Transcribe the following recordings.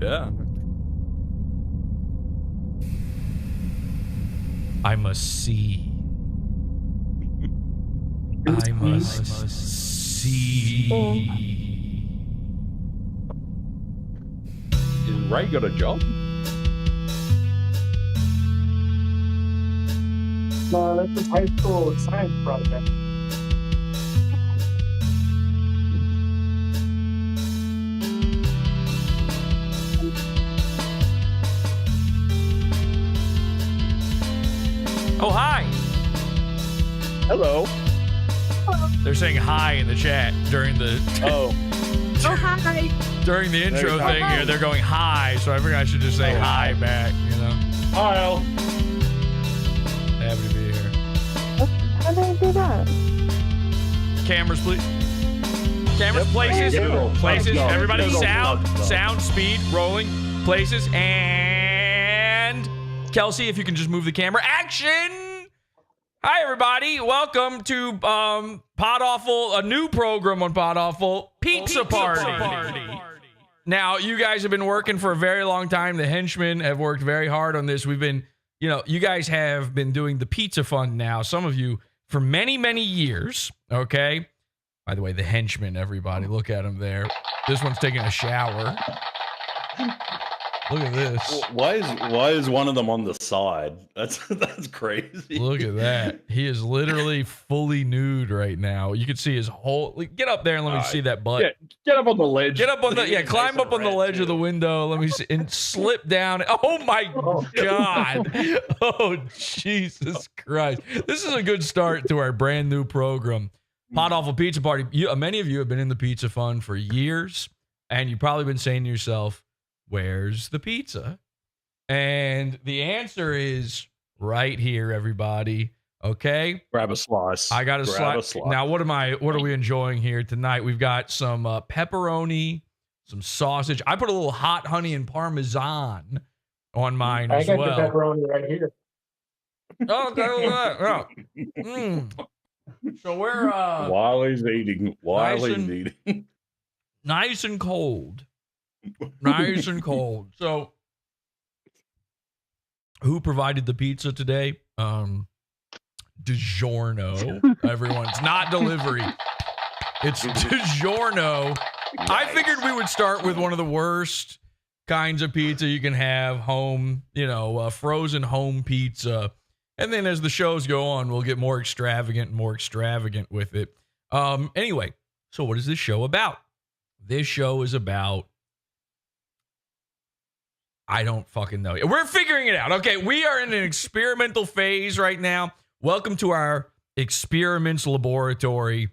Yeah. I must see. I must see. Is Ray got a job? No, that's his high school science project. Oh, hi. Hello. They're saying hi in the chat during the Oh. Oh, hi. during the intro Very thing hi. here. They're going hi, so I figured I should just say hi back, you know. Hi, Al. Happy to be here. How did I do that? Cameras, please. Cameras, Yep. places, Yep. places. Yep. Everybody, Yep. sound, Yep. sound, speed, rolling, places, and Kelsey, if you can just move the camera. Action! Hi, everybody. Welcome to PODAWFUL, a new program on PODAWFUL, Pizza Party. Now, you guys have been working for a very long time. The henchmen have worked very hard on this. We've been, you guys have been doing the Pizza Fund now, some of you, for many, many years, okay? By the way, the henchmen, everybody, look at them there. This one's taking a shower. Look at this. Why is one of them on the side? That's crazy. Look at that. He is literally fully nude right now. You can see his whole... Get up there and let me see that butt. Yeah, get up on the ledge. Get up on the... climb up on the ledge of the window. Let me see. And slip down. Oh, my God. Oh, Jesus Christ. This is a good start to our brand new program. PODAWFUL Pizza Party. Many of you have been in the Pizza Fund for years, and you've probably been saying to yourself, where's the pizza? And the answer is right here, everybody. Okay? Grab a slice. I got a slice. Now, what are we enjoying here tonight? We've got some pepperoni, some sausage. I put a little hot honey and Parmesan on mine as well. I got the pepperoni right here. Oh, okay, yeah. So we're while he's eating. nice and cold. Nice and cold. So, who provided the pizza today? DiGiorno. Everyone's not delivery. It's DiGiorno. I figured we would start with one of the worst kinds of pizza you can have, home, frozen home pizza. And then as the shows go on, we'll get more extravagant with it. Anyway, so what is this show about? This show is about... I don't fucking know. We're figuring it out. Okay, we are in an experimental phase right now. Welcome to our experiments laboratory.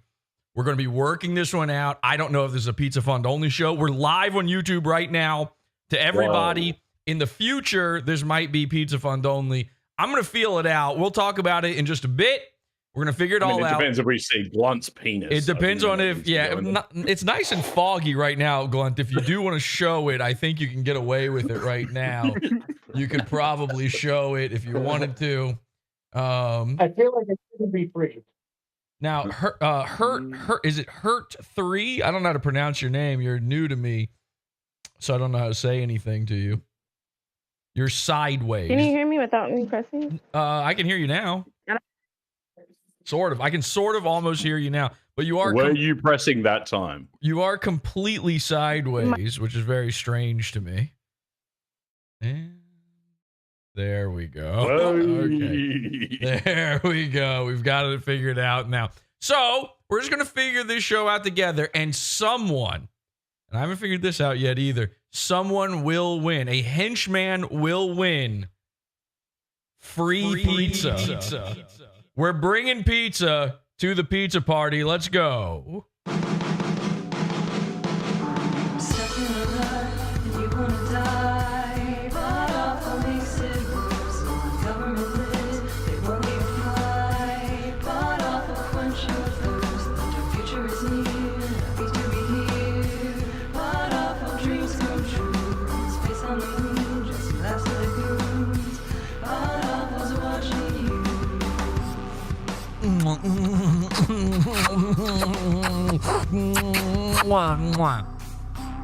We're going to be working this one out. I don't know if this is a Pizza Fund only show. We're live on YouTube right now. To everybody, Whoa. In the future, this might be Pizza Fund only. I'm going to feel it out. We'll talk about it in just a bit. We're going to figure it all out. It depends if we see Blunt's penis. It depends on if, it's nice and foggy right now, Glunt. If you do want to show it, I think you can get away with it right now. You could probably show it if you wanted to. I feel like it shouldn't be free. Now, is it Hurt 3? I don't know how to pronounce your name. You're new to me, so I don't know how to say anything to you. You're sideways. Can you hear me without me pressing? I can hear you now. Sort of. I can sort of almost hear you now. But you are... Were you pressing that time? You are completely sideways, which is very strange to me. And there we go. Okay. There we go. We've got it figured out now. So, we're just going to figure this show out together. And someone, and I haven't figured this out yet either, someone will win. A henchman will win free pizza. We're bringing pizza to the pizza party. Let's go.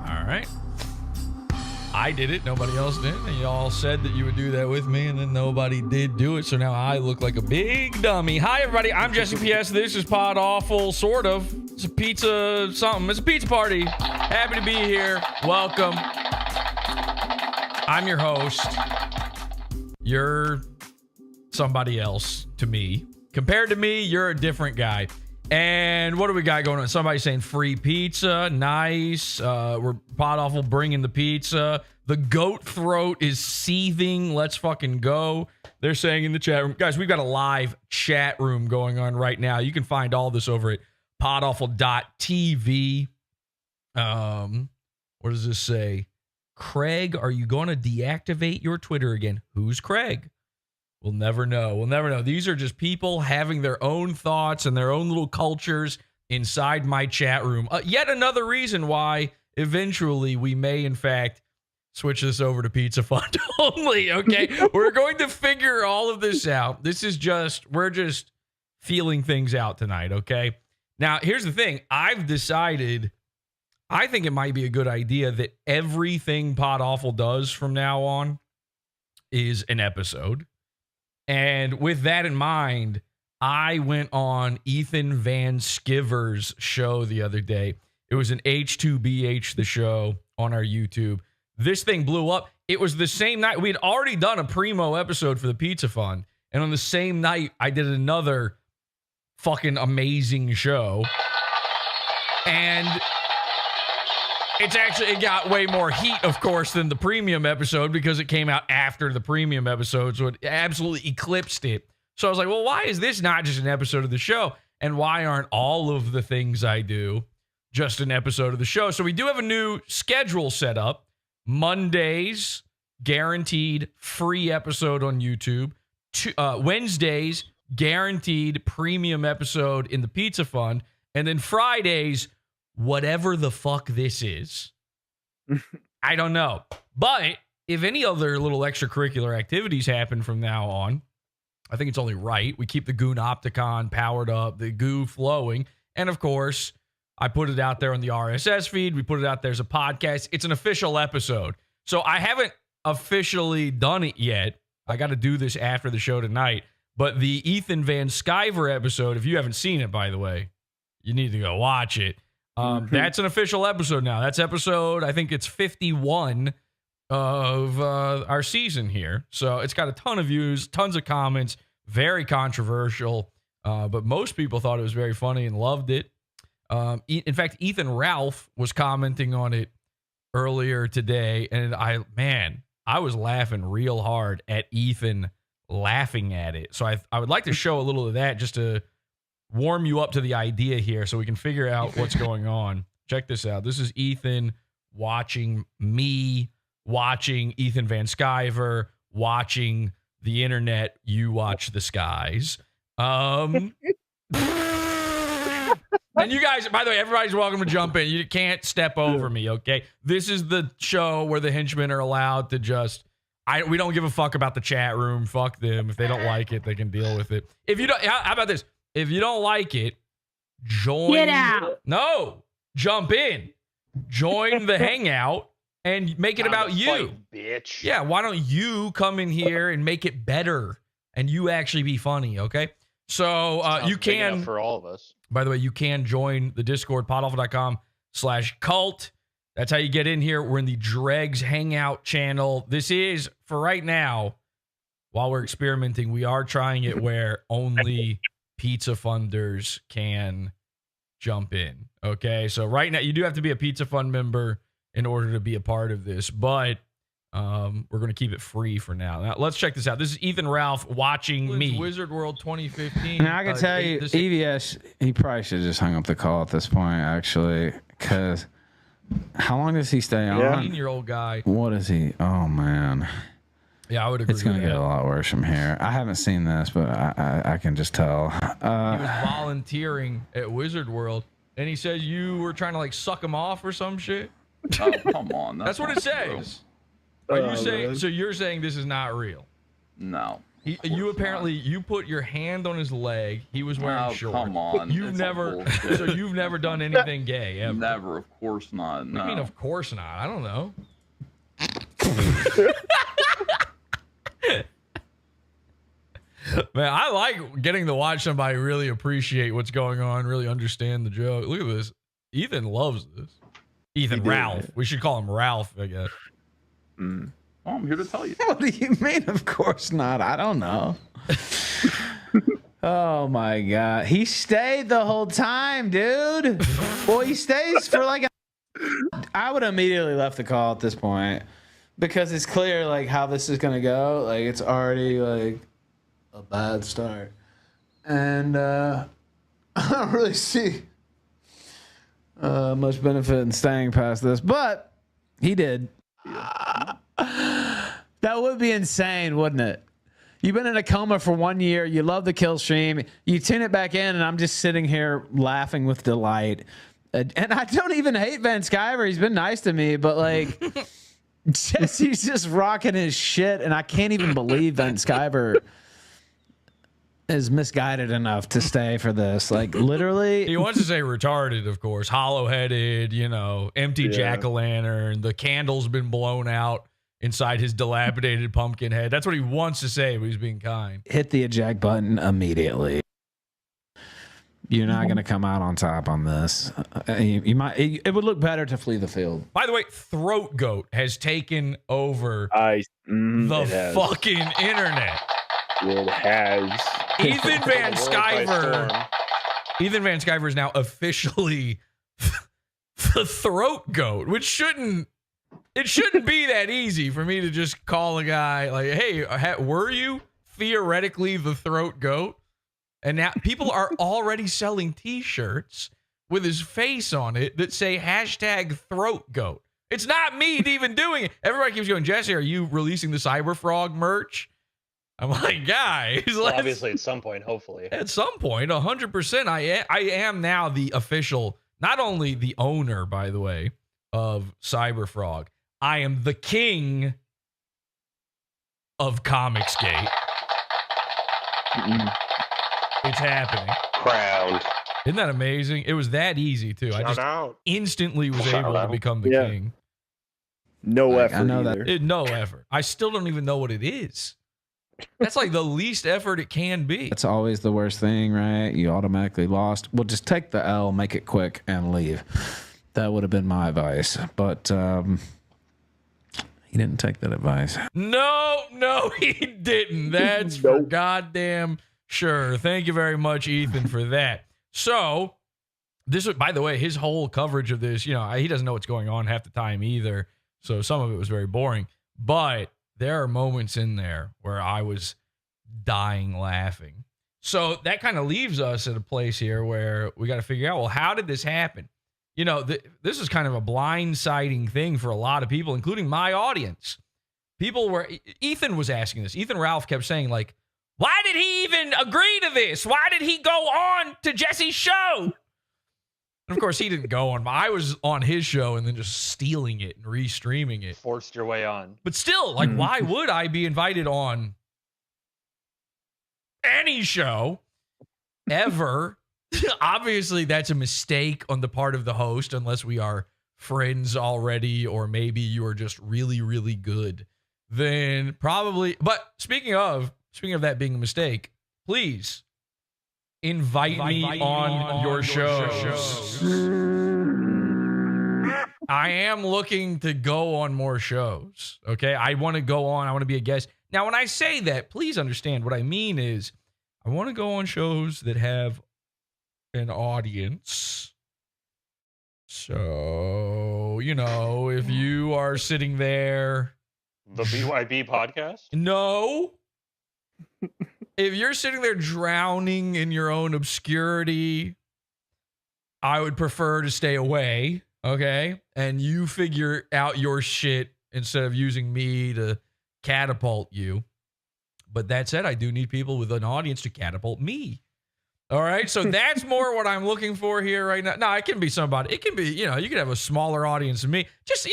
All right. I did it. Nobody else did. And you all said that you would do that with me, and then nobody did do it. So now I look like a big dummy. Hi, everybody. I'm Jesse P.S. This is Pod Awful, sort of. It's a pizza something. It's a pizza party. Happy to be here. Welcome. I'm your host. You're somebody else to me. Compared to me, you're a different guy. And what do we got going on? Somebody saying free pizza. Nice. We're Pod Awful bringing the pizza. The goat throat is seething. Let's fucking go. They're saying in the chat room. Guys, we've got a live chat room going on right now. You can find all this over at podawful.tv. What does this say? Craig, are you going to deactivate your Twitter again? Who's Craig? We'll never know. We'll never know. These are just people having their own thoughts and their own little cultures inside my chat room. Yet another reason why eventually we may, in fact, switch this over to Pizza Fund only, okay? We're going to figure all of this out. We're just feeling things out tonight, okay? Now, here's the thing. I've decided, I think it might be a good idea that everything Pod Awful does from now on is an episode. And with that in mind, I went on Ethan Van Sciver's show the other day. It was an H2BH, the show, on our YouTube. This thing blew up. It was the same night. We'd already done a primo episode for the Pizza Fund. And on the same night, I did another fucking amazing show. And it got way more heat, of course, than the premium episode because it came out after the premium episode, so it absolutely eclipsed it. So I was like, well, why is this not just an episode of the show? And why aren't all of the things I do just an episode of the show? So we do have a new schedule set up. Mondays, guaranteed free episode on YouTube. Wednesdays, guaranteed premium episode in the Pizza Fund. And then Fridays, whatever the fuck this is. I don't know. But if any other little extracurricular activities happen from now on, I think it's only right. We keep the Goon Opticon powered up, the goo flowing. And of course, I put it out there on the RSS feed. We put it out there as a podcast. It's an official episode. So I haven't officially done it yet. I got to do this after the show tonight. But the Ethan Van Sciver episode, if you haven't seen it, by the way, you need to go watch it. That's an official episode now. That's episode, I think it's 51 of our season here. So it's got a ton of views, tons of comments, very controversial. But most people thought it was very funny and loved it. In fact, Ethan Ralph was commenting on it earlier today. And I was laughing real hard at Ethan laughing at it. So I would like to show a little of that just to warm you up to the idea here so we can figure out what's going on. Check this out. This is Ethan watching me, watching Ethan Van Sciver, watching the internet. You watch the skies. And you guys, by the way, everybody's welcome to jump in. You can't step over me, okay? This is the show where the henchmen are allowed to just... we don't give a fuck about the chat room. Fuck them. If they don't like it, they can deal with it. If you don't... How about this? If you don't like it, join. Get out. No, jump in. Join the hangout and make it about you. Bitch. Yeah, why don't you come in here and make it better and you actually be funny, okay? So you can, for all of us. By the way, you can join the Discord, podawful.com/cult. That's how you get in here. We're in the Dregs Hangout channel. This is, for right now, while we're experimenting, we are trying it where only Pizza Funders can jump in. Okay, so right now you do have to be a Pizza Fund member in order to be a part of this, but we're going to keep it free for now. Now let's check this out. This is Ethan Ralph watching me. Wizard World 2015. Now I can tell you, EVS, he probably should have just hung up the call at this point, actually, because how long does he stay on? 18-year-old guy. What is he? Oh man. Yeah, I would agree. It's going to get a lot worse from here. I haven't seen this, but I can just tell. He was volunteering at Wizard World, and he said you were trying to like suck him off or some shit. Oh, come on. That's what it says. Are you saying? So you're saying this is not real? No. You apparently you put your hand on his leg. He was wearing shorts. Come on. You've never done anything gay ever. Never, of course not. No. I mean, of course not. I don't know. Man, I like getting to watch somebody really appreciate what's going on, really understand the joke. Look at this. Ethan loves this. Ralph. We should call him Ralph, I guess. Well, I'm here to tell you. What do you mean? Of course not. I don't know. Oh my God. He stayed the whole time, dude. Well, he stays for like I would immediately left the call at this point because it's clear like how this is going to go. Like it's already like a bad start. And I don't really see much benefit in staying past this, but he did. That would be insane, wouldn't it? You've been in a coma for 1 year. You love the kill stream. You tune it back in, and I'm just sitting here laughing with delight. And I don't even hate Van Sciver. He's been nice to me, but like Jesse's just rocking his shit, and I can't even believe Van Sciver is misguided enough to stay for this. Like literally, he wants to say retarded, of course, hollow-headed, empty jack-o'-lantern. The candle's been blown out inside his dilapidated pumpkin head. That's what he wants to say, but he's being kind. Hit the eject button immediately. You're not going to come out on top on this. You might. It would look better to flee the field. By the way, Throat Goat has taken over the fucking internet. It has. Ethan Van Sciver. Ethan Van Sciver is now officially the Throat Goat, which shouldn't be that easy for me to just call a guy like, hey, were you theoretically the Throat Goat? And now people are already selling t-shirts with his face on it that say hashtag Throat Goat. It's not me even doing it. Everybody keeps going, Jesse, are you releasing the Cyberfrog merch? I'm like, guys. Well, obviously, at some point, hopefully. At some point, 100%. I am now the official, not only the owner, by the way, of Cyberfrog. I am the king of Comicsgate. It's happening. Crowned. Isn't that amazing? It was that easy, too. I just instantly was able to become the king. No effort. I know either. No effort. I still don't even know what it is. That's like the least effort it can be. That's always the worst thing, right? You automatically lost. Well, just take the L, make it quick, and leave. That would have been my advice. But he didn't take that advice. No, he didn't. That's for goddamn sure. Thank you very much, Ethan, for that. So, this was, by the way, his whole coverage of this, he doesn't know what's going on half the time either. So some of it was very boring. But there are moments in there where I was dying laughing. So that kind of leaves us at a place here where we got to figure out, well, how did this happen? This is kind of a blindsiding thing for a lot of people, including my audience. Ethan was asking this. Ethan Ralph kept saying, like, why did he even agree to this? Why did he go on to Jesse's show? And of course, he didn't go on. I was on his show and then just stealing it and restreaming it. Forced your way on. But still, like, why would I be invited on any show ever? Obviously, that's a mistake on the part of the host, unless we are friends already, or maybe you are just really, really good. Then probably. But speaking of that being a mistake, please invite me on your shows. I am looking to go on more shows. Okay, I want to go on. I want to be a guest. Now, when I say that, please understand what I mean is I want to go on shows that have an audience. So, if you are sitting there. The BYB podcast? No. If you're sitting there drowning in your own obscurity, I would prefer to stay away, okay? And you figure out your shit instead of using me to catapult you. But that said, I do need people with an audience to catapult me. All right, so that's more what I'm looking for here right now. No, it can be somebody. It can be, you can have a smaller audience than me. Just,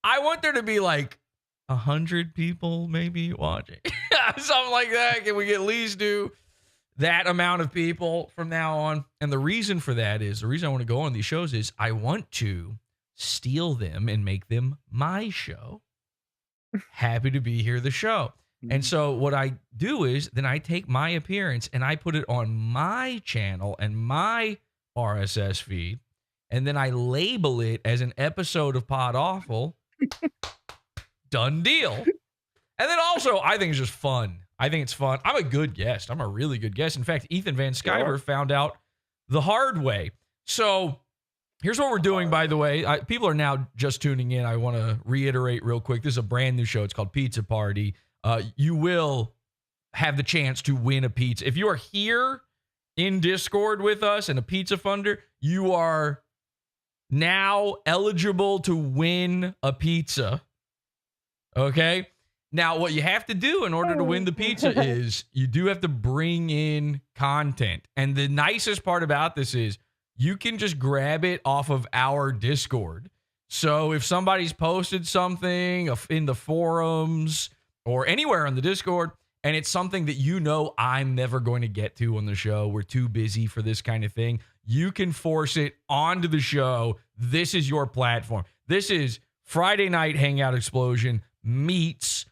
I want there to be like 100 people maybe watching. Something like that. Can we at least do that amount of people from now on? And the reason for that is, the reason I want to go on these shows is I want to steal them and make them my show. happy to be here, the show. And so what I do is then I take my appearance and I put it on my channel and my RSS feed, and then I label it as an episode of Pod Awful. Done deal. And then also, I think it's just fun. I think it's fun. I'm a good guest. I'm a really good guest. In fact, Ethan Van Sciver found out the hard way. So here's what we're doing, by the way. People are now just tuning in. I want to reiterate real quick. This is a brand new show. It's called Pizza Party. You will have the chance to win a pizza. If you are here in Discord with us and a pizza funder, you are now eligible to win a pizza. Okay? Now, what you have to do in order to win the pizza is you do have to bring in content. And the nicest part about this is you can just grab it off of our Discord. So if somebody's posted something in the forums or anywhere on the Discord, and it's something that you know I'm never going to get to on the show, we're too busy for this kind of thing, you can force it onto the show. This is your platform. This is Friday Night Hangout Explosion meets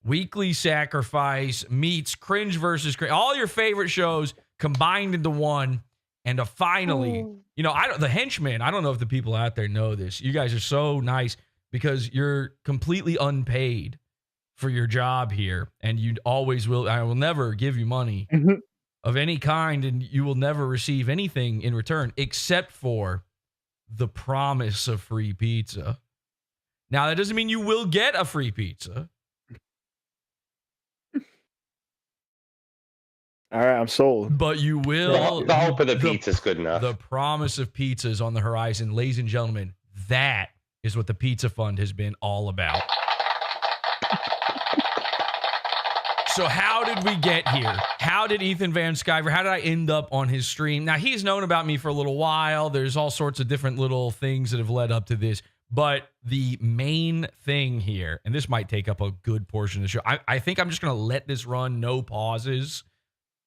Weekly Sacrifice meets Cringe versus Cringe. All your favorite shows combined into one. And finally, you know, the henchmen, I don't know if the people out there know this. You guys are so nice because you're completely unpaid for your job here. And you always will. I will never give you money of any kind. And you will never receive anything in return except for the promise of free pizza. Now, that doesn't mean you will get a free pizza. All right, I'm sold. But you will. The hope of the pizza is good enough. The promise of pizza is on the horizon. Ladies and gentlemen, that is what the Pizza Fund has been all about. So how did we get here? How did Ethan Van Sciver, how did I end up on his stream? Now, he's known about me for a little while. There's all sorts of different little things that have led up to this. But the main thing here, and this might take up a good portion of the show, I think I'm just going to let this run, no pauses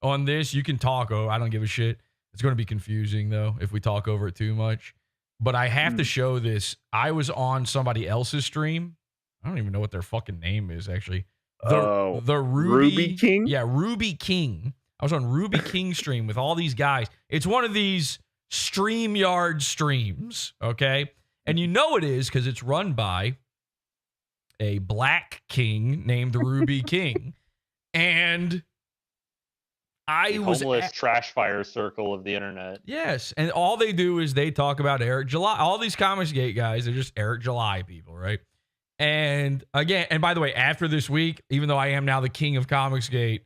on this. You can talk over. I don't give a shit. It's going to be confusing, though, if we talk over it too much. But I have to show this. I was on somebody else's stream. I don't even know what their fucking name is, actually. The Ruby King? Yeah, Ruby King. I was on Ruby King stream with all these guys. It's one of these StreamYard streams, okay? And you know it is because it's run by a black king named Ruby King. And I was homeless trash fire circle of the internet. Yes, and all they do is they talk about Eric July. All these Comicsgate guys, they're just Eric July people, right? And again, and by the way, after this week, even though I am now the king of Comicsgate,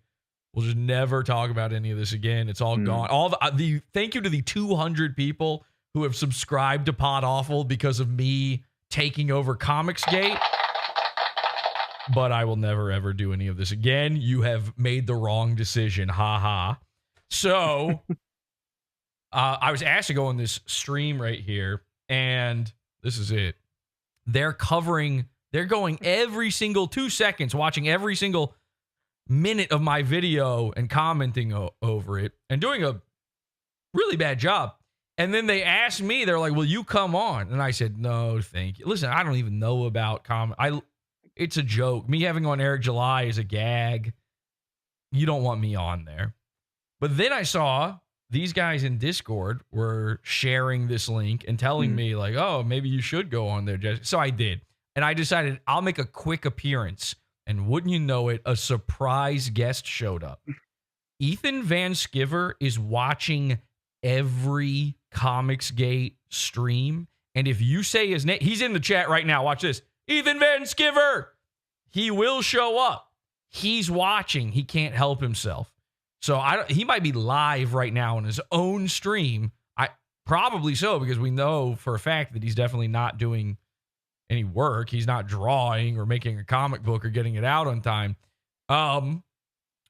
we'll just never talk about any of this again. It's all gone. All the thank you to the 200 people who have subscribed to Pod Awful because of me taking over Comicsgate. But I will never, ever do any of this again. You have made the wrong decision. Ha ha. So I was asked to go on this stream right here, and this is it. They're going every single 2 seconds, watching every single minute of my video and commenting over it and doing a really bad job. And then they asked me, they're like, will you come on? And I said, no, thank you. Listen, I don't even know about it's a joke. Me having on Eric July is a gag. You don't want me on there. But then I saw these guys in Discord were sharing this link and telling me like, oh, maybe you should go on there, Jesse. So I did. And I decided I'll make a quick appearance. And wouldn't you know it, a surprise guest showed up. Ethan Van Sciver is watching every Comicsgate stream. And if you say his name, he's in the chat right now. Watch this. Ethan Van Sciver. He will show up. He's watching. He can't help himself. So he might be live right now on his own stream. Probably so, because we know for a fact that he's definitely not doing any work. He's not drawing or making a comic book or getting it out on time.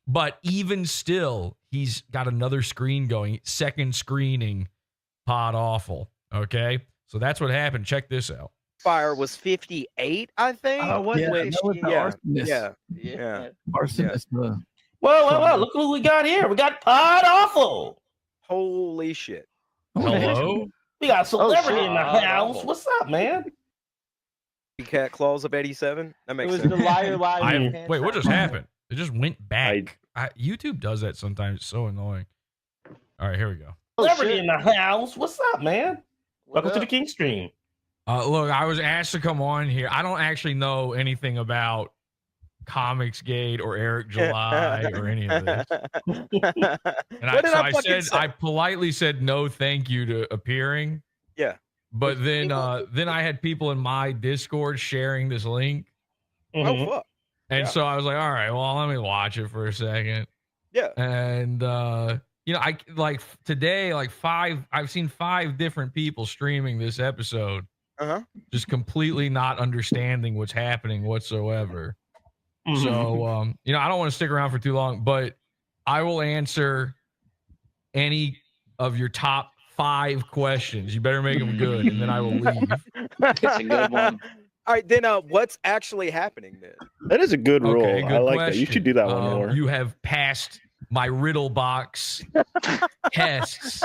But even still, he's got another screen going, second screening Pod Awful. Okay? So that's what happened. Check this out. Fire was 58, I think. Yeah. Arsonist. Well, look who we got here. We got Pod Awful. Holy shit. Hello? We got a celebrity in the house. What's up, man? Cat claws of 87. That It makes was sense. the liar, liar. Wait, what just happened? It just went back. YouTube does that sometimes. It's so annoying. All right, here we go. Celebrity in the house. What's up, man? Welcome to the King Stream. Look, I was asked to come on here. I don't actually know anything about Comicsgate or Eric July or any of this. And I politely said no, thank you to appearing. Yeah. But then I had people in my Discord sharing this link. Oh fuck. And so I was like, all right, well, let me watch it for a second. Yeah. And I like today, I've seen 5 different people streaming this episode. Just completely not understanding what's happening whatsoever. So I don't want to stick around for too long, but I will answer any of your top 5 questions. You better make them good, and then I will leave. It's a good one. All right, then what's actually happening then? That is a good rule. Okay, good I like question. that. You should do that one more. You have passed my riddle box tests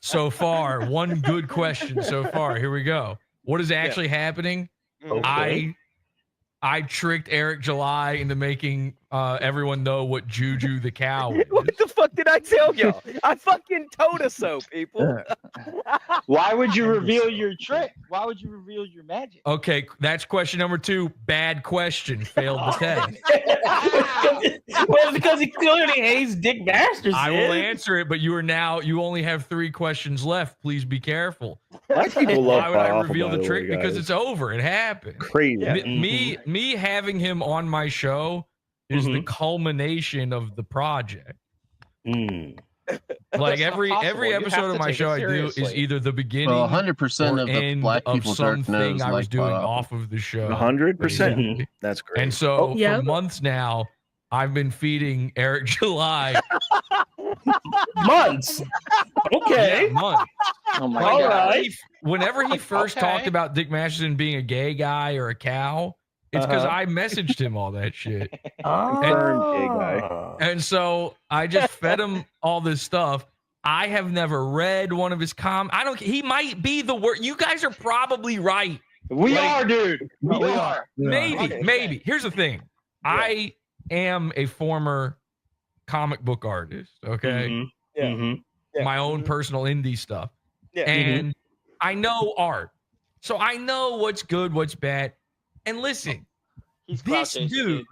so far. One good question so far. Here we go. What is actually happening? Okay. I tricked Eric July into making everyone know what Juju the cow is. What the fuck did I tell y'all? I fucking told us so, people. Why would you reveal your trick? Why would you reveal your magic? Okay, that's question number 2. Bad question. Failed the test. Well, because he clearly hates Dick Masters. I will answer it, but you only have 3 questions left. Please be careful. Why people love Why would I PODAWFUL, reveal by the trick? way, Because guys? it's over. It happened. Crazy. Me having him on my show is the culmination of the project. Like every episode of my show I do is either the beginning, 100% of the end black of people dark something knows I was like doing PODAWFUL. off of the show. 100%. That's great. And so for months now, I've been feeding Eric July. Months. Okay. Yeah, months. Oh my All god. right. Whenever he first talked about Dick Masterson being a gay guy or a cow, it's because I messaged him all that shit. Confirmed gay guy. And so I just fed him all this stuff. I have never read one of his he might be the worst. You guys are probably right. We are, dude. We are. Maybe. Here's the thing. I am a former comic book artist, okay? My own personal indie stuff. And I know So I know what's good, what's bad. And listen, this dude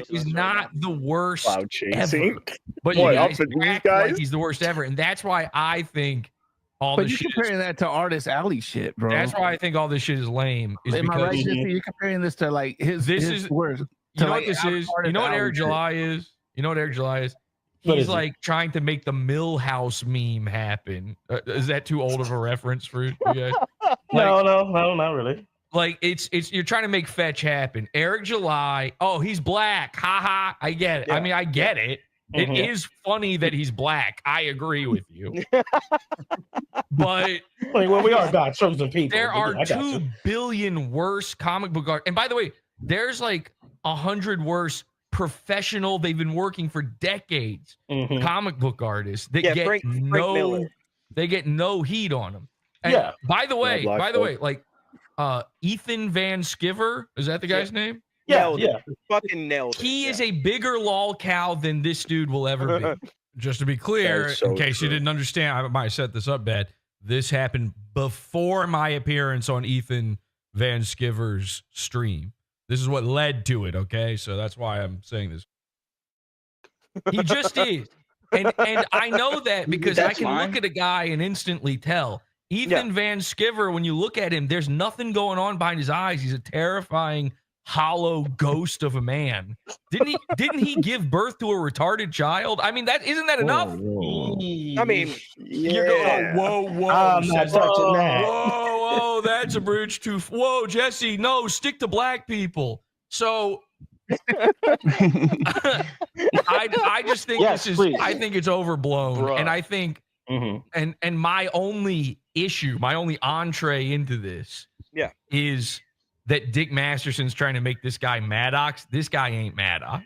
is not the worst Cloud chasing. ever. But Boy, you guys up with these act guys? like he's the worst ever. And that's why I think all But this you're shit comparing that to Artist Alley shit, bro. that's why I think all this shit is lame. Is Am I because right? Jesse? You're comparing this to like his words. you know what this is? You know what Eric July is? You know what Eric July is? He's like trying to make the Millhouse meme happen. Is that too old of a reference for you guys? No, not really. Like it's you're trying to make fetch happen. Eric July, oh, he's black. Haha. I get it. I mean, I get it. It is funny that he's black. I agree with you. But we are God's chosen people. there are 2 billion worse comic book art. And by the way, there's like 100 worse professional, they've been working for decades, comic book artists that get Frank Miller. they get no heat on them. And by the way, like Ethan Van Sciver, is that the guy's name? Yeah. Fucking nailed it. He is a bigger lol cow than this dude will ever be. Just to be clear, so in case you didn't understand, I might have set this up bad. This happened before my appearance on Ethan Van Sciver's stream. This is what led to it, okay? So that's why I'm saying this. He just is. And I know that because I can look at a guy and instantly tell. Ethan Van Sciver, when you look at him, there's nothing going on behind his eyes. He's a terrifying, hollow ghost of a man. Didn't he give birth to a retarded child? I mean, isn't that enough? I mean, you're going, whoa. I'm not touching that. Whoa, that's a bridge too. Whoa, Jesse, no, stick to black people. So I just think I think it's overblown. Bruh. And I think and my only issue, my only entree into this is that Dick Masterson's trying to make this guy Maddox. This guy ain't Maddox.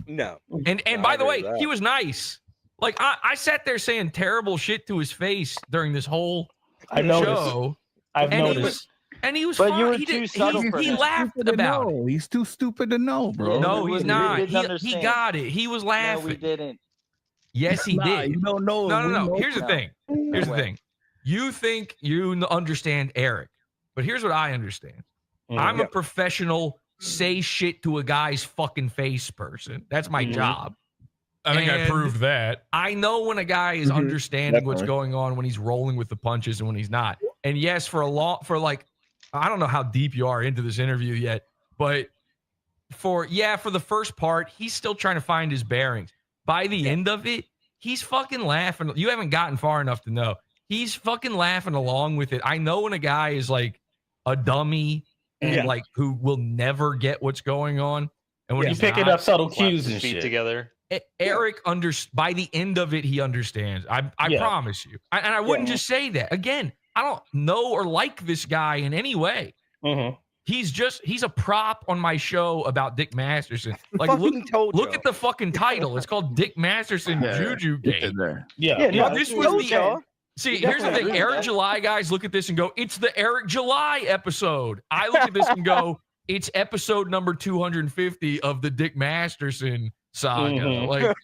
No. And by the way, he was nice. Like I sat there saying terrible shit to his face during this whole show. I've noticed. And he was But fine. you were he too did, subtle for he him. laughed about it. He's too stupid to know, bro. No, we he's didn't not. He understand. got it. He was No, laughing. we didn't. Yes, he Nah, did. you don't know. No. Here's the No. thing. Here's the thing. You think you understand Eric, but here's what I understand. I'm a professional say shit to a guy's fucking face person. That's my job. I think I proved that. I know when a guy is understanding what's going on, when he's rolling with the punches and when he's not. And yes, for like, I don't know how deep you are into this interview yet, but for the first part, he's still trying to find his bearings. By the end of it, he's fucking laughing. You haven't gotten far enough to know. He's fucking laughing along with it. I know when a guy is like a dummy and like who will never get what's going on. And when he's he's picking not, up subtle cues and feet shit. together. Eric by the end of it, he understands. I promise you. And I wouldn't just say that. Again, I don't know or like this guy in any way. He's a prop on my show about Dick Masterson. Like, look at the fucking title. It's called Dick Masterson Juju Gate. This was the. See, here's the thing. Eric July guys look at this and go, "It's the Eric July episode." I look at this and go, "It's episode number 250 of the Dick Masterson saga." Like,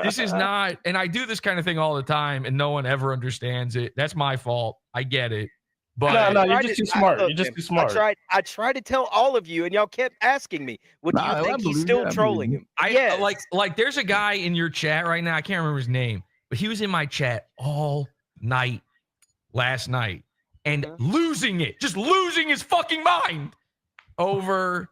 this is not. And I do this kind of thing all the time, and no one ever understands it. That's my fault. I get it. But no, you're just too smart. You're just too smart. I tried to tell all of you, and y'all kept asking me, "What do you think he's still trolling him?" Like there's a guy in your chat right now. I can't remember his name, but he was in my chat all night last night and losing his fucking mind over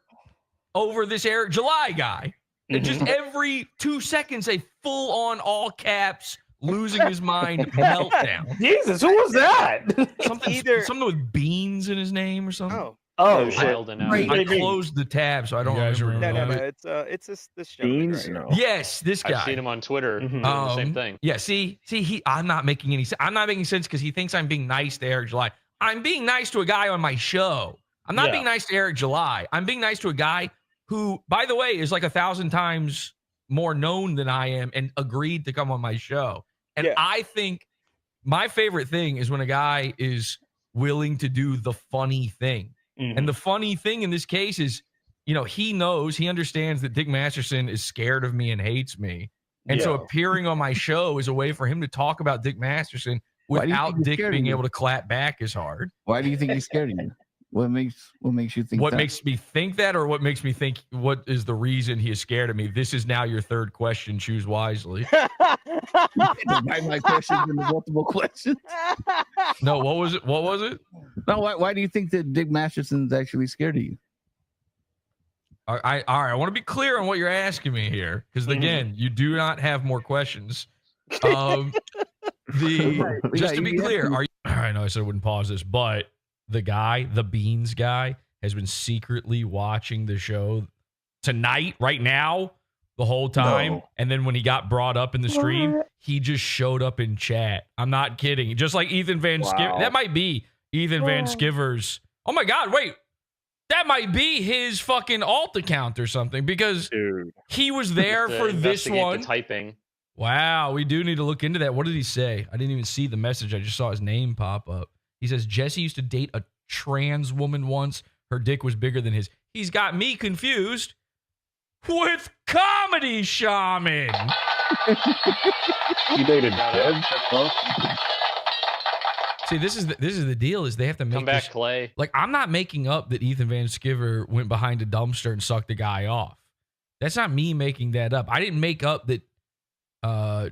this Eric July guy. And just every 2 seconds, a full on all caps losing his mind meltdown. Jesus, who was that? Something with beans in his name or something. Oh, I closed the tab, so I don't remember. No. It's this show. Beans? Right No. Yes, this guy. I've seen him on Twitter. Doing the same thing. Yeah, I'm not making any sense. I'm not making sense because he thinks I'm being nice to Eric July. I'm being nice to a guy on my show. I'm not being nice to Eric July. I'm being nice to a guy who, by the way, is like 1,000 times more known than I am and agreed to come on my show. And I think my favorite thing is when a guy is willing to do the funny thing. And the funny thing in this case is, he understands that Dick Masterson is scared of me and hates me. And so appearing on my show is a way for him to talk about Dick Masterson without Dick being able to clap back as hard. Why do you think he's scared of you? What makes you think what that? makes me think that, or what makes me think what is the reason he is scared of me? This is now your third question. Choose wisely. Divide my questions into multiple questions. No, what was it? No, why do you think that Dick Masterson's actually scared of you? All right. I want to be clear on what you're asking me here, because again, you do not have more questions. Just to be clear, I know I said I wouldn't pause this, but the Beans guy, has been secretly watching the show tonight, right now, the whole time. No. And then when he got brought up in the stream, he just showed up in chat. I'm not kidding. Just like Ethan Van Sciver. That might be Ethan Van Sciver's. Oh my God, wait. That might be his fucking alt account or something, because he was there for this one. The typing. Wow, we do need to look into that. What did he say? I didn't even see the message. I just saw his name pop up. He says, Jesse used to date a trans woman once. Her dick was bigger than his. He's got me confused with Comedy Shaman. You dated Dev? See, this is the deal. Is they have to make come back, Clay. Like, I'm not making up that Ethan Van Sciver went behind a dumpster and sucked the guy off. That's not me making that up. I didn't make up that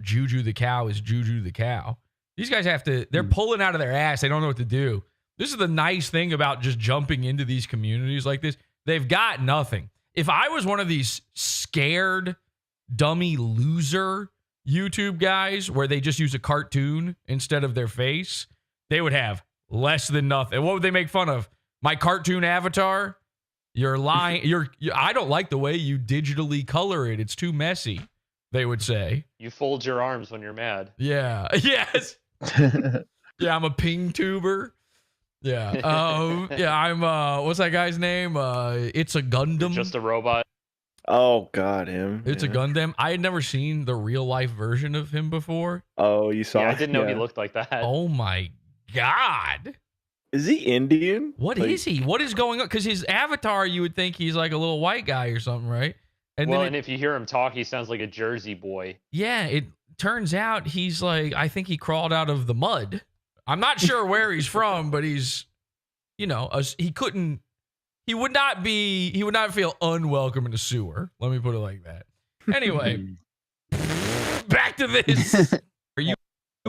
Juju the cow is Juju the cow. These guys have to, they're pulling out of their ass. They don't know what to do. This is the nice thing about just jumping into these communities like this. They've got nothing. If I was one of these scared, dummy loser YouTube guys where they just use a cartoon instead of their face, they would have less than nothing. What would they make fun of? My cartoon avatar? You're lying. I don't like the way you digitally color it. It's too messy, they would say. You fold your arms when you're mad. Yeah. Yes. Yeah, I'm a ping tuber. Yeah. Yeah, I'm what's that guy's name? It's a Gundam. You're just a robot. Oh God, him. It's a Gundam. I had never seen the real life version of him before. Oh, you saw? Yeah, I didn't know he looked like that. Oh my God. Is he Indian? What is he? What is going on? Because his avatar, you would think he's like a little white guy or something, right? And if you hear him talk, he sounds like a Jersey boy. Yeah, it turns out he's like, I think he crawled out of the mud. I'm not sure where he's from, but he's, he would not feel unwelcome in the sewer. Let me put it like that. Anyway, back to this. Are you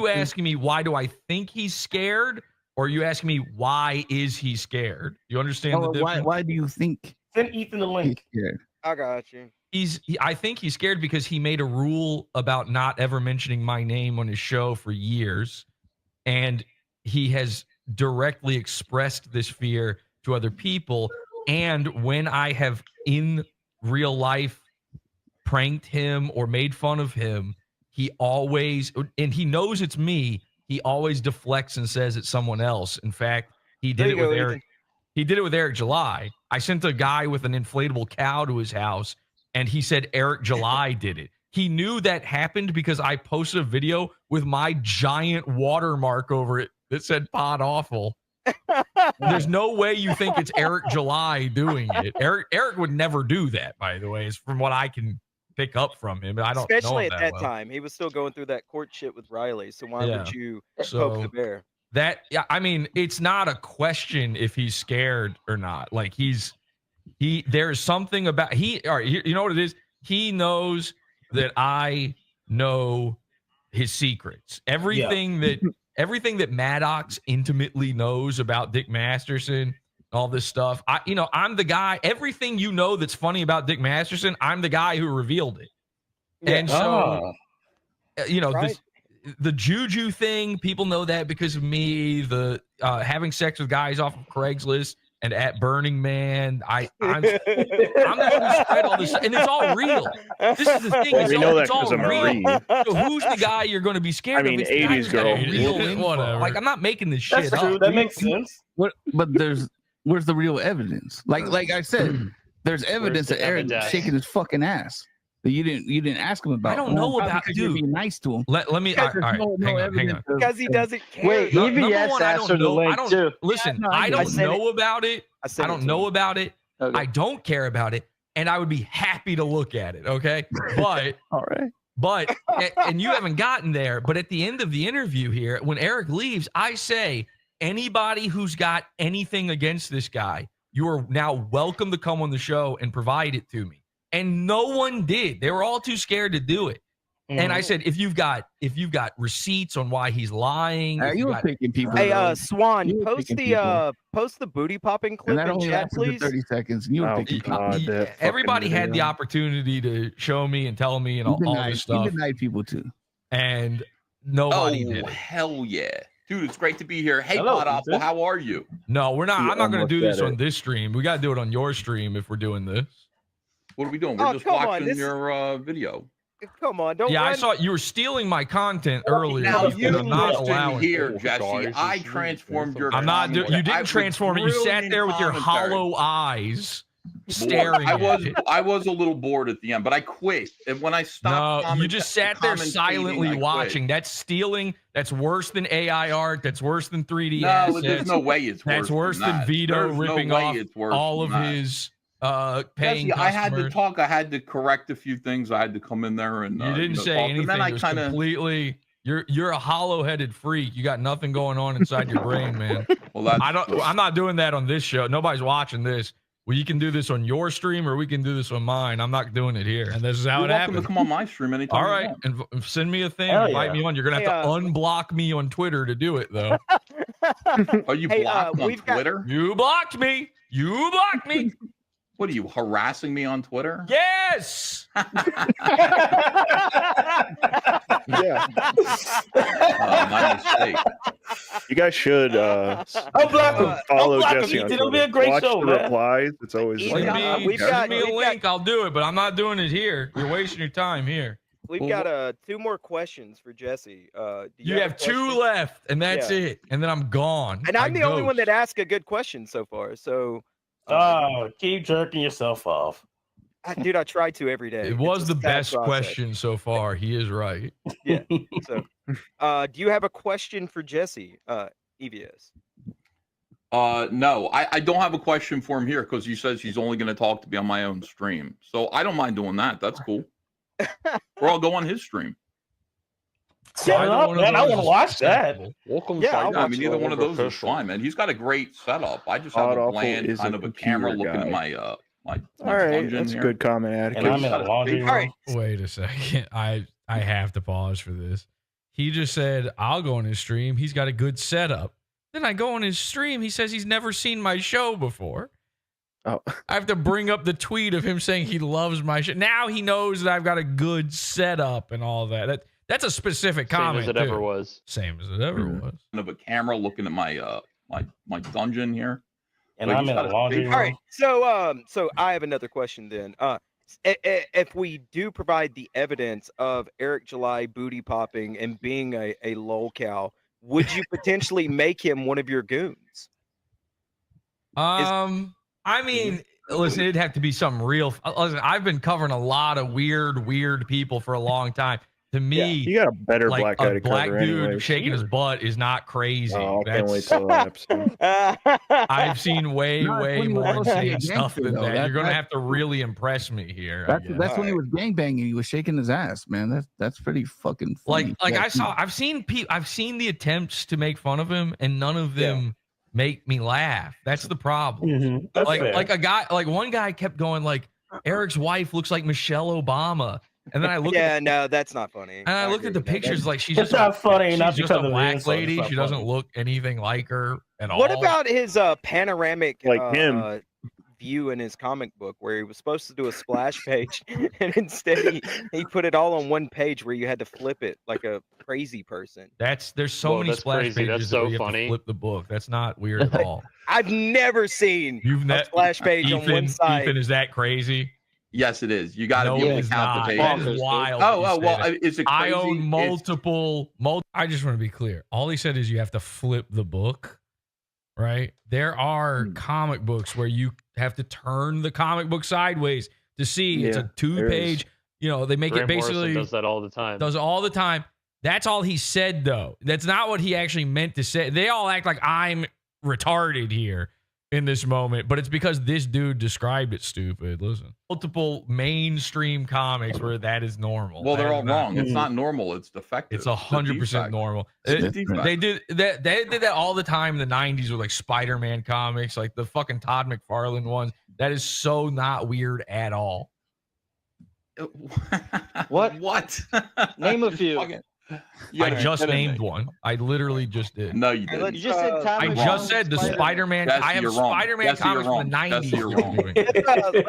asking me why do I think he's scared? Or are you asking me why is he scared? You understand the difference? Why do you think? Send Ethan the link. I got you. I think he's scared because he made a rule about not ever mentioning my name on his show for years. And he has directly expressed this fear to other people. And when I have in real life pranked him or made fun of him, he always, and he knows it's me, he always deflects and says it's someone else. In fact, he did it with Eric. He did it with Eric July. I sent a guy with an inflatable cow to his house, and he said Eric July did it. He knew that happened because I posted a video with my giant watermark over it that said PODAWFUL. There's no way you think it's Eric July doing it. Eric would never do that, by the way, is from what I can pick up from him. I don't Especially know at that time. He was still going through that court shit with Riley. So why would you poke the bear? It's not a question if he's scared or not. Like there's something about all right, you know what it is? He knows that I know his secrets. Everything that Maddox intimately knows about Dick Masterson, all this stuff. I'm the guy. Everything you know that's funny about Dick Masterson, I'm the guy who revealed it. Yeah. And so, the juju thing, people know that because of me. The having sex with guys off of Craigslist and at Burning Man. I'm the one who spread all this, and it's all real. This is the thing. It's all real. So who's the guy you're going to be scared of? 80s girl. Whatever. Like, I'm not making this shit That's true. up. That makes sense. But where's the real evidence? Like I said, there's evidence that Eric's shaking his fucking ass. That you didn't ask him about. I don't know about, dude. You're being nice to him. Let me. All right, hang on. Because he doesn't care. Wait, EVS asked for the link too. Listen, I don't know about it. I don't know about it. Okay. I don't care about it, and I would be happy to look at it. Okay, but all right. But and you haven't gotten there. But at the end of the interview here, when Eric leaves, I say anybody who's got anything against this guy, you are now welcome to come on the show and provide it to me. And no one did. They were all too scared to do it. And I said, if you've got receipts on why he's lying, you were picking people. Hey, Swan, post the booty popping clip in chat, please. 30 seconds. And you were picking people. Everybody had the opportunity to show me and tell me and all this stuff. You denied people too. And nobody did. Hell yeah. Dude, it's great to be here. Hey, PODAWFUL, how are you? No, we're not. I'm not going to do this on this stream. We got to do it on your stream if we're doing this. What are we doing? We're just watching your video. Come on, don't. Yeah, I saw you were stealing my content earlier. Now I'm not allowing here, Jesse. I transformed your. I'm not. You didn't transform it. You sat there with your hollow eyes, staring. I was a little bored at the end, but I quit. And when I stopped, no, you just sat there silently watching. That's stealing. That's worse than AI art. That's worse than 3D assets. There's no way it's worse. That's worse than Vito ripping off all of his. Paying Jesse, I had to talk. I had to correct a few things. I had to come in there and you didn't say anything. And then I kind of completely. You're a hollow-headed freak. You got nothing going on inside your brain, man. Well, that's I'm not doing that on this show. Nobody's watching this. Well, you can do this on your stream, or we can do this on mine. I'm not doing it here. And this is how it happens. To come on my stream anytime. All right, and send me a thing. Invite me on. You're gonna have to unblock me on Twitter to do it, though. Are you blocked on Twitter? You blocked me. You blocked me. What are you harassing me on Twitter? Yes. Yeah. My mistake. You guys should follow Jesse on Twitter. It'll be a great Watch show, the man. replies. It's always Send me a link. I'll do it, but I'm not doing it here. You're wasting your time here. We've got 2 more questions for Jesse. You have 2 left, and that's it. And then I'm gone. And I'm the only one that asked a good question so far. So. Keep jerking yourself off. Dude, I try to every day. It was the best question so far. He is right. Yeah. So, do you have a question for Jesse, EVS? No, I don't have a question for him here because he says he's only going to talk to me on my own stream. So I don't mind doing that. That's cool. Or I'll go on his stream. Set it up, man. I want to watch that. Welcome. Yeah, I mean, either one of those is fine, man. He's got a great setup. I just have a PODAWFUL bland is kind a of a camera computer looking at guy. my my All right, dungeon that's a here. good comment, And Atticus. I'm in a laundry room. All right. Wait a second. I have to pause for this. He just said, I'll go on his stream. He's got a good setup. Then I go on his stream. He says he's never seen my show before. Oh. I have to bring up the tweet of him saying he loves my show. Now he knows that I've got a good setup and all that. That's a specific comment. Same as it too. ever was. Same as it ever was. Kind of a camera looking at my my dungeon here. And Like, I'm he's in a got a laundry big- room. All right. So I have another question then. If we do provide the evidence of Eric July booty popping and being a lolcow, would you potentially make him one of your goons? I mean, listen, it'd have to be something real. Listen, I've been covering a lot of weird people for a long time. To me, You got a better like black guy a to black cover dude anyway. shaking his butt is not crazy. Oh, I can't wait That's, till that episode. I've seen way No, it's when he more was insane a stuff gangster, than though. that. That- You're gonna that- have to really impress me here. I guess. That's when he was gangbanging. He was shaking his ass, man. That's pretty fucking funny. Like Yeah, I've seen the attempts to make fun of him, and none of them make me laugh. That's the problem. Mhm. That's fair. Like one guy kept going like, Eric's wife looks like Michelle Obama, and then I looked Yeah, at no, that's not funny. and I looked agree at the with that. pictures like she's It's just not funny, she's not just because a of black the insult, it's lady. not She doesn't funny. look anything like her at all. What about his panoramic Like him. View in his comic book where he was supposed to do a splash page and instead he put it all on one page where you had to flip it like a crazy person? There's so Whoa, many that's splash crazy. pages That's that so where you have funny. to flip the book. That's not weird at all. I've never seen You've a splash page on one side. Ethan, is that crazy? Yes, it is. You got to No, be able it's to count not. the That pages. is wild. Oh, that you well, say that. is it I crazy? own It's- multiple. I just want to be clear. All he said is you have to flip the book, right? There are comic books where you have to turn the comic book sideways to see. It's Yeah, a 2-page. You know, they make Grant it Morrison basically does that all the time. does all the time. That's all he said, though. That's not what he actually meant to say. They all act like I'm retarded here in this moment, but it's because this dude described it stupid. Listen, multiple mainstream comics where that is normal. Well, they're That all is not- wrong. It's not normal. It's defective. It's 100% defect. normal. It's a It- defect. they did that. They did that all the time in the '90s with like Spider-Man comics, like the fucking Todd McFarlane ones. That is so not weird at all. What? What? Name a few. Fucking- I You're just kidding named me. one. I literally just did. No, you Hey, didn't. let's, You just said Tom I McFarlane, just said the Spider-Man. Jesse, I have you're wrong. Spider-Man Jesse, you're comics from the wrong. '90s. Jesse, you're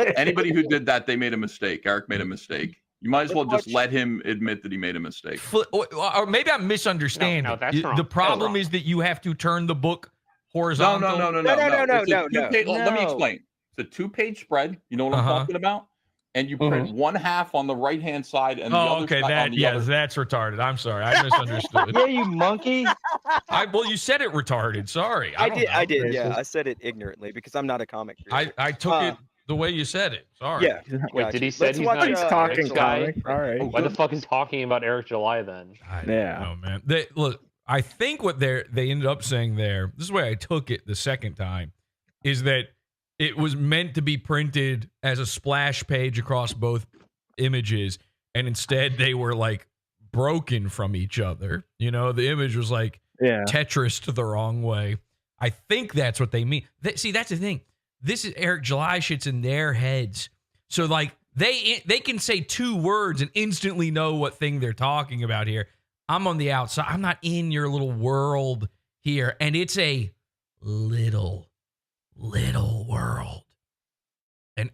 wrong. Anybody who did that, they made a mistake. Eric made a mistake. You might as well just let him admit that he made a mistake. Or maybe I'm misunderstanding. No, that's wrong. The That's problem wrong. is that you have to turn the book No, horizontal. no. No. It's a two-page- Let me No. explain. It's a 2-page spread. You know what I'm Uh-huh. talking about? And you print one half on the right-hand side and the Oh, other okay. side on the other. That's retarded. I'm sorry. I misunderstood. Yeah, you monkey. Well, you said it retarded. Sorry. I don't did. know. I did. Yeah, I said it ignorantly because I'm not a comic reader. I took it the way you said it. Sorry. Yeah. Wait, gotcha. did he say Let's he's watch, not He's Eric talking July? comic. All right. Why the fuck is talking about Eric July then? Yeah. Oh man. Look, I think what they ended up saying there. This is the way I took it the second time, is that it was meant to be printed as a splash page across both images, and instead they were like broken from each other. You know, the image was like Yeah. Tetris the wrong way. I think that's what they mean. See, that's the thing. This is Eric July shit's in their heads. So like they can say 2 words and instantly know what thing they're talking about here. I'm on the outside. I'm not in your little world here, and it's a little world. And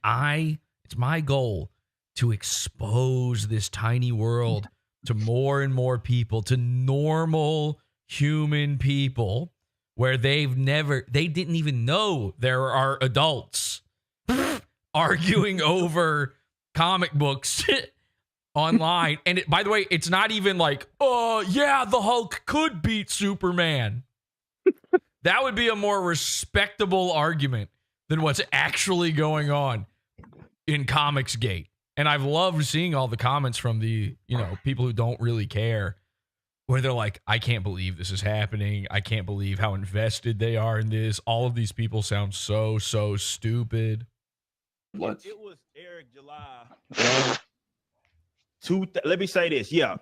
it's my goal to expose this tiny world to more and more people, to normal human people, where they didn't even know there are adults arguing over comic books online. And by the way, it's not even like, oh yeah, the Hulk could beat Superman. That would be a more respectable argument than what's actually going on in Comicsgate. And I've loved seeing all the comments from the, people who don't really care where they're like, I can't believe this is happening. I can't believe how invested they are in this. All of these people sound so stupid. Let's. It was Eric July. Let me say this. Yeah.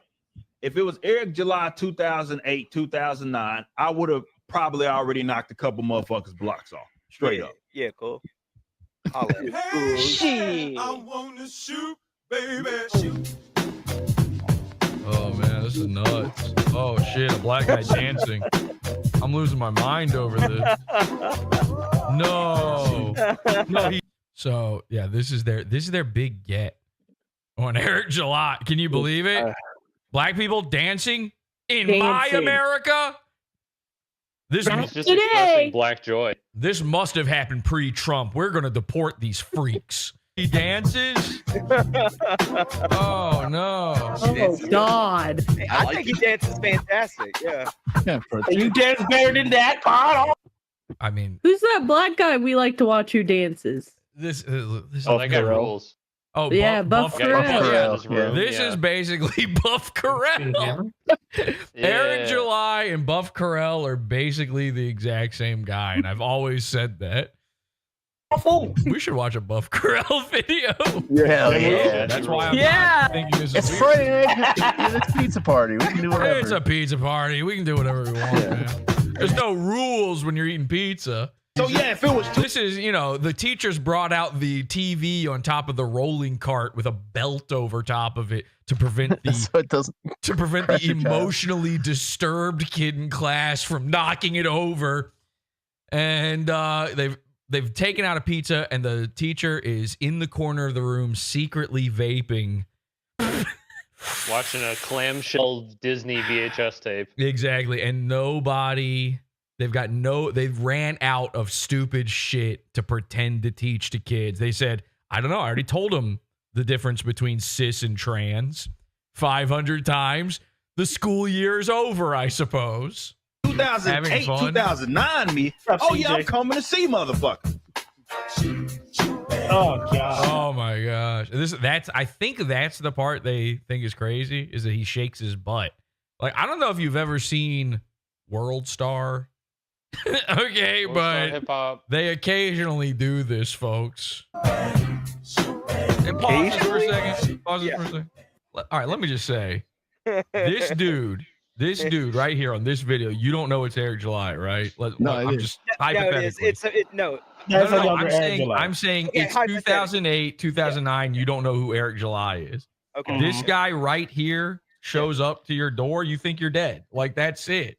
If it was Eric July 2008, 2009, I would have probably already knocked a couple motherfuckers' blocks off. Straight up. Yeah, cool. Shit. I wanna shoot, baby. Shoot. Oh man, this is nuts. Oh shit, a black guy dancing. I'm losing my mind over this. No. So yeah, this is their big get on Eric July. Can you believe it? Black people dancing in my America. This He's just expressing black joy. This must have happened pre-Trump. We're gonna deport these freaks. He dances. Oh no! Oh God! I think he dances fantastic. Yeah. You dance better than that, Bob. I mean, Who's that black guy we like to watch who dances? this that guy rules. Oh yeah, Buff Carell. This is basically Buff Carell. Eric July and Buff Carell are basically the exact same guy, and I've always said that. We should watch a Buff Carell video. Yeah. That's why I'm not thinking this is It's weird. Friday. It's a pizza party. We can do whatever. It's a pizza party. We can do whatever we want, man. There's no rules when you're eating pizza. So yeah, if it was This is, the teachers brought out the TV on top of the rolling cart with a belt over top of it to prevent the so it doesn't the emotionally disturbed kid in class from knocking it over. And they've taken out a pizza, and the teacher is in the corner of the room secretly vaping. Watching a clamshell Disney VHS tape. Exactly. And they've ran out of stupid shit to pretend to teach to kids. They said, I don't know, I already told them the difference between cis and trans 500 times. The school year is over, I suppose. 2008, 2009 me. Oh yeah, I'm coming to see motherfucker. Oh god. Oh my gosh. I think that's the part they think is crazy, is that he shakes his butt. Like, I don't know if you've ever seen World Star. Okay, but hip-hop. They occasionally do this, folks. And pause this for a second. Pause this for a second. All right, let me just say, this dude right here on this video, you don't know it's Eric July, right? I'm just hypothetically. No. I'm saying it's 2008, 2009. You don't know who Eric July is. Okay. This guy right here shows up to your door. You think you're dead. Like, that's it.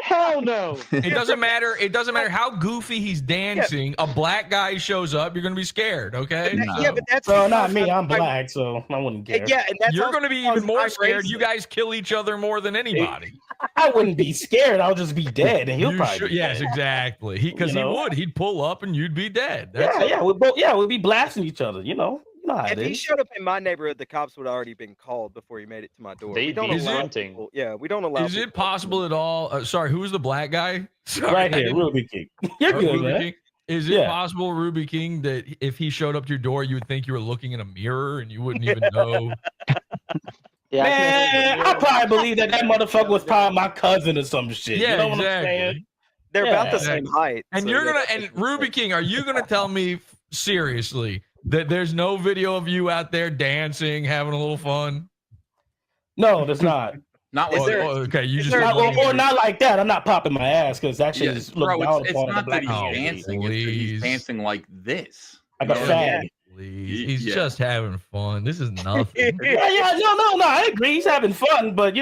Hell no. It doesn't matter. It doesn't matter how goofy he's dancing. A black guy shows up. You're gonna be scared. Okay. Yeah, but that's not me. I'm black, so I wouldn't care. Yeah, and that's you're gonna be even more scared. You guys kill each other more than anybody. I wouldn't be scared. I'll just be dead, and he'll probably. Be yes, dead. exactly. Because he would. He'd pull up, and you'd be dead. We'd be blasting each other. You know how if it he is. showed up in my neighborhood, the cops would have already been called before he made it to my door. They'd be hunting. We don't allow. Is it possible at all? Sorry, who's the black guy? Sorry, right here, Ruby King. You're good, Ruby man. King? Is it possible, Ruby King, that if he showed up to your door, you would think you were looking in a mirror and you wouldn't even know? Man, I probably believe that motherfucker was probably my cousin or some shit. Yeah, you know what I'm exactly. saying? They're about the same height. And Ruby King, are you gonna tell me seriously that there's no video of you out there dancing, having a little fun? No, there's not. Not Is like there- okay, you just or not like that. I'm not popping my ass because that shit Yeah, is bro, looked down it's upon not the that black he's community. dancing. It's that he's dancing like this. Like a fag. Please. He's just having fun. This is nothing. Yeah, no. I agree. He's having fun, but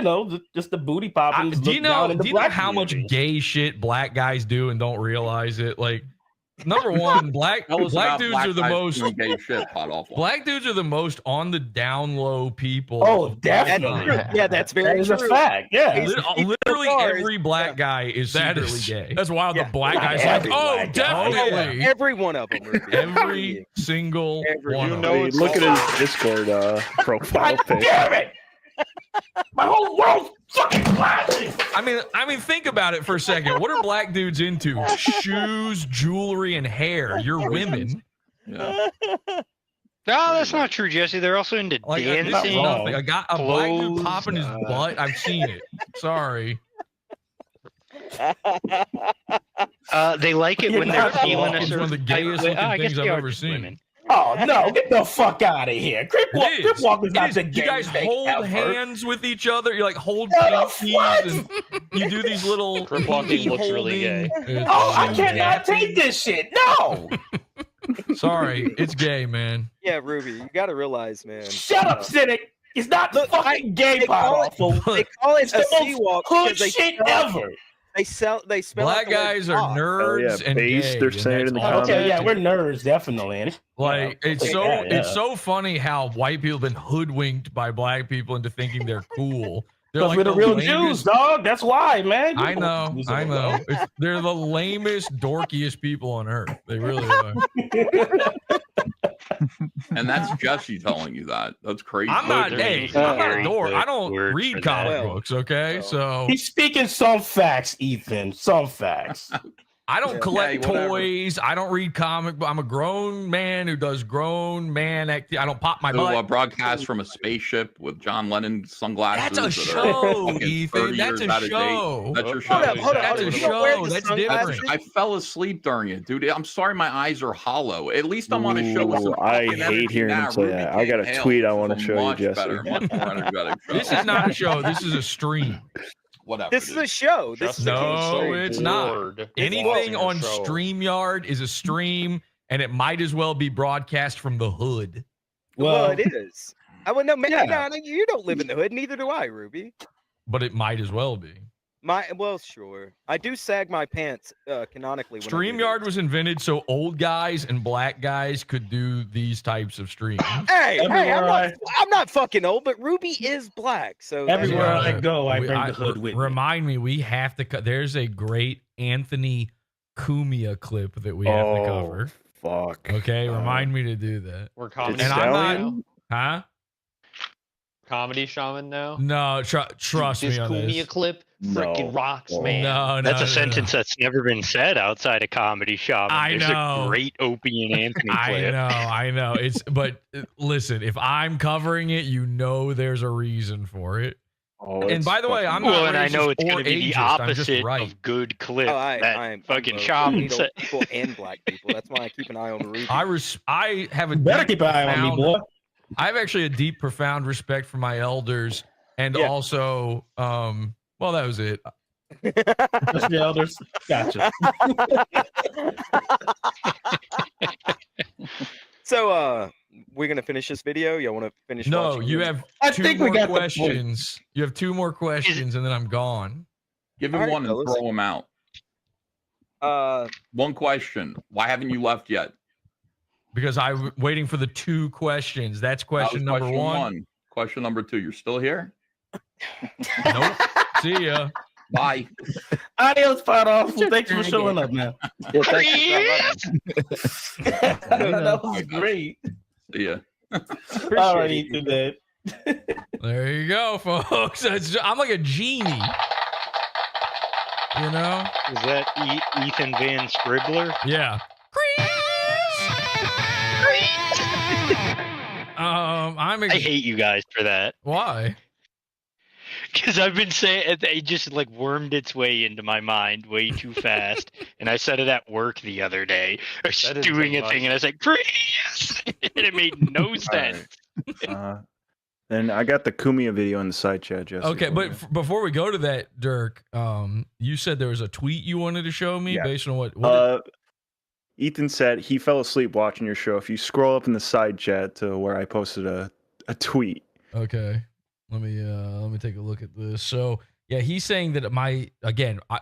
just the booty popping. Do you know how much gay shit black guys do and don't realize it? Like, number one, black dudes are the most gay shit. Black dudes are the most on the down low people. Oh, definitely. Yeah, that's very That is true. a fact. Yeah. Literally every black guy is secretly gay. That's wild. The black guys Not like, every oh, black guy. definitely. Every one of them. Ruby. Every single one of them. Hey, look at his Discord profile pic. Damn it! My whole world's fucking flashing. I mean, think about it for a second. What are black dudes into? Shoes, jewelry, and hair. You're women. Yeah. No, that's not true, Jesse. They're also into Like this is dancing. nothing. A guy, a black dude clothes, popping his butt. I've seen it. Sorry. They like it when they're feeling a It's one of the certain gayest looking I guess things I've they are ever just seen. women. Oh no! Get the fuck out of here! Crip walk is not the You gayest guys thing hold ever. hands with each other. You like hold What? pinkies and you do these little Crip walking pinky looks really gay. holding. Oh, I cannot take this shit. No. Sorry, it's gay, man. Yeah, Ruby, you got to realize, man. Shut up, Cynic. It's not the fucking gay They call it, PODAWFUL. they call it It's a the most sea-walk hood because they shit spell- ever. They spell Black out the word guys are cock. nerds and base, gay. they're and saying that's in the all. comments. Okay, yeah, we're nerds, definitely. Like Yeah, it's okay, so yeah, yeah. it's so funny how white people have been hoodwinked by black people into thinking they're cool. They're Because we're the real Jews, dog. That's why, man. I know, I know. They're the lamest, dorkiest people on earth. They really are. And that's Jesse telling you that. That's crazy. I'm not. Hey, I'm not a dork. I don't read comic books. Okay, so He's speaking some facts, Ethan. Some facts. I don't collect whatever. toys. I don't read comic books. I'm a grown man who does grown man activity. I don't pop my So butt. a broadcast from a spaceship with John Lennon sunglasses. That's a that are show, fucking Ethan. 30 That's years a out of date. show. That's your show. Hold up. That's a You don't wear show. the That's sunglasses? different. I fell asleep during it, dude. I'm sorry, my eyes are hollow. At least I'm on a show with Ooh, some I fucking hate energy. hearing him Nah, say Ruby that. I got can't a hail. tweet I This want is to a show you, much Jesse. better, much more energetic show. This is not a show. This is a stream. Whatever. This is a show. This is a No, stream. it's not. Anything on StreamYard is a stream, and it might as well be broadcast from the hood. Well, it is. I would know. No, you don't live in the hood. Neither do I, Ruby. But it might as well be. Sure. I do sag my pants canonically. When I do StreamYard was invented so old guys and black guys could do these types of streams. Hey, I'm not fucking old, but Ruby is black. So Everywhere that's- I go, I bring the hood with me. Remind me, we have to cut. There's a great Anthony Cumia clip that we have to cover. Fuck. Okay, remind me to do that. We're comedy And I'm shaman not, huh? Comedy shaman now. No, trust This me on Cumia this. clip freaking rocks, man. No, That's no, a no, sentence that's never been said outside of comedy shop. I There's know. a great Opie and Anthony clip. I know. It's but listen, if I'm covering it, you know there's a reason for it. Oh, And by the way, I'm not Well, and I racist know it's or going to be the ageist, I'm just opposite right. of good clip. I'm fucking both. shop. I need old people and black people. That's why I keep an eye on Ruby. I have a Better deep, keep an eye on me, profound- boy. I have actually a deep, profound respect for my elders, and also, well, that was it. Just the elders. Gotcha. So, we're gonna finish this video. Y'all want to finish? No, watching you this? have I two think we more got the point. questions. You have two more questions, and then I'm gone. Give him All right, one and fellas. throw him out. One question. Why haven't you left yet? Because I'm waiting for the two questions. That's question That was number one. Question number two. You're still here? Nope. See ya. Bye. Adios, PODAWFUL. Thanks for showing up, man. Yeah, thank you. That was great. See ya. All right, Ethan, man. There you go, folks. I'm like a genie. You know? Is that Ethan Van Scribbler? Yeah. I hate you guys for that. Why? Because I've been saying it just like wormed its way into my mind way too fast, and I said it at work the other day. I was That didn't doing take a thing, much. and I was like, "Chris," and it made no sense. Then I got the Kumia video in the side chat, Jesse. Okay, but before we go to that, Dirk, you said there was a tweet you wanted to show me Yeah. based on what Ethan said he fell asleep watching your show. If you scroll up in the side chat to where I posted a tweet. Okay. Let me take a look at this. So yeah, he's saying that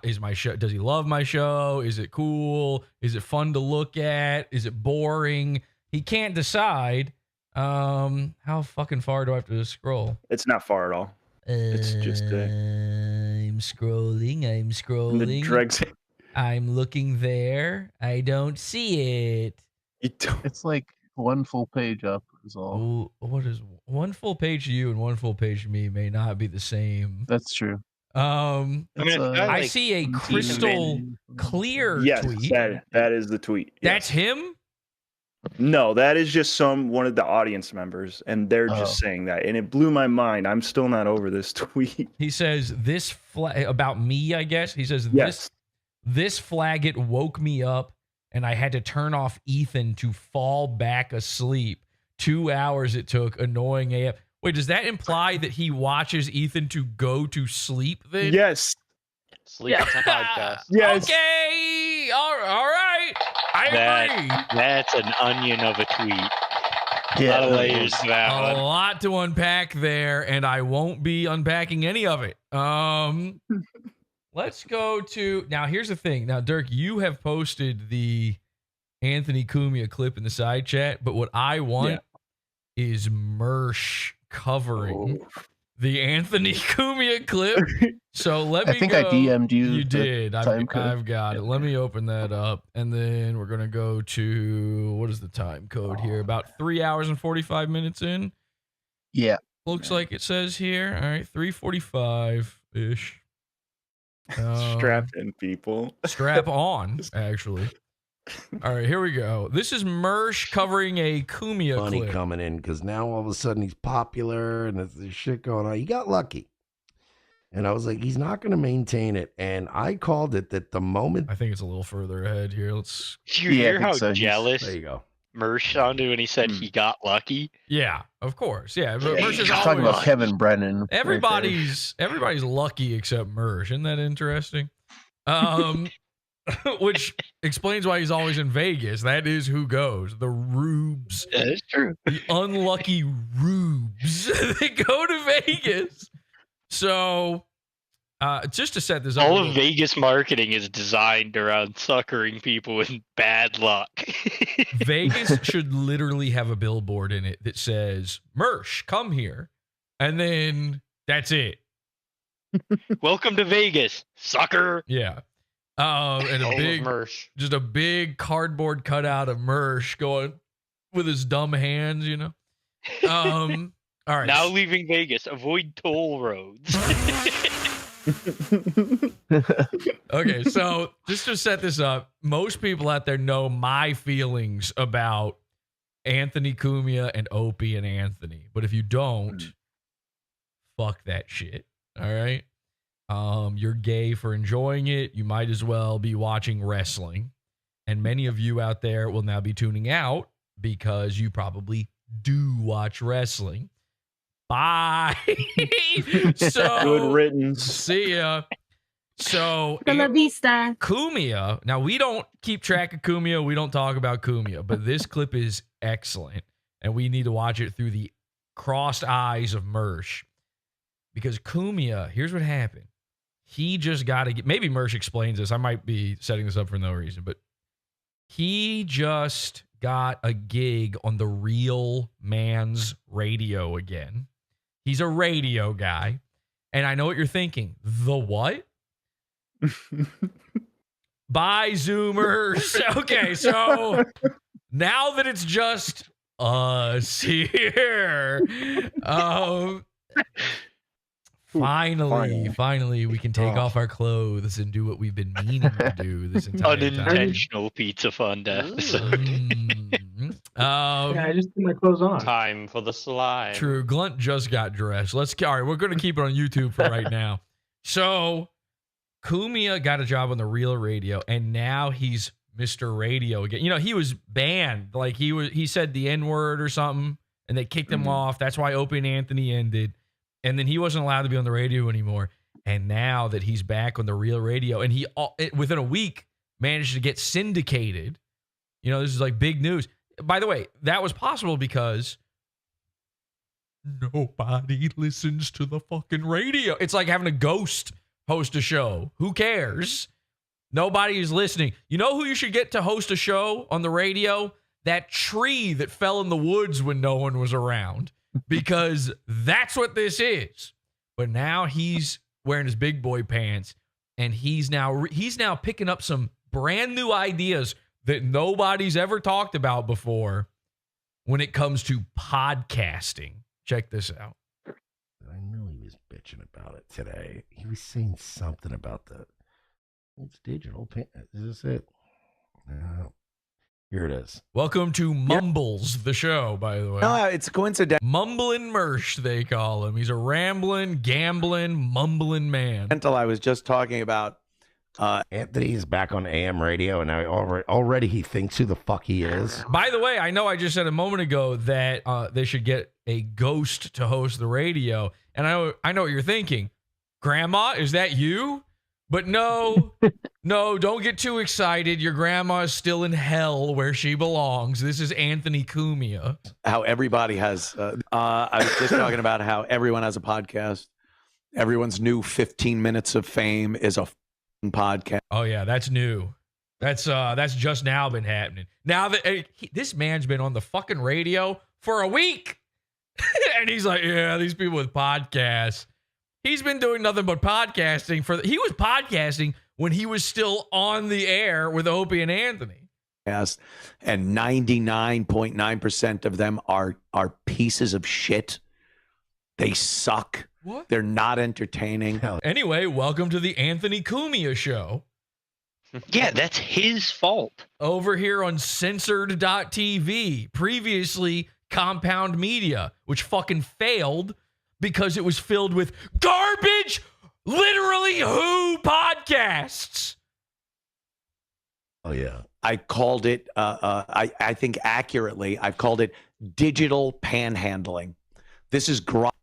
is my show. Does he love my show? Is it cool? Is it fun to look at? Is it boring? He can't decide. How fucking far do I have to scroll? It's not far at all. It's just I'm scrolling. the dregs. I'm looking there. I don't see it. It's like one full page up is all. Ooh, what is one full page to you and one full page to me may not be the same. That's true. I mean, it's got, I like, see a crystal clear Yes, tweet. that is the tweet. That's him? No, that is just one of the audience members, and they're just saying that, and it blew my mind. I'm still not over this tweet. He says this about me, I guess. He says this flaggit woke me up, and I had to turn off Ethan to fall back asleep. 2 hours it took. Annoying AF. Wait, does that imply that he watches Ethan to go to sleep then? Yes. Sleep podcast. Yes. Okay. All right. I agree. That's an onion of a tweet. Yeah, a lot of layers to that A one. lot to unpack there, and I won't be unpacking any of it. Let's go to now. Here's the thing. Now, Dirk, you have posted the Anthony Cumia clip in the side chat, but what I want is Mersh covering the Anthony Cumia clip. So let me. I think I DM'd you. You did. Time code. I've got it. Let me open that up, and then we're gonna go to what is the time code here? About 3 hours and 45 minutes in. Yeah. Looks like it says here. All right, 3:45 ish. Strap in, people. Strap on, actually. All right, here we go. This is Mersh covering a Cumia money clip. coming in because now all of a sudden he's popular and there's shit going on. He got lucky. And I was like, he's not going to maintain it. And I called it that the moment. I think it's a little further ahead here. Let's. Did you hear how jealous There you go. Mersh sounded when he said he got lucky? Yeah, of course. Yeah, but Mersh is talking always about Kevin Brennan. right there. everybody's lucky except Mersh. Isn't that interesting? Which explains why he's always in Vegas. That is who goes. The rubes. That is true. The unlucky rubes. They go to Vegas. So, just to set this up. All of Vegas marketing is designed around suckering people with bad luck. Vegas should literally have a billboard in it that says, Mersh, come here. And then that's it. Welcome to Vegas, sucker. Yeah. And All a of big, Mersh. just a big cardboard cutout of Mersh going with his dumb hands, you know? All right. Now leaving Vegas, avoid toll roads. Okay, so just to set this up, most people out there know my feelings about Anthony Cumia and Opie and Anthony. But if you don't, fuck that shit. All right? You're gay for enjoying it. You might as well be watching wrestling. And many of you out there will now be tuning out because you probably do watch wrestling. Bye. So Good riddance. see ya. So Bella Vista. Cumia. Now we don't keep track of Cumia. We don't talk about Cumia, but this clip is excellent, and we need to watch it through the crossed eyes of Mersh. Because Cumia, here's what happened. He just got to get. Maybe Mersh explains this. I might be setting this up for no reason, but he just got a gig on the Real Man's Radio again. He's a radio guy. And I know what you're thinking. The what? Bye, Zoomers. Okay, so now that it's just us here, finally, we can take off our clothes and do what we've been meaning to do this entire time. Unintentional Pizza Fund episode. I just put my clothes on. Time for the slide. True. Glunt just got dressed. All right, we're going to keep it on YouTube for right now. So, Cumia got a job on the Real Radio, and now he's Mr. Radio again. You know, he was banned. Like, he said the N-word or something, and they kicked him off. That's why Opie and Anthony ended. And then he wasn't allowed to be on the radio anymore. And now that he's back on the Real Radio, and he, within a week, managed to get syndicated. You know, this is like big news. By the way, that was possible because nobody listens to the fucking radio. It's like having a ghost host a show. Who cares? Nobody is listening. You know who you should get to host a show on the radio? That tree that fell in the woods when no one was around. Because that's what this is. But now he's wearing his big boy pants, and he's now picking up some brand new ideas that nobody's ever talked about before when it comes to podcasting. Check this out. I knew he was bitching about it today. He was saying something about it's digital. Is this it? No. Here it is. Welcome to Mumbles, the show, by the way. No, it's coincidental. Mumblin' Mersh, they call him. He's a rambling, gambling, mumbling man. I was just talking about Anthony's back on AM radio, and now already he thinks who the fuck he is. By the way, I know I just said a moment ago that they should get a ghost to host the radio, and I know what you're thinking. Grandma, is that you? But no, no, don't get too excited. Your grandma is still in hell where she belongs. This is Anthony Cumia. How everybody has. I was just talking about how everyone has a podcast. Everyone's new 15 minutes of fame is a podcast. Oh yeah, that's new. That's just now been happening. Now that this man's been on the fucking radio for a week, and he's like, yeah, these people with podcasts. He's been doing nothing but podcasting he was podcasting when he was still on the air with Opie and Anthony. Yes, and 99.9% of them are pieces of shit. They suck. What? They're not entertaining. Anyway, welcome to the Anthony Cumia Show. Yeah, that's his fault. Over here on censored.tv, previously Compound Media, which fucking failed because it was filled with garbage, literally Who podcasts. Oh, yeah. I called it, I think accurately, I've called it digital panhandling. This is Oh,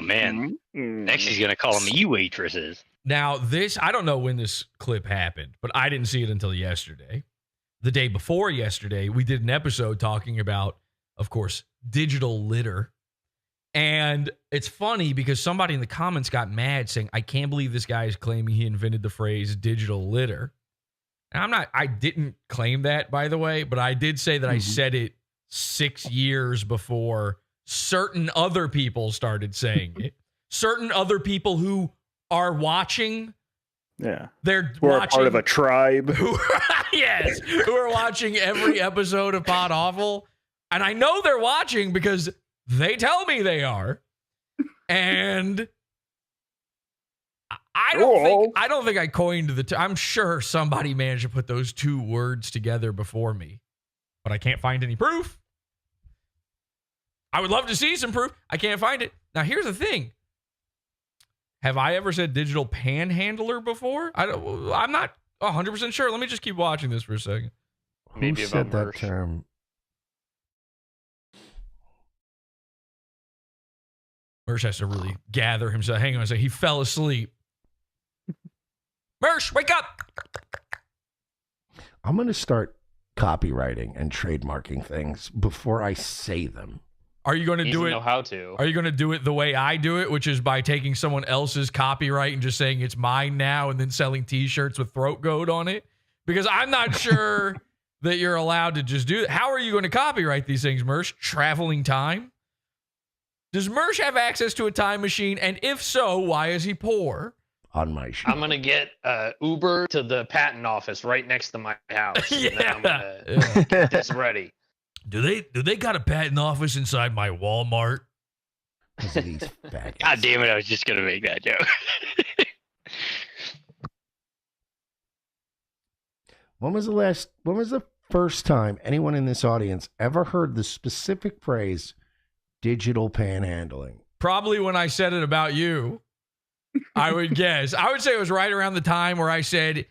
man. Next, he's going to call them e-waitresses. Now, I don't know when this clip happened, but I didn't see it until yesterday. The day before yesterday, we did an episode talking about, of course, digital litter. And it's funny because somebody in the comments got mad saying, I can't believe this guy is claiming he invented the phrase digital litter. And I didn't claim that, by the way, but I did say that I said it 6 years before certain other people started saying it. Certain other people who are watching. Yeah. They're We're watching, part of a tribe. yes. Who are watching every episode of PodAWFUL. And I know they're watching because they tell me they are. And I don't think I coined the I'm sure somebody managed to put those two words together before me. But I can't find any proof. I would love to see some proof. I can't find it. Now, here's the thing. Have I ever said digital panhandler before? I'm not 100% sure. Let me just keep watching this for a second. Who said that term? Mersh has to really gather himself. Hang on a second. He fell asleep. Mersh, wake up! I'm going to start copywriting and trademarking things before I say them. Are you going to do it? Know how to. Are you going to do it the way I do it, which is by taking someone else's copyright and just saying it's mine now and then selling T-shirts with throat goat on it? Because I'm not sure that you're allowed to just do that. How are you going to copyright these things, Mersh? Traveling time? Does Mersh have access to a time machine? And if so, why is he poor? On my show. I'm gonna get Uber to the patent office right next to my house. Yeah. And then I'm gonna get this ready. Do they got a patent office inside my Walmart? God damn it, I was just gonna make that joke. When was the first time anyone in this audience ever heard the specific phrase digital panhandling? Probably when I said it about you. I would guess. I would say it was right around the time where I said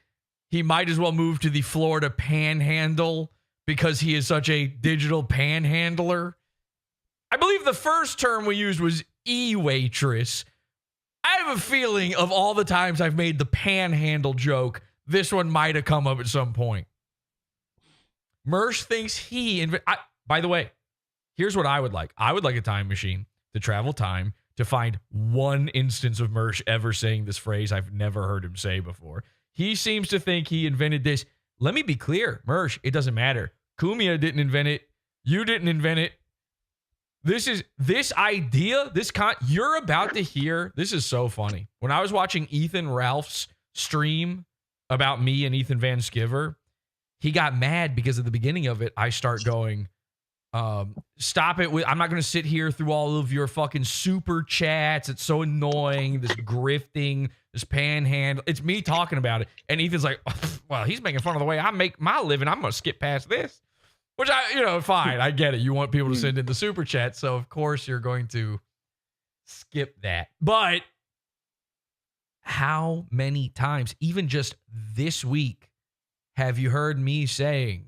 he might as well move to the Florida Panhandle because he is such a digital panhandler. I believe the first term we used was e-waitress. I have a feeling of all the times I've made the panhandle joke, this one might have come up at some point. Mersh thinks by the way, here's what I would like. I would like a time machine to travel time to find one instance of Mersh ever saying this phrase I've never heard him say before. He seems to think he invented this. Let me be clear, Mersh, it doesn't matter. Cumia didn't invent it. You didn't invent it. This idea, you're about to hear, this is so funny. When I was watching Ethan Ralph's stream about me and Ethan Van Sciver, he got mad because at the beginning of it, I start going, Stop it. I'm not going to sit here through all of your fucking super chats. It's so annoying. This grifting, this panhandle. It's me talking about it. And Ethan's like, well, he's making fun of the way I make my living. I'm going to skip past this. Which fine. I get it. You want people to send in the super chat. So, of course, you're going to skip that. But how many times, even just this week, have you heard me saying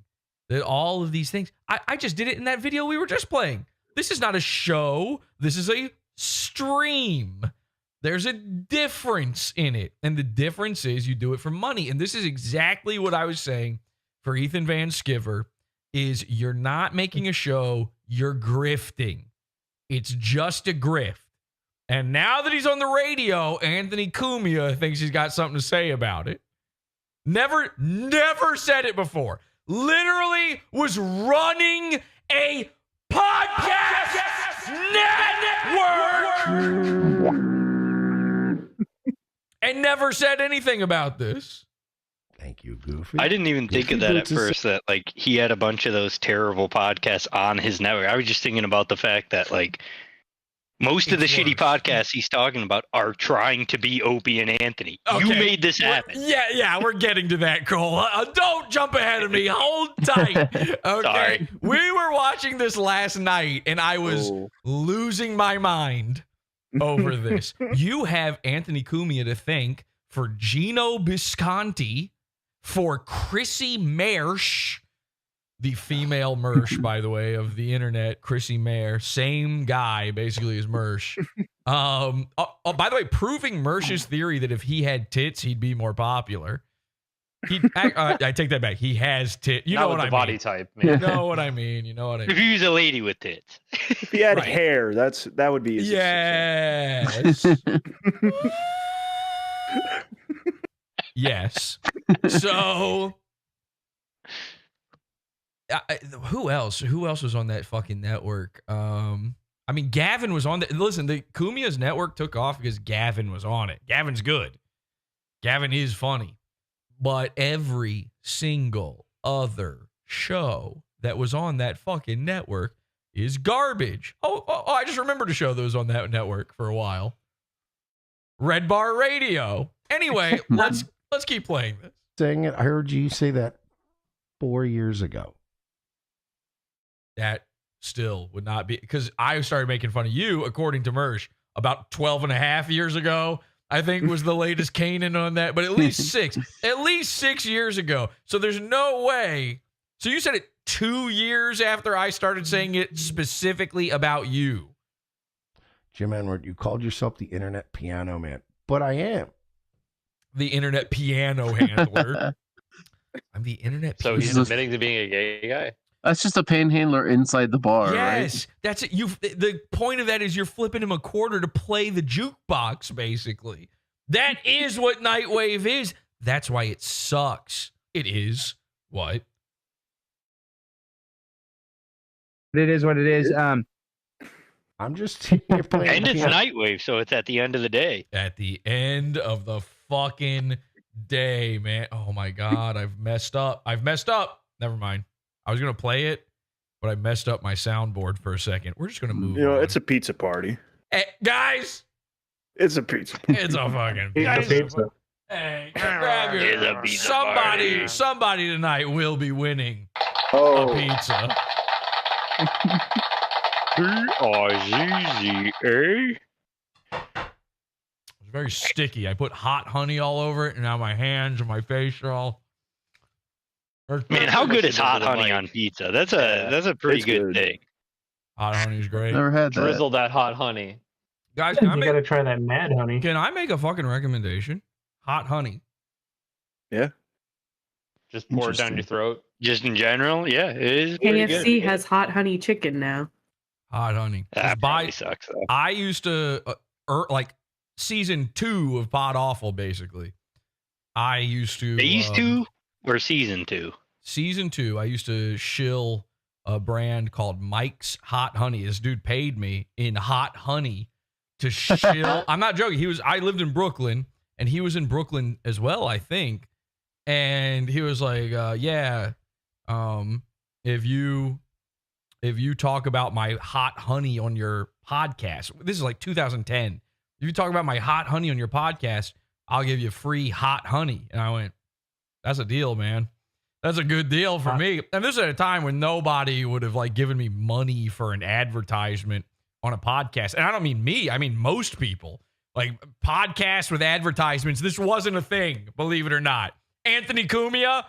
that all of these things, I just did it in that video we were just playing. This is not a show. This is a stream. There's a difference in it. And the difference is you do it for money. And this is exactly what I was saying for Ethan Van Sciver, is you're not making a show, you're grifting. It's just a grift. And now that he's on the radio, Anthony Cumia thinks he's got something to say about it. Never said it before. Literally was running a podcast network and never said anything about this. Thank you, Goofy. I didn't even think of that at first, that like he had a bunch of those terrible podcasts on his network. I was just thinking about the fact that like most of the shitty podcasts he's talking about are trying to be Opie and Anthony. Okay. You made this happen. Yeah, we're getting to that, Cole. Don't jump ahead of me. Hold tight. Okay. Sorry. We were watching this last night, and I was losing my mind over this. You have Anthony Cumia to thank for Gino Bisconti, for Chrissy Mersch, the female Mersch, by the way, of the internet, Chrissy Mayer, same guy basically as Mersch. By the way, proving Mersch's theory that if he had tits, he'd be more popular. I take that back. He has tits. You know what I mean? Body type, man. You know what I mean. You know what I mean. If you use a lady with tits. If he had hair, that would be his yes. Yes. So who else was on that fucking network? I mean, Gavin was on that. Listen, the Cumia's network took off because Gavin was on it. Gavin's good. Gavin is funny. But every single other show that was on that fucking network is garbage. Oh, I just remembered a show that was on that network for a while. Red Bar Radio. Anyway, let's keep playing this. Saying it, I heard you say that 4 years ago. That still would not be, because I started making fun of you, according to Mersch, about 12 and a half years ago. I think was the latest Kanan on that, but at least 6 years ago. So there's no way. So you said it 2 years after I started saying it specifically about you. Jim Enward, you called yourself the internet piano man, but I am the internet piano handler. I'm the internet piano. So he's admitting to being a gay guy? That's just a panhandler inside the bar, yes, right? That's it. The point of that is you're flipping him a quarter to play the jukebox, basically. That is what Nightwave is. That's why it sucks. It is what? It is what it is. I'm just and it's Nightwave, so it's at the end of the day. At the end of the fucking day, man. Oh my God, I've messed up. Never mind. I was going to play it, but I messed up my soundboard for a second. We're just going to move on. It's a pizza party. Hey, guys. It's a pizza party. It's a fucking pizza. Hey, grab your... Somebody tonight will be winning a pizza. P-I-Z-Z-A. It's very sticky. I put hot honey all over it, and now my hands and my face are all... Man, how good is hot honey on pizza? That's a pretty good thing. Hot honey's great. Never had that. Drizzle that hot honey. Guys, you gotta try that mad honey. Can I make a fucking recommendation? Hot honey. Yeah. Just pour it down your throat. Just in general, yeah, it is. KFC has hot honey chicken now. Hot honey. That probably sucks, though. I used to, like, season 2 of PODAWFUL, basically. I used to... Phase 2 or season 2? Season 2, I used to shill a brand called Mike's Hot Honey. This dude paid me in hot honey to shill. I'm not joking. I lived in Brooklyn, and he was in Brooklyn as well, I think. And he was like, if you if you talk about my hot honey on your podcast. This is like 2010. If you talk about my hot honey on your podcast, I'll give you free hot honey. And I went, that's a deal, man. That's a good deal for me. And this is at a time when nobody would have like given me money for an advertisement on a podcast. And I don't mean me, I mean most people. Like podcasts with advertisements, this wasn't a thing, believe it or not. Anthony Cumia,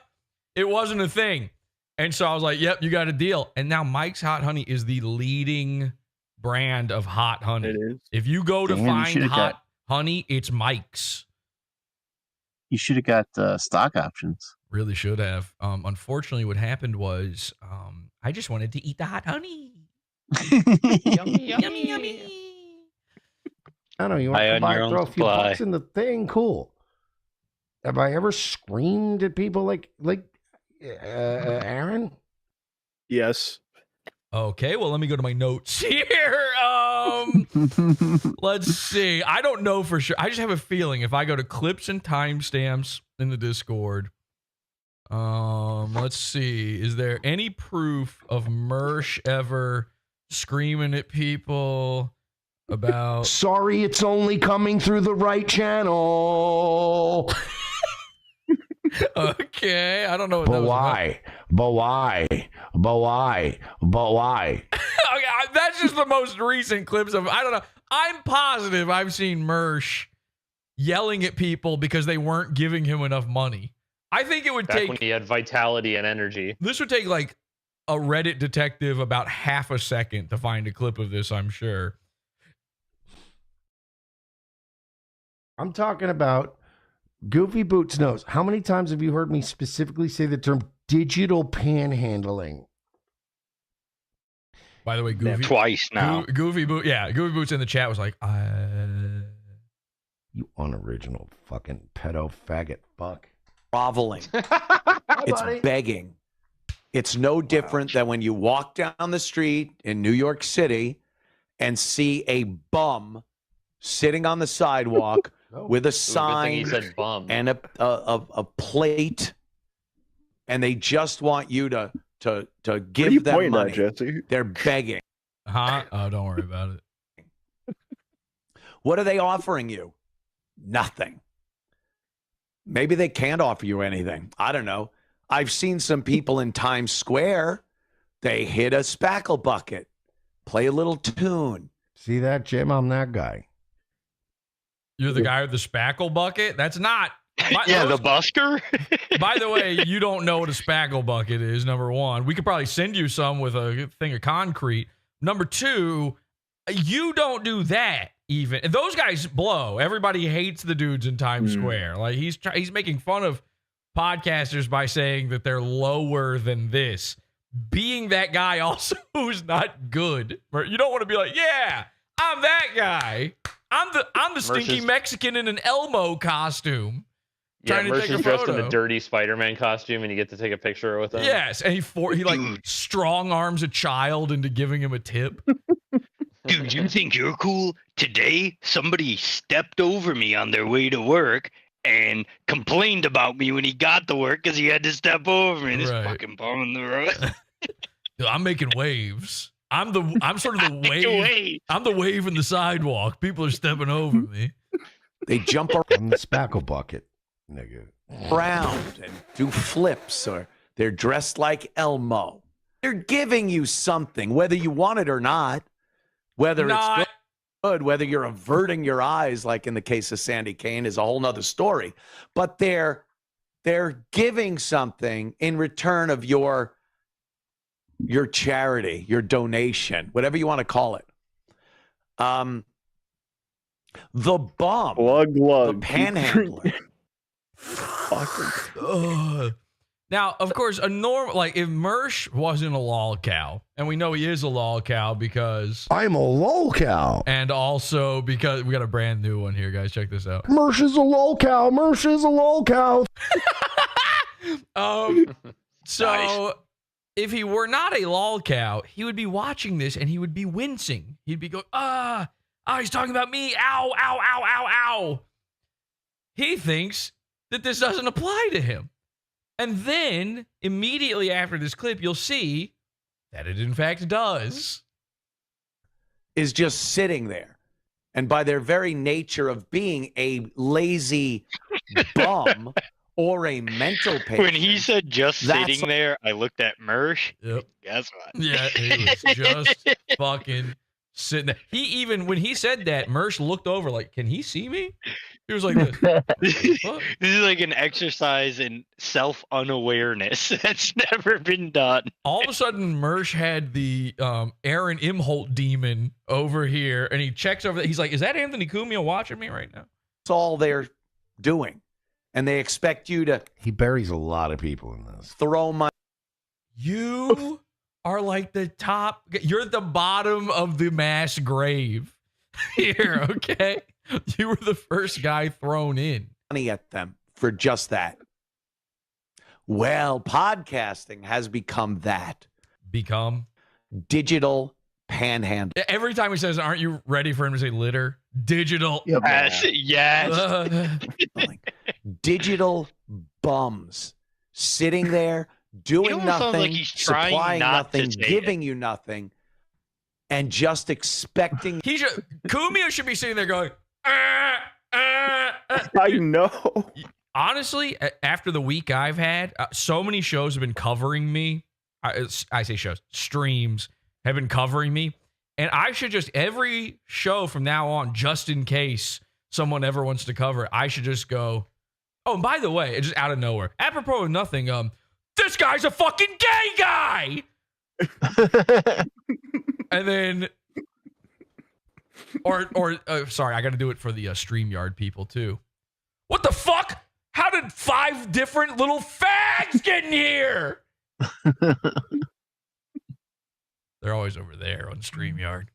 it wasn't a thing. And so I was like, yep, you got a deal. And now Mike's Hot Honey is the leading brand of hot honey. It is. If you go to Damn, you find should've hot honey, it's Mike's. You should have got stock options. Really should have. Unfortunately, what happened was I just wanted to eat the hot honey. Yummy, yummy, yummy. I don't know. You want Buy to on buy, your own throw a few supply. bucks in the thing? Cool. Have I ever screamed at people like Aaron? Yes. Okay, well, let me go to my notes here. Let's see. I don't know for sure. I just have a feeling if I go to clips and timestamps in the Discord, let's see. Is there any proof of Mersh ever screaming at people about... Sorry, it's only coming through the right channel. Okay, I don't know what that But was why? But why? But why? But why? Okay, that's just the most recent clips of... I don't know. I'm positive I've seen Mersh yelling at people because they weren't giving him enough money. I think it would Back take... when he had vitality and energy. This would take like a Reddit detective about half a second to find a clip of this, I'm sure. I'm talking about Goofy Boots knows. How many times have you heard me specifically say the term digital panhandling? By the way, Goofy... Twice now. Goofy Boots in the chat was like, You unoriginal fucking pedo faggot fuck. Groveling. It's begging. It's no different than when you walk down the street in New York City and see a bum sitting on the sidewalk with a sign he said bum. and a plate, and they just want you to give them money. Jesse? They're begging. huh? Oh, don't worry about it. What are they offering you? Nothing. Maybe they can't offer you anything. I don't know. I've seen some people in Times Square. They hit a spackle bucket, play a little tune. See that, Jim? I'm that guy. You're the guy with the spackle bucket? That's not... The busker. By the way, you don't know what a spackle bucket is, number one. We could probably send you some with a thing of concrete. Number two, you don't do that even. And those guys blow. Everybody hates the dudes in Times Square. Like he's making fun of podcasters by saying that they're lower than this. Being that guy also who's not good. You don't want to be like, yeah, I'm that guy. I'm the stinky Mexican in an Elmo costume. Yeah, Trying to take Mersh a is dressed in photo. a dirty Spider-Man costume, and you get to take a picture with him. Yes, and he like strong arms a child into giving him a tip. Dude, you think you're cool? Today, somebody stepped over me on their way to work and complained about me when he got to work because he had to step over me. This Right. fucking bum in the road. Dude, I'm making waves. I'm sort of the Make a wave. wave. I'm the wave in the sidewalk. People are stepping over me. They jump I'm the spackle bucket, nigga. around and do flips, or they're dressed like Elmo. They're giving you something, whether you want it or not. Whether it's good, whether you're averting your eyes, like in the case of Sandy Kane, is a whole nother story. But they're giving something in return of your charity, your donation, whatever you want to call it. The bum, the panhandler. Now, of course, a normal, like if Mersh wasn't a lol cow, and we know he is a lol cow because I'm a lol cow, and also because we got a brand new one here, guys. Check this out. Mersh is a lol cow. Mersh is a lol cow. So if he were not a lol cow, he would be watching this and he would be wincing. He'd be going, he's talking about me. Ow, ow, ow, ow, ow. He thinks that this doesn't apply to him. And then immediately after this clip, you'll see that it in fact does, is just sitting there. And by their very nature of being a lazy bum or a mental patient. When he said just that's sitting there, I looked at Mersh. Yep. Guess what? Yeah, he was just fucking sitting there. He even, when he said that, Mersh looked over like, can he see me? He was like this. This is like an exercise in self-unawareness that's never been done. All of a sudden, Mersh had the Aaron Imholt demon over here, and he checks over there. He's like, is that Anthony Cumia watching me right now? That's all they're doing. And they expect you to He buries a lot of people in this. throw money. You are like the top. You're at the bottom of the mass grave here, okay? You were the first guy thrown in. Money at them for just that. Well, podcasting has become that. Become? Digital panhandle. Every time he says, aren't you ready for him to say litter? Digital. Yes. Digital bums sitting there doing almost sounds nothing, like he's trying supplying not to nothing, say giving you nothing, and just expecting. He should. Kumio should be sitting there going, I know. Honestly, after the week I've had, so many shows have been covering me. I say shows, streams have been covering me. And I should just, every show from now on, just in case someone ever wants to cover it, I should just go, oh, and by the way, it's just out of nowhere. Apropos of nothing, this guy's a fucking gay guy! And then, sorry, I got to do it for the StreamYard people too. What the fuck? How did 5 different little fags get in here? They're always over there on StreamYard.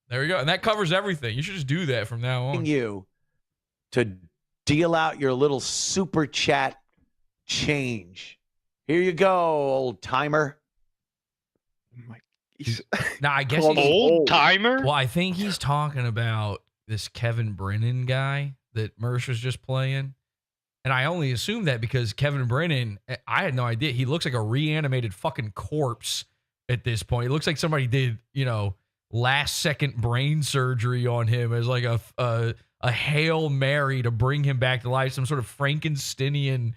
There we go. And that covers everything. You should just do that from now on. You to deal out your little super chat change. Here you go, old timer. Now, I guess he's old timer. Well, I think he's talking about this Kevin Brennan guy that Mersh was just playing. And I only assume that because Kevin Brennan, I had no idea. He looks like a reanimated fucking corpse at this point. It looks like somebody did, last second brain surgery on him as like a Hail Mary to bring him back to life. Some sort of Frankensteinian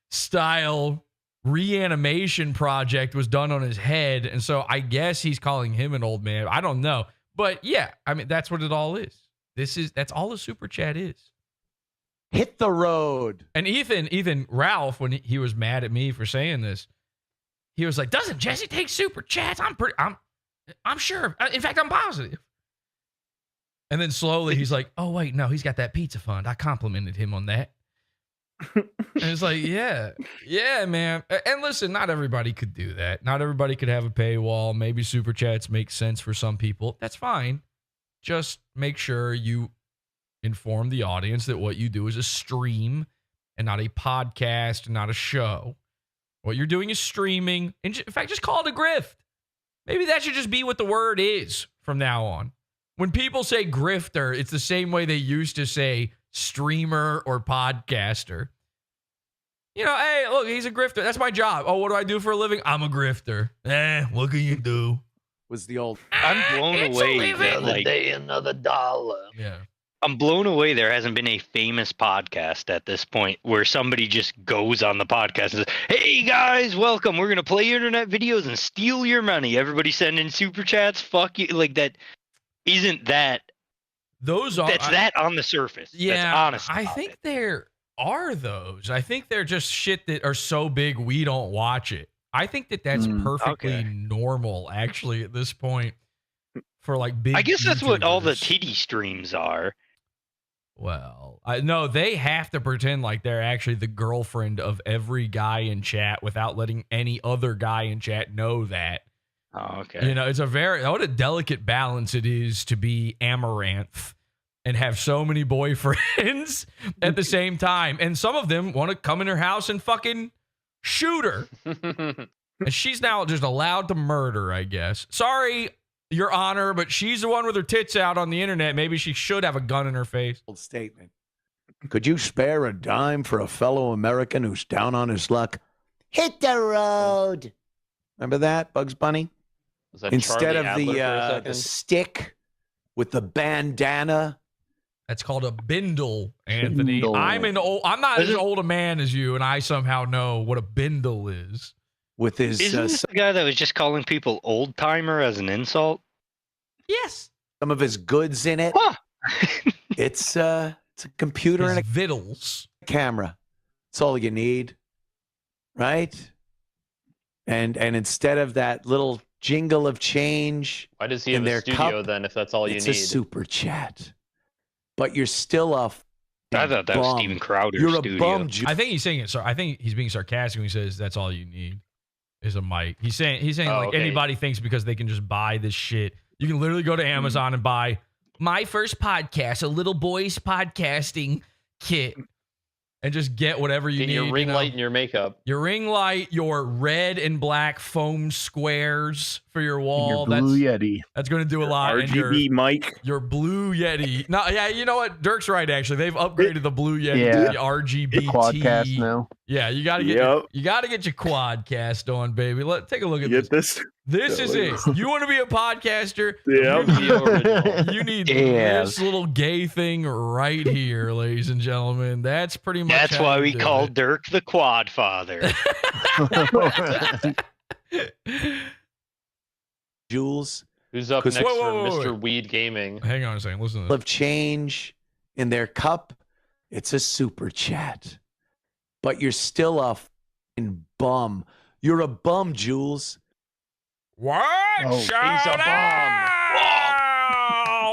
style reanimation project was done on his head. And so I guess he's calling him an old man. I don't know. But yeah, I mean, that's what it all is. That's all the super chat is. Hit the road. And Ethan Ralph, when he was mad at me for saying this, he was like, doesn't Jesse take super chats? I'm sure. In fact, I'm positive. And then slowly he's like, oh, wait, no, he's got that pizza fund. I complimented him on that. And it's like, yeah, man. And listen, not everybody could do that. Not everybody could have a paywall. Maybe super chats make sense for some people. That's fine. Just make sure you inform the audience that what you do is a stream and not a podcast, not a show. What you're doing is streaming. In fact, just call it a grift. Maybe that should just be what the word is from now on. When people say grifter, it's the same way they used to say streamer or podcaster. Hey, look, he's a grifter. That's my job. Oh, what do I do for a living? I'm a grifter. What can you do? Was the old. I'm blown away. Another day, another dollar. Yeah. I'm blown away there hasn't been a famous podcast at this point where somebody just goes on the podcast and says, hey guys, welcome. We're going to play internet videos and steal your money. Everybody send in super chats. Fuck you. Like that. Isn't that. That's that on the surface. Yeah. That's honest. I think there are those. I think they're just shit that are so big we don't watch it. I think that's perfectly normal actually at this point for like big. I guess that's what all the YouTubers. titty streams are. Well, no, they have to pretend like they're actually the girlfriend of every guy in chat without letting any other guy in chat know that. Oh, okay. It's what a delicate balance it is to be Amaranth and have so many boyfriends at the same time. And some of them want to come in her house and fucking shoot her. And she's now just allowed to murder, I guess. Sorry, Your Honor, but she's the one with her tits out on the internet. Maybe she should have a gun in her face. Old statement. Could you spare a dime for a fellow American who's down on his luck? Hit the road. Remember that, Bugs Bunny? Was that Instead Charlie of Adler for a the second? stick with the bandana. That's called a bindle, Anthony. Bindle. I'm not as old a man as you, and I somehow know what a bindle is. With his Isn't this the guy that was just calling people old timer as an insult? Yes. Some of his goods in it. It's a computer His and a vittles. camera. That's all you need, right? And instead of that little jingle of change, Why does he in have a their studio cup, then if that's all you it's need? a super chat. But you're still a. I thought that was bum. Steven Crowder's You're a studio. bum. I think he's saying it. I think he's being sarcastic when he says that's all you need is a mic. He's saying like okay. anybody thinks because they can just buy this shit. You can literally go to Amazon and buy my first podcast, a little boy's podcasting kit, and just get whatever you Get need. your ring light and your makeup. Your ring light, your red and black foam squares for your wall. Your Blue Yeti. That's going to do a lot. And RGB mic. Your Blue Yeti. No, yeah, you know what? Dirk's right. Actually, they've upgraded the Blue Yeti Yeah. to the RGB. The Quadcast now. Yeah, you got to get you got to get your Quadcast on, baby. Take a look at Get this. this. This is it. You want to be a podcaster? Yeah. You need Damn. this little gay thing right here, ladies and gentlemen. That's pretty much. That's how why you we do call it. Dirk the Quad Father. Jules. Who's up 'Cause- next Whoa, for whoa, Mr. Weed Gaming? Hang on a second. Listen to this. Of change in their cup, it's a super chat. But you're still a fucking bum. You're a bum, Jules. What? Oh, Shout he's a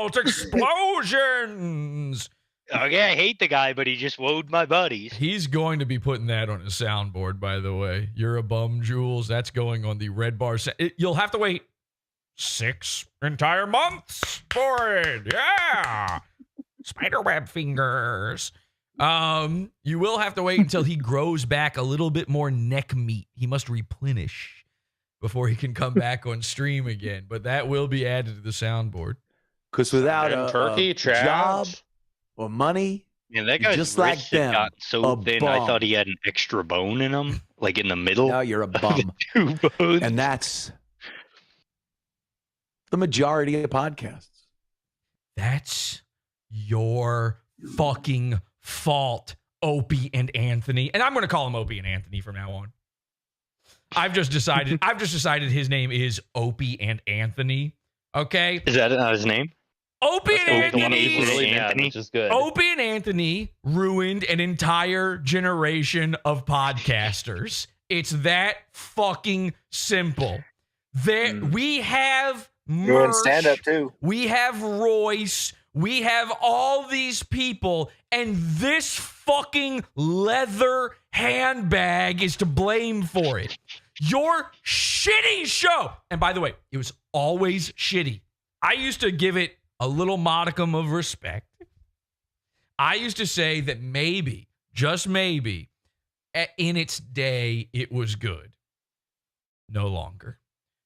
out! Explosions! Okay, I hate the guy, but he just woed my buddies. He's going to be putting that on his soundboard, by the way. You're a bum, Jules. That's going on the red bar. You'll have to wait 6 entire months for it. Yeah. Spiderweb fingers. You will have to wait until he grows back a little bit more neck meat. He must replenish before he can come back on stream again. But that will be added to the soundboard. Because without And a turkey, job trash. or money, Yeah, that You're guy's just wrist like had them, gotten so a thin, I bum. thought he had an extra bone in him, like in the middle. now you're a bum. Two bones. And that's the majority of podcasts. That's your fucking fault, Opie and Anthony. And I'm going to call him Opie and Anthony from now on. I've just decided his name is Opie and Anthony. Okay? Is that not his name? Opie and Opie and Anthony. Anthony. Anthony, which is good. Opie and Anthony ruined an entire generation of podcasters. It's that fucking simple. We have merch. stand up too. We have Royce. We have all these people, and this fucking leather handbag is to blame for it. Your shitty show. And by the way, it was always shitty. I used to give it a little modicum of respect. I used to say that maybe, just maybe, in its day, it was good. No longer.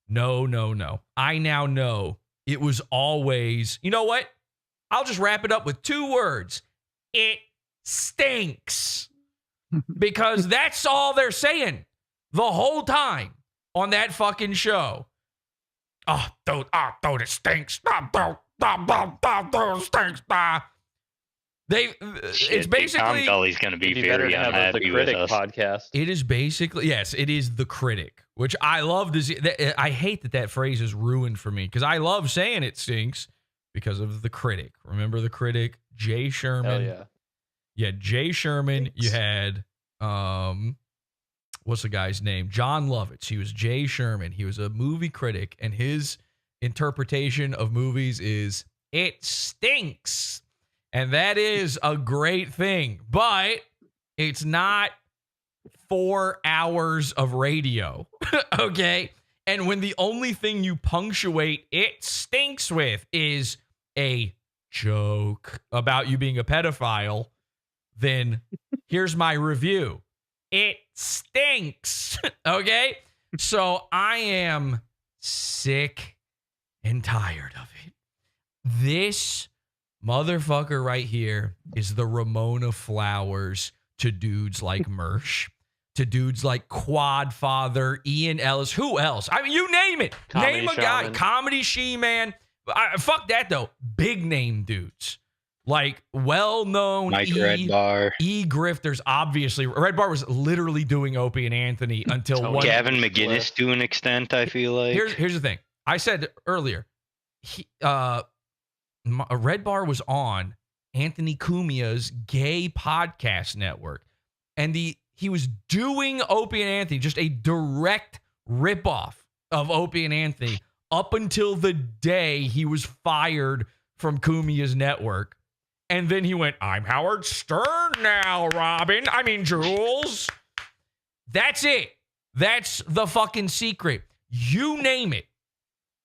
No. I now know it was always, you know what? I'll just wrap it up with 2 words. It stinks. Because that's all they're saying the whole time on that fucking show. Oh, dude, it stinks. It stinks. It's basically Tom Gully's going to be It'd be better very to have unhappy the with Critic us. podcast. It is basically, yes, it is the critic, which I love. I hate that phrase is ruined for me because I love saying it stinks because of the critic. Remember the critic, Jay Sherman? Hell yeah. Yeah, Jay Sherman. You had, what's the guy's name? John Lovitz. He was Jay Sherman. He was a movie critic, and his interpretation of movies is it stinks. And that is a great thing, but it's not 4 hours of radio, okay? And when the only thing you punctuate it stinks with is a joke about you being a pedophile, then here's my review. It stinks, okay? So I am sick and tired of it. This motherfucker right here is the Ramona Flowers to dudes like Mersh. to dudes like Quadfather, Ian Ellis. Who else? I mean, you name it. Comedy Name a guy. Shaman. Comedy She-Man. Fuck that, though. Big name dudes. Like well-known Mike Red Bar. grifters, obviously. Red Bar was literally doing Opie and Anthony until one. Gavin McGinnis to an extent, I feel like. Here's the thing. I said earlier, Red Bar was on Anthony Cumia's gay podcast network, and he was doing Opie and Anthony, just a direct ripoff of Opie and Anthony up until the day he was fired from Cumia's network. And then he went, I'm Howard Stern now, Robin. I mean, Jules. That's it. That's the fucking secret. You name it.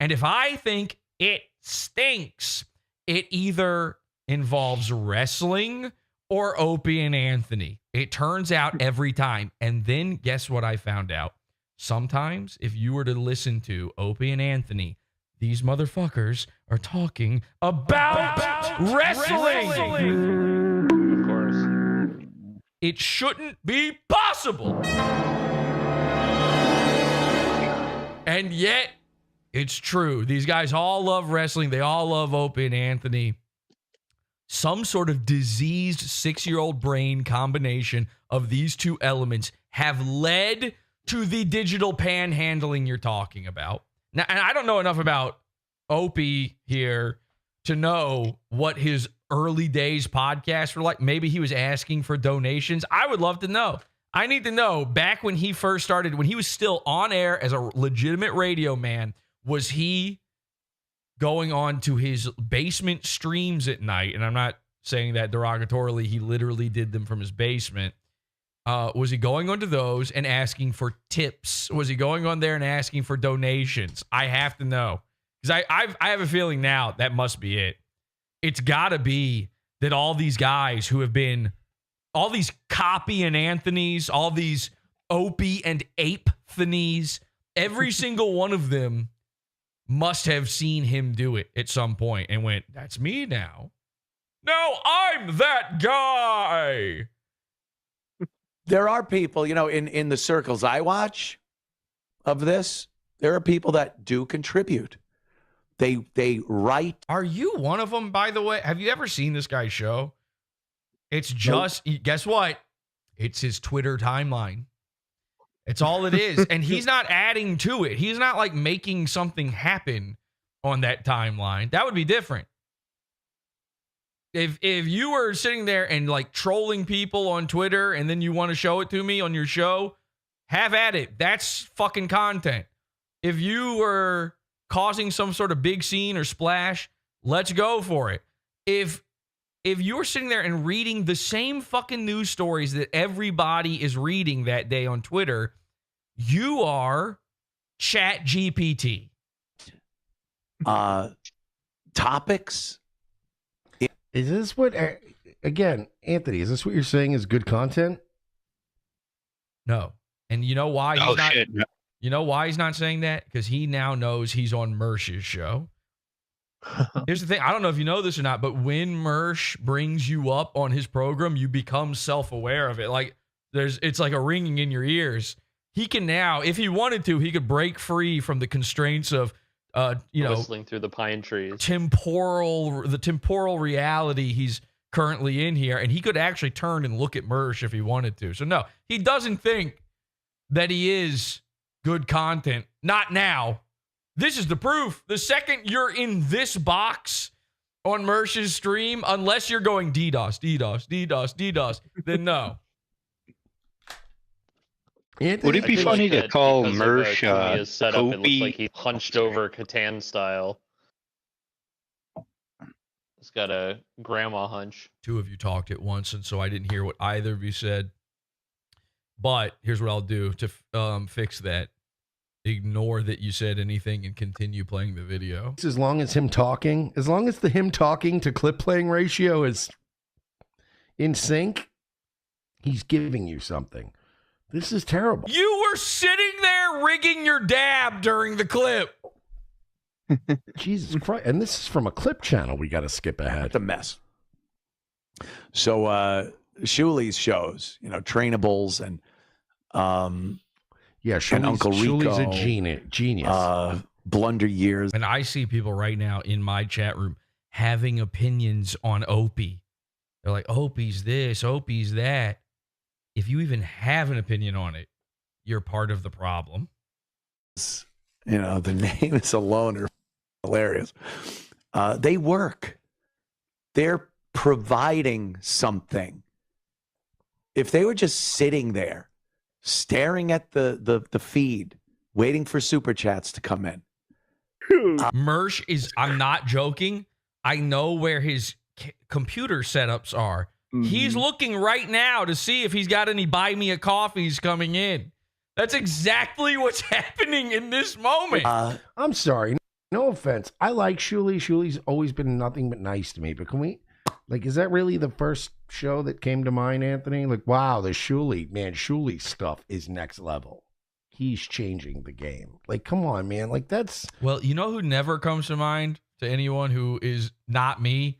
And if I think it stinks, it either involves wrestling or Opie and Anthony. It turns out every time. And then guess what I found out? Sometimes if you were to listen to Opie and Anthony, these motherfuckers are talking about wrestling. Of course. It shouldn't be possible. And yet, it's true. These guys all love wrestling. They all love Opie and Anthony. Some sort of diseased 6-year-old brain combination of these two elements have led to the digital panhandling you're talking about. Now, and I don't know enough about Opie here to know what his early days podcasts were like. Maybe he was asking for donations. I would love to know. I need to know, back when he first started, when he was still on air as a legitimate radio man, was he going on to his basement streams at night? And I'm not saying that derogatorily. He literally did them from his basement. Was he going onto those and asking for tips? Was he going on there and asking for donations? I have to know. Because I have a feeling now that must be it. It's got to be that all these guys who have been, all these Copy and Anthonys, all these Opie and Ape-thonies, every single one of them must have seen him do it at some point and went, that's me now. No, I'm that guy. There are people, in the circles I watch of this, there are people that do contribute. They write. Are you one of them, by the way? Have you ever seen this guy's show? It's just, guess what? It's his Twitter timeline. It's all it is. And he's not adding to it. He's not like making something happen on that timeline. That would be different. If you were sitting there and like trolling people on Twitter and then you want to show it to me on your show, have at it. That's fucking content. If you were causing some sort of big scene or splash, let's go for it. If you're sitting there and reading the same fucking news stories that everybody is reading that day on Twitter, you are Chat GPT. Topics. Is this what, again, Anthony, is this what you're saying is good content? No. And you know why he's not? Shit. You know why he's not saying that? Because he now knows he's on Mersh's show. Here's the thing. I don't know if you know this or not, but when Mersh brings you up on his program, you become self-aware of it. Like it's like a ringing in your ears. He can now, if he wanted to, he could break free from the constraints of, whistling through the pine trees, the temporal reality he's currently in here, and he could actually turn and look at Mersh if he wanted to. So no, he doesn't think that he is good content. Not now. This is the proof. The second you're in this box on Mersh's stream, unless you're going DDoS, DDoS, DDoS, DDoS, then no. Would it be funny to call Mersh his setup? It looks like he hunched over Catan style. He's got a grandma hunch. Two of you talked at once, and so I didn't hear what either of you said. But here's what I'll do to fix that. Ignore that you said anything and continue playing the video. As long as him talking to clip playing ratio is in sync, he's giving you something. This is terrible. You were sitting there rigging your dab during the clip. Jesus Christ. And this is from a clip channel. We got to skip ahead. It's a mess. So, Shuli's shows, Trainables and Yeah, and Uncle Rico. Shuli's a genius. Blunder Years. And I see people right now in my chat room having opinions on Opie. They're like, Opie's this, Opie's that. If you even have an opinion on it, you're part of the problem. You know, the names alone are hilarious. They work. They're providing something. If they were just sitting there, staring at the feed, waiting for super chats to come in. Mersh is, I'm not joking. I know where his computer setups are. He's looking right now to see if he's got any buy me a coffees coming in. That's exactly what's happening in this moment. I'm sorry. No offense. I like Shuli. Shuli's always been nothing but nice to me. But can we, like, is that really the first show that came to mind, Anthony? Like, wow, the Shuli, man, Shuli stuff is next level. He's changing the game. Like, come on, man. Like, that's. Well, you know who never comes to mind to anyone who is not me?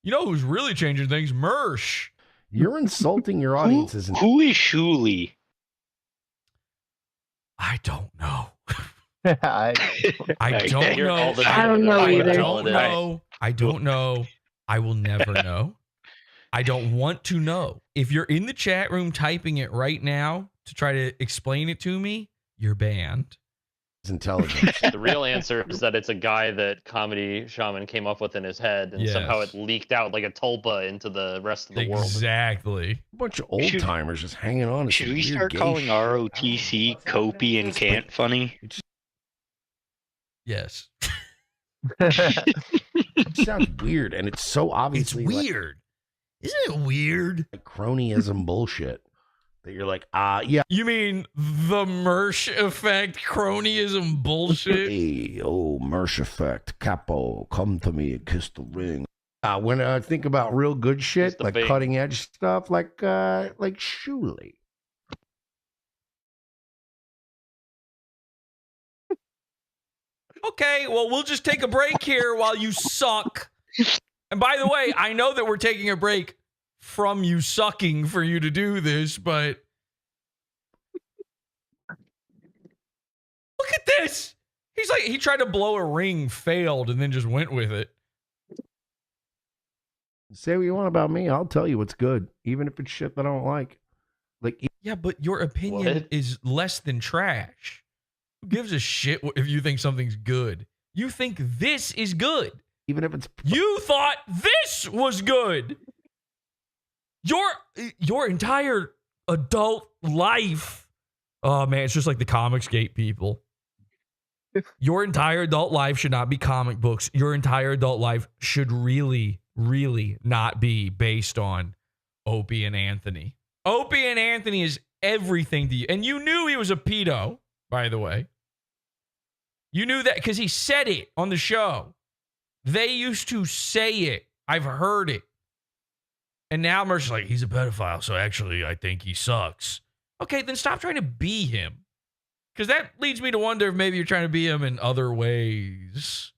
You know who's really changing things? Mersh. You're insulting your audiences. Who is Shuli? I don't know. I don't know. I don't know either. I don't know. I don't know. I will never know. I don't want to know. If you're in the chat room typing it right now to try to explain it to me, you're banned. It's intelligence. The real answer is that it's a guy that Comedy Shaman came up with in his head, and somehow it leaked out like a tulpa into the rest of the world. Exactly. A bunch of old timers just hanging on to Should some we weird start gay calling shit. ROTC Copy and Can't funny? Yes. It sounds weird, and it's so obviously It's weird. Isn't it weird? Like cronyism bullshit. That you're like, yeah. You mean the Mersh effect cronyism bullshit? Hey, oh, Mersh effect, capo, come to me and kiss the ring. When I think about real good shit, like cutting edge stuff, like Shuli. Okay, well, we'll just take a break here while you suck. And by the way, I know that we're taking a break from you sucking for you to do this, but look at this. He's like, he tried to blow a ring, failed, and then just went with it. Say what you want about me. I'll tell you what's good, even if it's shit that I don't like. Like, yeah, but your opinion is less than trash. Who gives a shit if you think something's good? You think this is good. Even if it's... You thought this was good. Your entire adult life. Oh, man, it's just like the Comicsgate people. Your entire adult life should not be comic books. Your entire adult life should really, really not be based on Opie and Anthony. Opie and Anthony is everything to you. And you knew he was a pedo, by the way. You knew that because he said it on the show. They used to say it. I've heard it. And now Mercer's like, he's a pedophile, so actually I think he sucks. Okay, then stop trying to be him. Because that leads me to wonder if maybe you're trying to be him in other ways.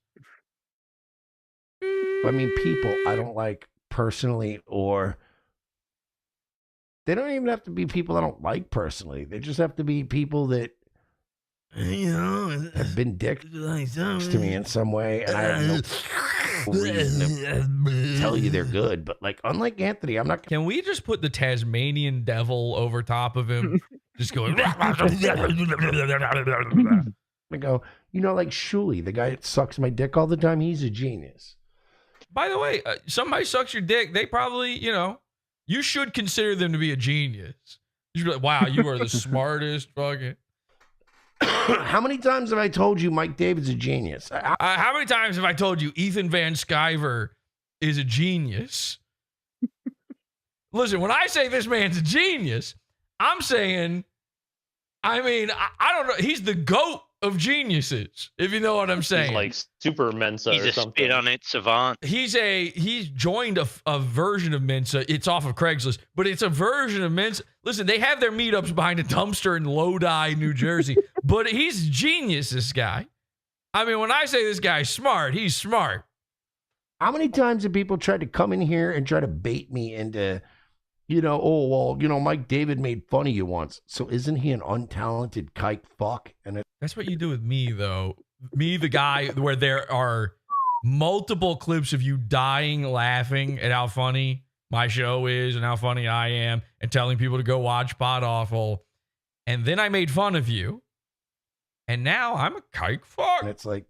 I mean, people I don't like personally, or they don't even have to be people I don't like personally. They just have to be people that, you know, have been dicks to me in some way, and I have no reason to tell you they're good. But like, unlike Anthony, I'm not. Can we just put the Tasmanian devil over top of him? Just going. I go, you know, like Shuli, the guy that sucks my dick all the time. He's a genius. By the way, somebody sucks your dick. They probably, you know, you should consider them to be a genius. You should be like, wow, you are the smartest fucking. How many times have I told you Mike David's a genius? How many times have I told you Ethan Van Sciver is a genius? Listen, when I say this man's a genius, I'm saying, I mean, I don't know. He's the GOAT of geniuses, if you know what I'm saying. He's like Super Mensa He's or a something. spit on it savant. He's joined a version of Mensa. It's off of Craigslist, but it's a version of Mensa. Listen, they have their meetups behind a dumpster in Lodi, New Jersey, but he's genius, this guy. I mean, when I say this guy's smart, he's smart. How many times have people tried to come in here and try to bait me into, oh, well, Mike David made fun of you once. So isn't he an untalented kike fuck? And That's what you do with me, though. Me, the guy where there are multiple clips of you dying laughing at how funny my show is and how funny I am and telling people to go watch Pod Awful. And then I made fun of you. And now I'm a kike fuck. And it's like,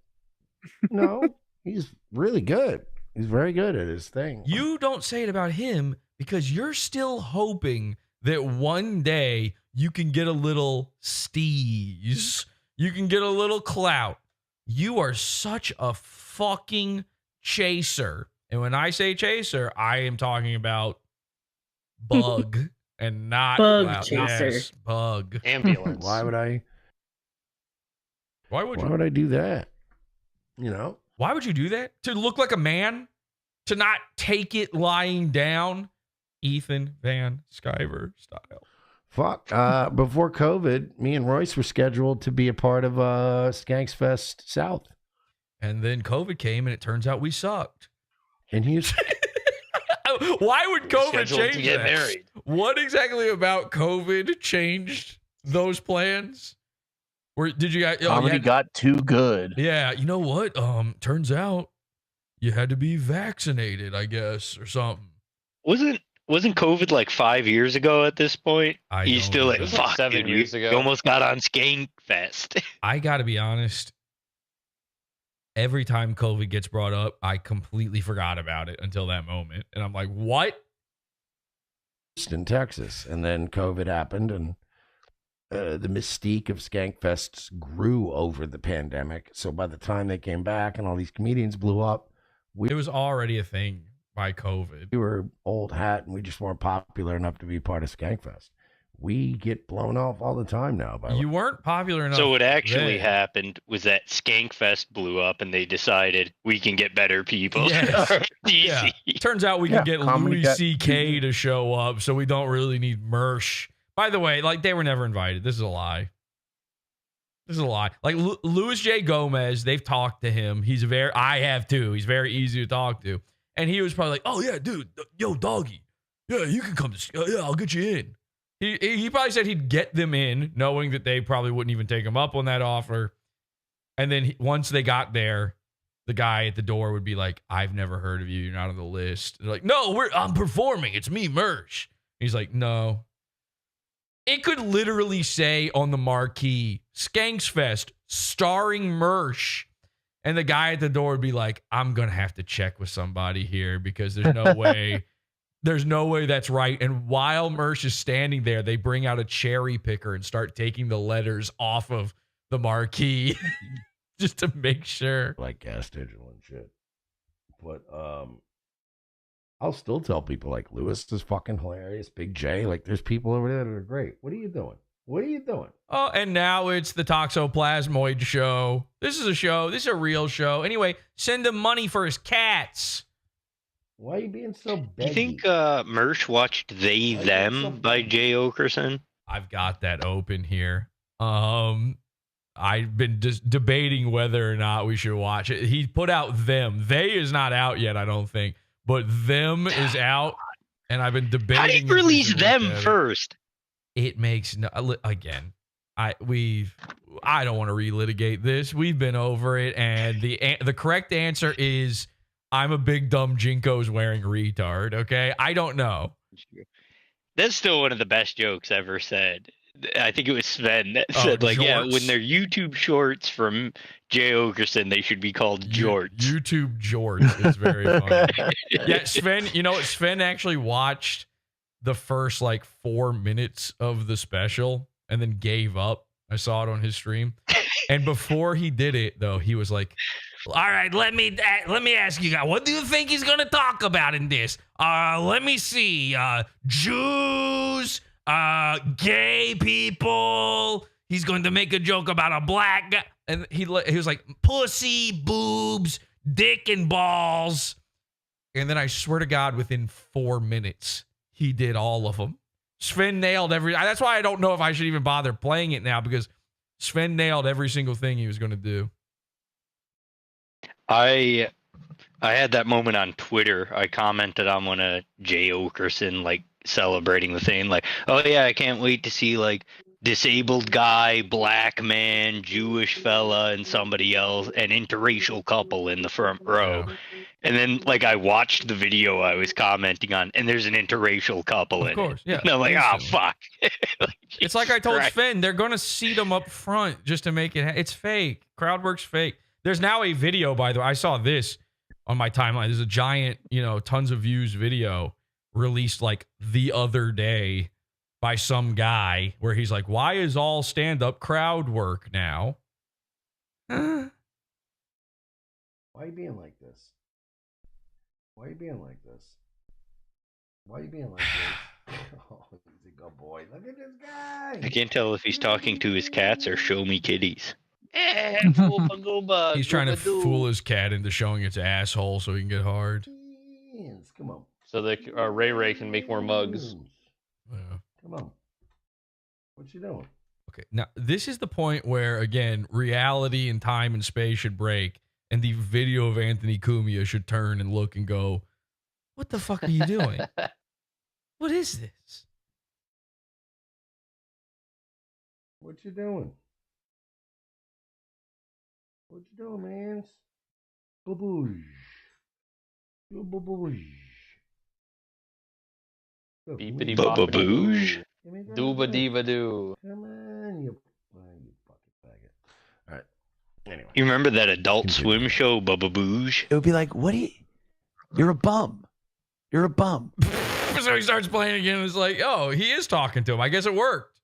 no, he's really good. He's very good at his thing. You don't say it about him because you're still hoping that one day you can get a little steez. You can get a little clout. You are such a fucking chaser. And when I say chaser, I am talking about bug and not Bug clout. chaser. Yes, bug. Ambulance. Why would I do that? Why would you do that? To look like a man? To not take it lying down? Ethan Van Sciver style. Fuck. Before COVID, me and Royce were scheduled to be a part of Skanks Fest South. And then COVID came and it turns out we sucked. In Houston. Why would COVID Scheduled change to get that? married. What exactly about COVID changed those plans? Or did you guys Comedy got too good. Yeah, you know what? Turns out you had to be vaccinated, I guess, or something. Wasn't COVID like 5 years ago at this point? You don't still know. like, It was like fuck, 7 dude, years we ago. almost got on Skank Fest. I got to be honest. Every time COVID gets brought up, I completely forgot about it until that moment. And I'm like, what? In Texas. And then COVID happened, and the mystique of Skankfests grew over the pandemic. So by the time they came back and all these comedians blew up, It was already a thing by COVID. we were old hat and we just weren't popular enough to be part of Skankfest. We get blown off all the time now. You weren't popular enough. So what actually then. happened was that Skankfest blew up and they decided we can get better people. Yes. Yeah. Easy. Turns out we Yeah, can get comedy Louis got- C.K. to show up, so we don't really need Mersh. By the way, like, they were never invited. This is a lie. This is a lie. Like, Louis J. Gomez, they've talked to him. I have too. He's very easy to talk to. And he was probably like, oh, yeah, dude, yo, doggy. Yeah, you can come to, yeah, I'll get you in. He probably said he'd get them in, knowing that they probably wouldn't even take him up on that offer. And then once they got there, the guy at the door would be like, I've never heard of you. You're not on the list. They're like, no, I'm performing. It's me, Mersh. He's like, no. It could literally say on the marquee, Skanks Fest, starring Mersh. And the guy at the door would be like, I'm going to have to check with somebody here because there's no way. There's no way that's right. And while Mersh is standing there, they bring out a cherry picker and start taking the letters off of the marquee just to make sure. like gas digital and shit. But I'll still tell people like Lewis is fucking hilarious. Big J, like there's people over there that are great. What are you doing? What are you doing? Oh, and now it's the Toxoplasmoid show. This is a show. This is a real show. Anyway, send him money for his cats. Why are you being so You beggy? think Mersh watched They Them by Jay Okerson? I've got that open here. I've been just debating whether or not we should watch it. He put out Them. They is not out yet, I don't think. But Them is out, and I've been debating. How do if you we release should look Them at it. first? It makes no again. I don't want to relitigate this. We've been over it, and the correct answer is I'm a big dumb Jinko's wearing retard. Okay, I don't know. That's still one of the best jokes ever said. I think it was Sven that Oh, said, like, yeah, jorts. when they're YouTube shorts from Jay Okerson, they should be called jorts. YouTube jorts is very funny. Yeah, Sven. You know what? Sven actually watched the first like 4 minutes of the special and then gave up. I saw it on his stream, and before he did it though, he was like, all right, let me ask you guys, what do you think he's gonna talk about in this? Let me see. Jews, gay people. He's going to make a joke about a black guy, and he was like, pussy, boobs, dick, and balls. And then I swear to God, within 4 minutes, he did all of them. Sven nailed every. That's why I don't know if I should even bother playing it now, because Sven nailed every single thing he was going to do. I had that moment on Twitter. I commented on one of Jay Okerson like celebrating the thing, like, oh yeah, I can't wait to see like disabled guy, black man, Jewish fella, and somebody else, an interracial couple in the front row. And then like I watched the video I was commenting on, and there's an interracial couple in it. Yeah. And I'm like, oh fuck. It's like I told Christ. Finn, they're going to seat them up front just to make it. It's fake. Crowd work's fake. There's now a video, by the way. I saw this on my timeline. There's a giant, tons of views video released like the other day by some guy where he's like, why is all stand-up crowd work now? Why are you being like this? Why are you being like this? Why are you being like this? Oh, he's a good boy. Look at this guy. I can't tell if he's talking to his cats or show me kitties. He's trying to fool his cat into showing its asshole so he can get hard. Yes, come on. So that Ray Ray can make more mugs. Yeah. Come on. What you doing? Okay, now this is the point where, again, reality and time and space should break, and the video of Anthony Cumia should turn and look and go, what the fuck are you doing? What is this? What you doing? What you doing, man? Baboosh. You baboosh. Beepity Baboosh. Dooba diva doo. Come on, you fucking faggot. All right. Anyway. You remember that Adult Swim show, Bubba Booge? It would be like, what are you? You're a bum. You're a bum. So he starts playing again and it's like, oh, he is talking to him. I guess it worked.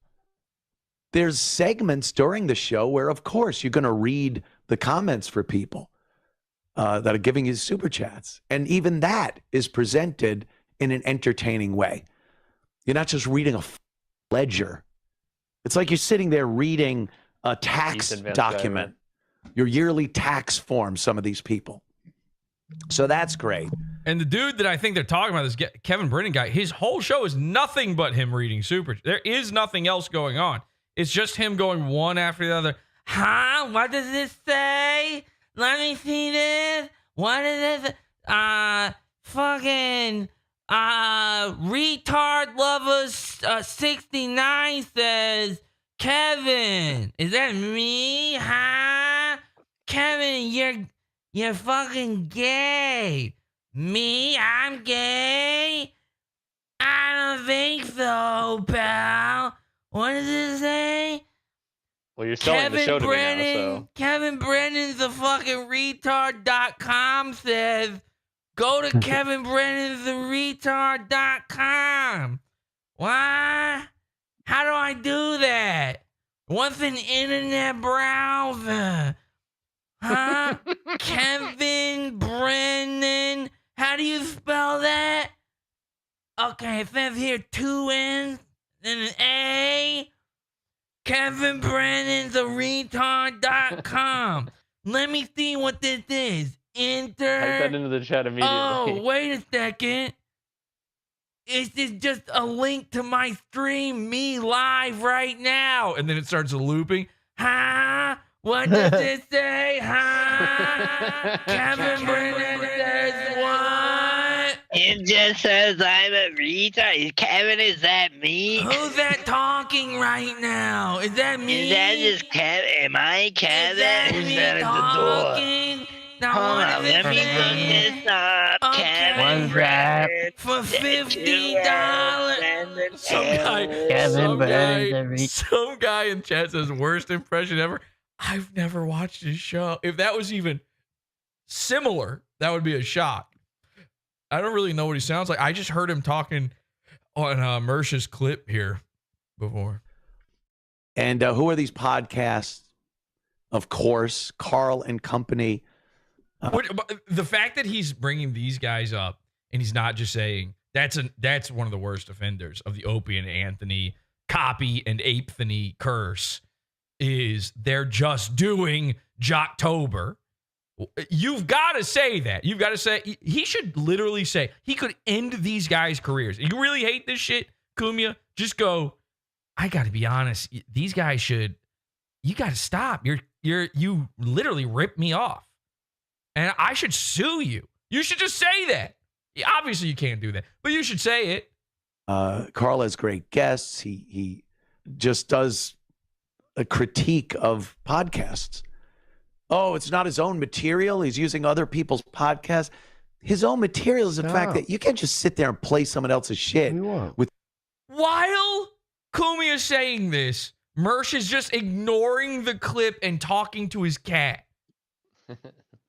There's segments during the show where, of course, you're going to read the comments for people that are giving you super chats. And even that is presented in an entertaining way. You're not just reading a ledger. It's like you're sitting there reading a tax document, your yearly tax form, some of these people. So that's great. And the dude that I think they're talking about, this Kevin Brennan guy, his whole show is nothing but him reading super. There is nothing else going on. It's just him going one after the other. Huh? What does this say? Let me see this. What is this? Fucking retard lover 69 says, Kevin, is that me? Huh? Kevin, you're fucking gay. Me? I'm gay? I don't think so, pal. What does it say? Well, you're selling the show to me now, so. Kevin Brennan's the fucking retard.com says, go to kevinbrennan'stheretard.com. Why? How do I do that? What's an internet browser? Huh? Kevin Brennan. How do you spell that? Okay, it says here 2 N's and an A. Kevin Brennan's a retard.com. Let me see what this is. Enter. Type that into the chat immediately. Oh, wait a second. Is this just a link to my stream, me live right now? And then it starts looping. Huh? What does it say? Huh? Kevin Brennan says what? It just says I'm a retard. Kevin, is that me? Who's that talking right now? Is that me? Is that just Kevin? Am I Kevin? Is that Who's me that at talking? Now Hold what on, does it let me say? look this up. Okay. Kevin For $50. Some guy in chat says worst impression ever. I've never watched his show. If that was even similar, that would be a shock. I don't really know what he sounds like. I just heard him talking on Mersh's clip here before. And who are these podcasts? Of course, Carl and Company. The fact that he's bringing these guys up and he's not just saying that's one of the worst offenders of the Opie and Anthony copy and Apethony curse is they're just doing Jocktober. You've got to say that. You've got to say, he should literally say, he could end these guys' careers. You really hate this shit, Cumia? Just go, I got to be honest, these guys should, you got to stop. You literally ripped me off. And I should sue you. You should just say that. Obviously, you can't do that, but you should say it. Carl has great guests. He just does a critique of podcasts. Oh, it's not his own material. He's using other people's podcasts. His own material is the fact that you can't just sit there and play someone else's shit. With While Kumi is saying this, Mersh is just ignoring the clip and talking to his cat.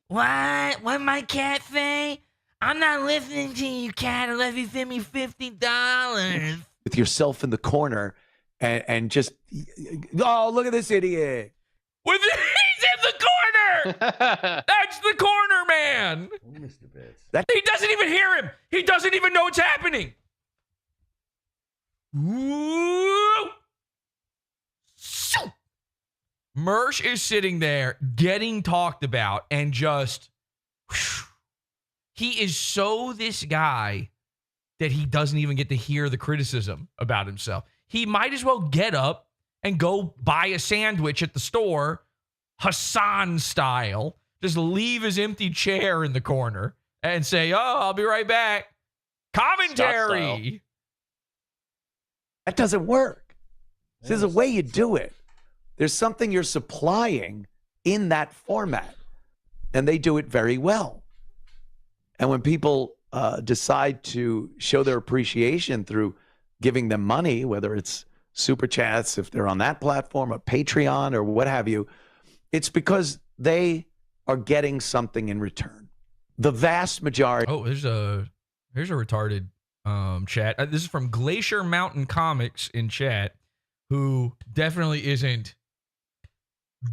What? What my cat say? I'm not listening to you, cat, unless you send me $50. with yourself in the corner and just, oh, look at this idiot. He's in the corner. That's the corner man. He doesn't even hear him. He doesn't even know what's happening. Woo! Mersh is sitting there getting talked about and just, he is so this guy that he doesn't even get to hear the criticism about himself. He might as well get up and go buy a sandwich at the store, Hassan style, just leave his empty chair in the corner and say, oh, I'll be right back. Commentary. That doesn't work. There's a way you do it. There's something you're supplying in that format, and they do it very well. And when people decide to show their appreciation through giving them money, whether it's super chats, if they're on that platform, or Patreon, or what have you, it's because they are getting something in return. The vast majority. Oh, here's a retarded chat. This is from Glacier Mountain Comics in chat, who definitely isn't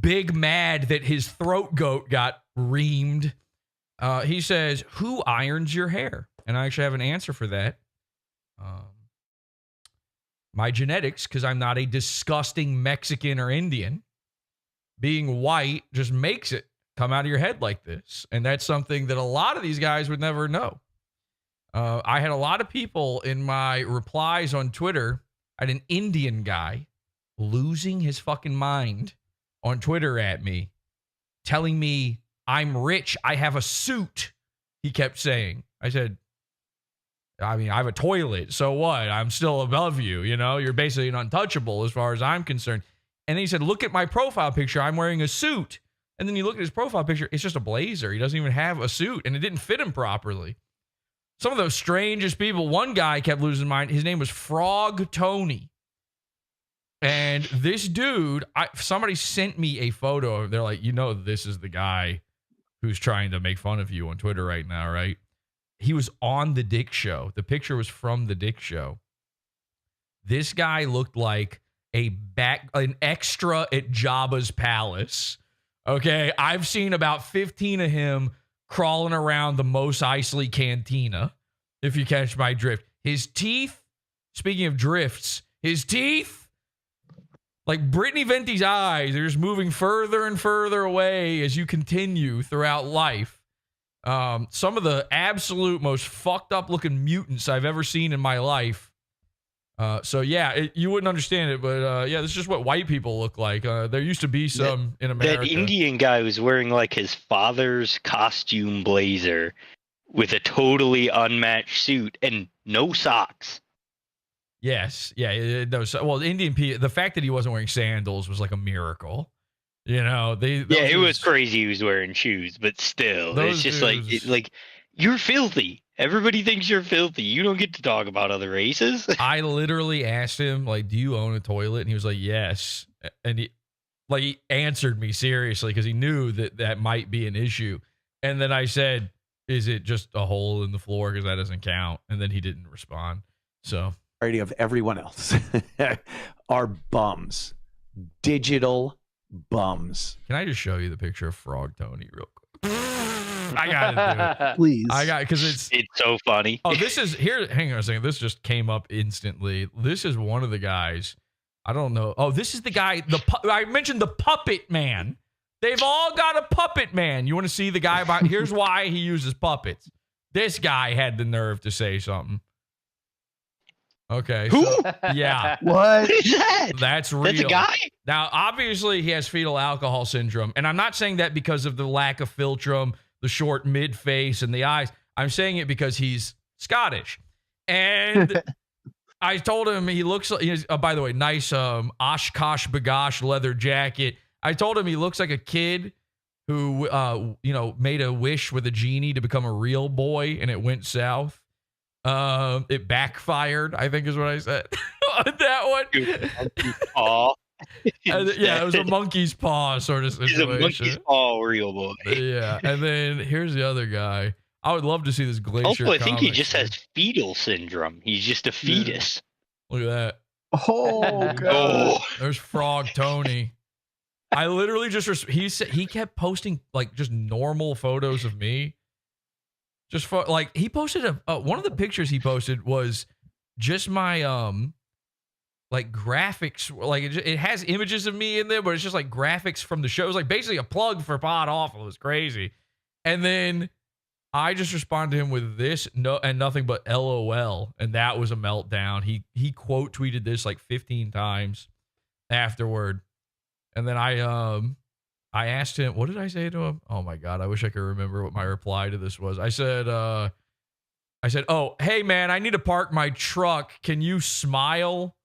big mad that his throat goat got reamed. He says, who irons your hair? And I actually have an answer for that. My genetics, because I'm not a disgusting Mexican or Indian. Being white just makes it come out of your head like this. And that's something that a lot of these guys would never know. I had a lot of people in my replies on Twitter. I had an Indian guy losing his fucking mind on Twitter at me, telling me I'm rich. I have a suit. He kept saying. I said, I mean, I have a toilet. So what? I'm still above you. You know, you're basically an untouchable as far as I'm concerned. And then he said, look at my profile picture. I'm wearing a suit. And then you look at his profile picture. It's just a blazer. He doesn't even have a suit, and it didn't fit him properly. Some of those strangest people. One guy kept losing his mind. His name was Frog Tony. And this dude, somebody sent me a photo. They're like, you know, this is the guy who's trying to make fun of you on Twitter right now, right? He was on the Dick Show. The picture was from the Dick Show. This guy looked like an extra at Jabba's palace. Okay, I've seen about 15 of him crawling around the Mos Eisley Cantina, if you catch my drift. His teeth, speaking of drifts, his teeth, like Brittany Venti's eyes, they're just moving further and further away as you continue throughout life. Some of the absolute most fucked up looking mutants I've ever seen in my life. So yeah, you wouldn't understand it, but yeah, this is just what white people look like. There used to be some in America. That Indian guy was wearing like his father's costume blazer with a totally unmatched suit and no socks. Yes, yeah, no. Well, Indian people, the fact that he wasn't wearing sandals was like a miracle. You know, it was crazy. He was wearing shoes, but still, it's just like you're filthy. Everybody thinks you're filthy. You don't get to talk about other races. I literally asked him, like, do you own a toilet? And he was like, yes. And he answered me seriously because he knew that might be an issue. And then I said, is it just a hole in the floor? Because that doesn't count. And then he didn't respond. So of everyone else are bums, digital bums. Can I just show you the picture of Frog Tony real quick? I gotta do it. Please. I got because it's so funny. Oh, this is here. Hang on a second. This just came up instantly. This is one of the guys. I don't know. Oh, this is the guy. I mentioned the puppet man. They've all got a puppet man. You want to see the guy about? Here's why he uses puppets. This guy had the nerve to say something. Okay. Who? So, yeah. What is that? That's real. That's a guy? Now, obviously, he has fetal alcohol syndrome. And I'm not saying that because of the lack of philtrum, the short mid face, and the eyes. I'm saying it because he's Scottish. And I told him he looks like, by the way, nice Oshkosh Bagosh leather jacket. I told him he looks like a kid who, made a wish with a genie to become a real boy and it went south. It backfired, I think is what I said on that one. Paw. Yeah, it was a monkey's paw sort of situation. He's a monkey's paw real boy. Yeah, and then here's the other guy. I would love to see this Glacier. Also, I think he comics. just has fetal syndrome. He's just a fetus. Look at that. Oh god. There's Frog Tony. I literally just he kept posting like just normal photos of me. Just like he posted one of the pictures he posted was just my like graphics, like it has images of me in there, but it's just like graphics from the show. It was like basically a plug for Pod Awful. It was crazy. And then I just responded to him with this and nothing but LOL, and that was a meltdown. He quote tweeted this like 15 times afterward, and then I asked him, what did I say to him? Oh my god, I wish I could remember what my reply to this was. I said, oh hey man, I need to park my truck. Can you smile?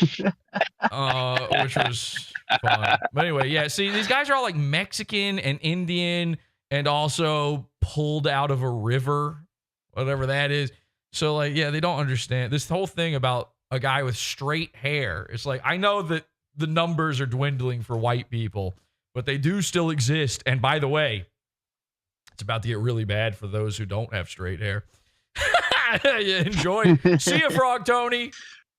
Which was fun. But anyway, yeah. See, these guys are all like Mexican and Indian. And also pulled out of a river, whatever that is. So, like, yeah, they don't understand this whole thing about a guy with straight hair. It's like, I know that the numbers are dwindling for white people, but they do still exist. And by the way, it's about to get really bad for those who don't have straight hair. Enjoy. See ya, Frog Tony.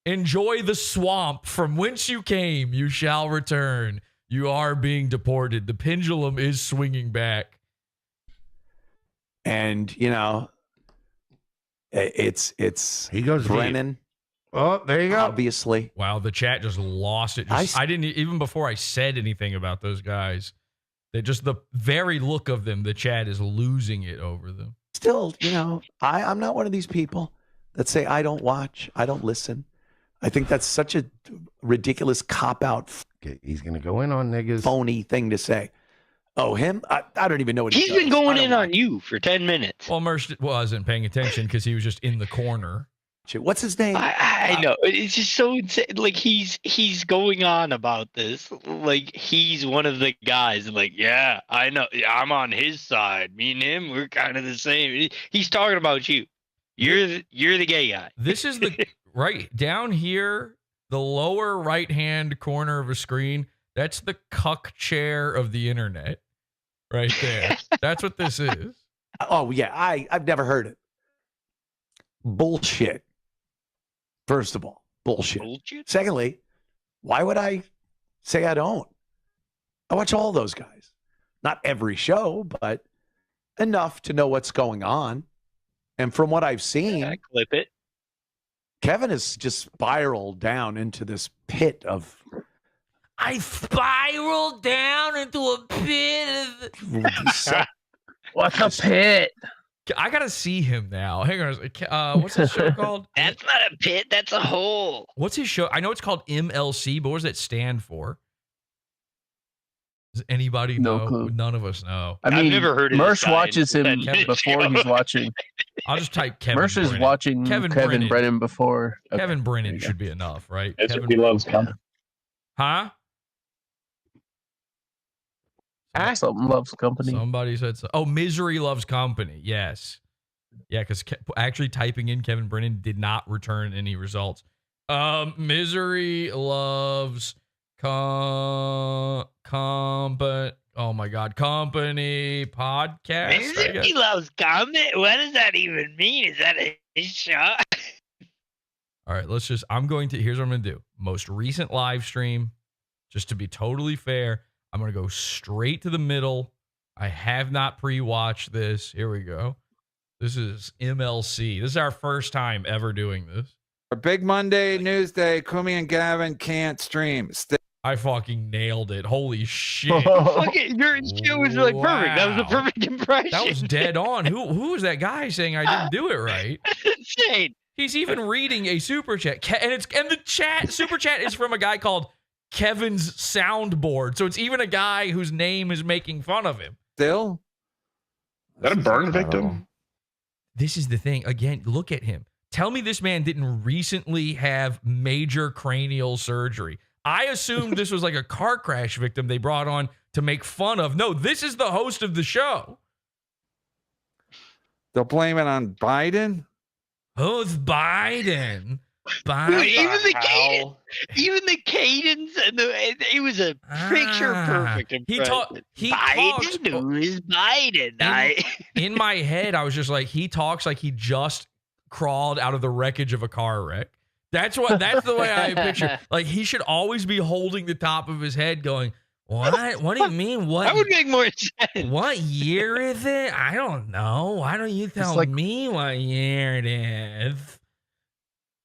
Enjoy the swamp. From whence you came, you shall return. You are being deported. The pendulum is swinging back. And it's he goes Brennan. Deep. Oh, there you go. Obviously. Wow, the chat just lost it. I didn't even before I said anything about those guys. They just the very look of them, the chat is losing it over them. Still, I'm not one of these people that say I don't watch, I don't listen. I think that's such a ridiculous cop-out. He's gonna go in on niggas. Phony thing to say. Oh, him? I don't even know what he's been going in on you for 10 minutes. Well, Mersh wasn't paying attention because he was just in the corner. What's his name? I know. It's just so insane. Like he's going on about this. Like he's one of the guys. Like, yeah, I know. I'm on his side. Me and him, we're kind of the same. He's talking about you. You're the gay guy. This is the right down here, the lower right-hand corner of a screen. That's the cuck chair of the internet. Right there. That's what this is. Oh, yeah. I've never heard it. Bullshit. First of all, bullshit. Secondly, why would I say I don't? I watch all those guys. Not every show, but enough to know what's going on. And from what I've seen, clip it. Kevin has just spiraled down into this pit of... I spiraled down into a pit of... What's a pit? I gotta see him now. Hang on. What's his show called? That's not a pit. That's a hole. What's his show? I know it's called MLC, but what does that stand for? Does anybody know? Clue. None of us know. I mean, I've never heard of Mersh this guy watches him in 10 minutes before ago. he's watching. I'll just type Kevin Mersh is Brennan. watching Kevin Brennan before. Okay. Kevin Brennan should be enough, right? That's Kevin what he loves. Company. Huh? Something loves company. Somebody said so. Oh, Misery Loves Company. Yes. Yeah, because actually typing in Kevin Brennan did not return any results. Misery Loves Company. Oh my God, company podcast. Misery Loves Company? What does that even mean? Is that a show? All right, here's what I'm going to do. Most recent live stream, just to be totally fair, I'm going to go straight to the middle. I have not pre-watched this. Here we go. This is MLC. This is our first time ever doing this. Our Big Monday news day, Kumi and Gavin can't stream. I fucking nailed it. Holy shit. Fucking, your show was like perfect. That was a perfect impression. That was dead on. Who was that guy saying I didn't do it right? Insane. He's even reading a super chat. And the super chat is from a guy called Kevin's Soundboard. So it's even a guy whose name is making fun of him. Still? Is that a burn victim? This is the thing. Again, look at him. Tell me this man didn't recently have major cranial surgery. I assumed this was like a car crash victim they brought on to make fun of. No, this is the host of the show. They'll blame it on Biden? Who's Biden? Dude, even the cadence and it was a picture perfect impression. He Biden, who is Biden? In my head, I was just like, he talks like he just crawled out of the wreckage of a car wreck. That's the way I picture. Like, he should always be holding the top of his head going, what? What do you mean? What? That would make more sense. What year is it? I don't know. Why don't you tell me what year it is?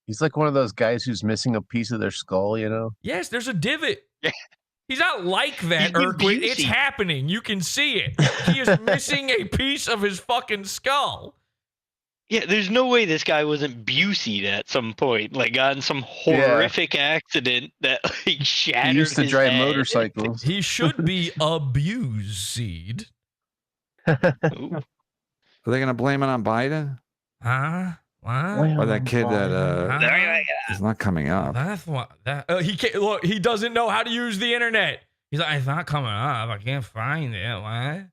He's like one of those guys who's missing a piece of their skull, you know? Yes, there's a divot. He's not like that, Urquid. It's happening. You can see it. He is missing a piece of his fucking skull. Yeah, there's no way this guy wasn't Busey'd at some point, like on some horrific accident that like shattered He used to his drive head. motorcycles. He should be abused. Are they going to blame it on Biden? Huh? What? Or that kid that is not coming up? That's what he can't look. He doesn't know how to use the internet. He's like, it's not coming up. I can't find it. What?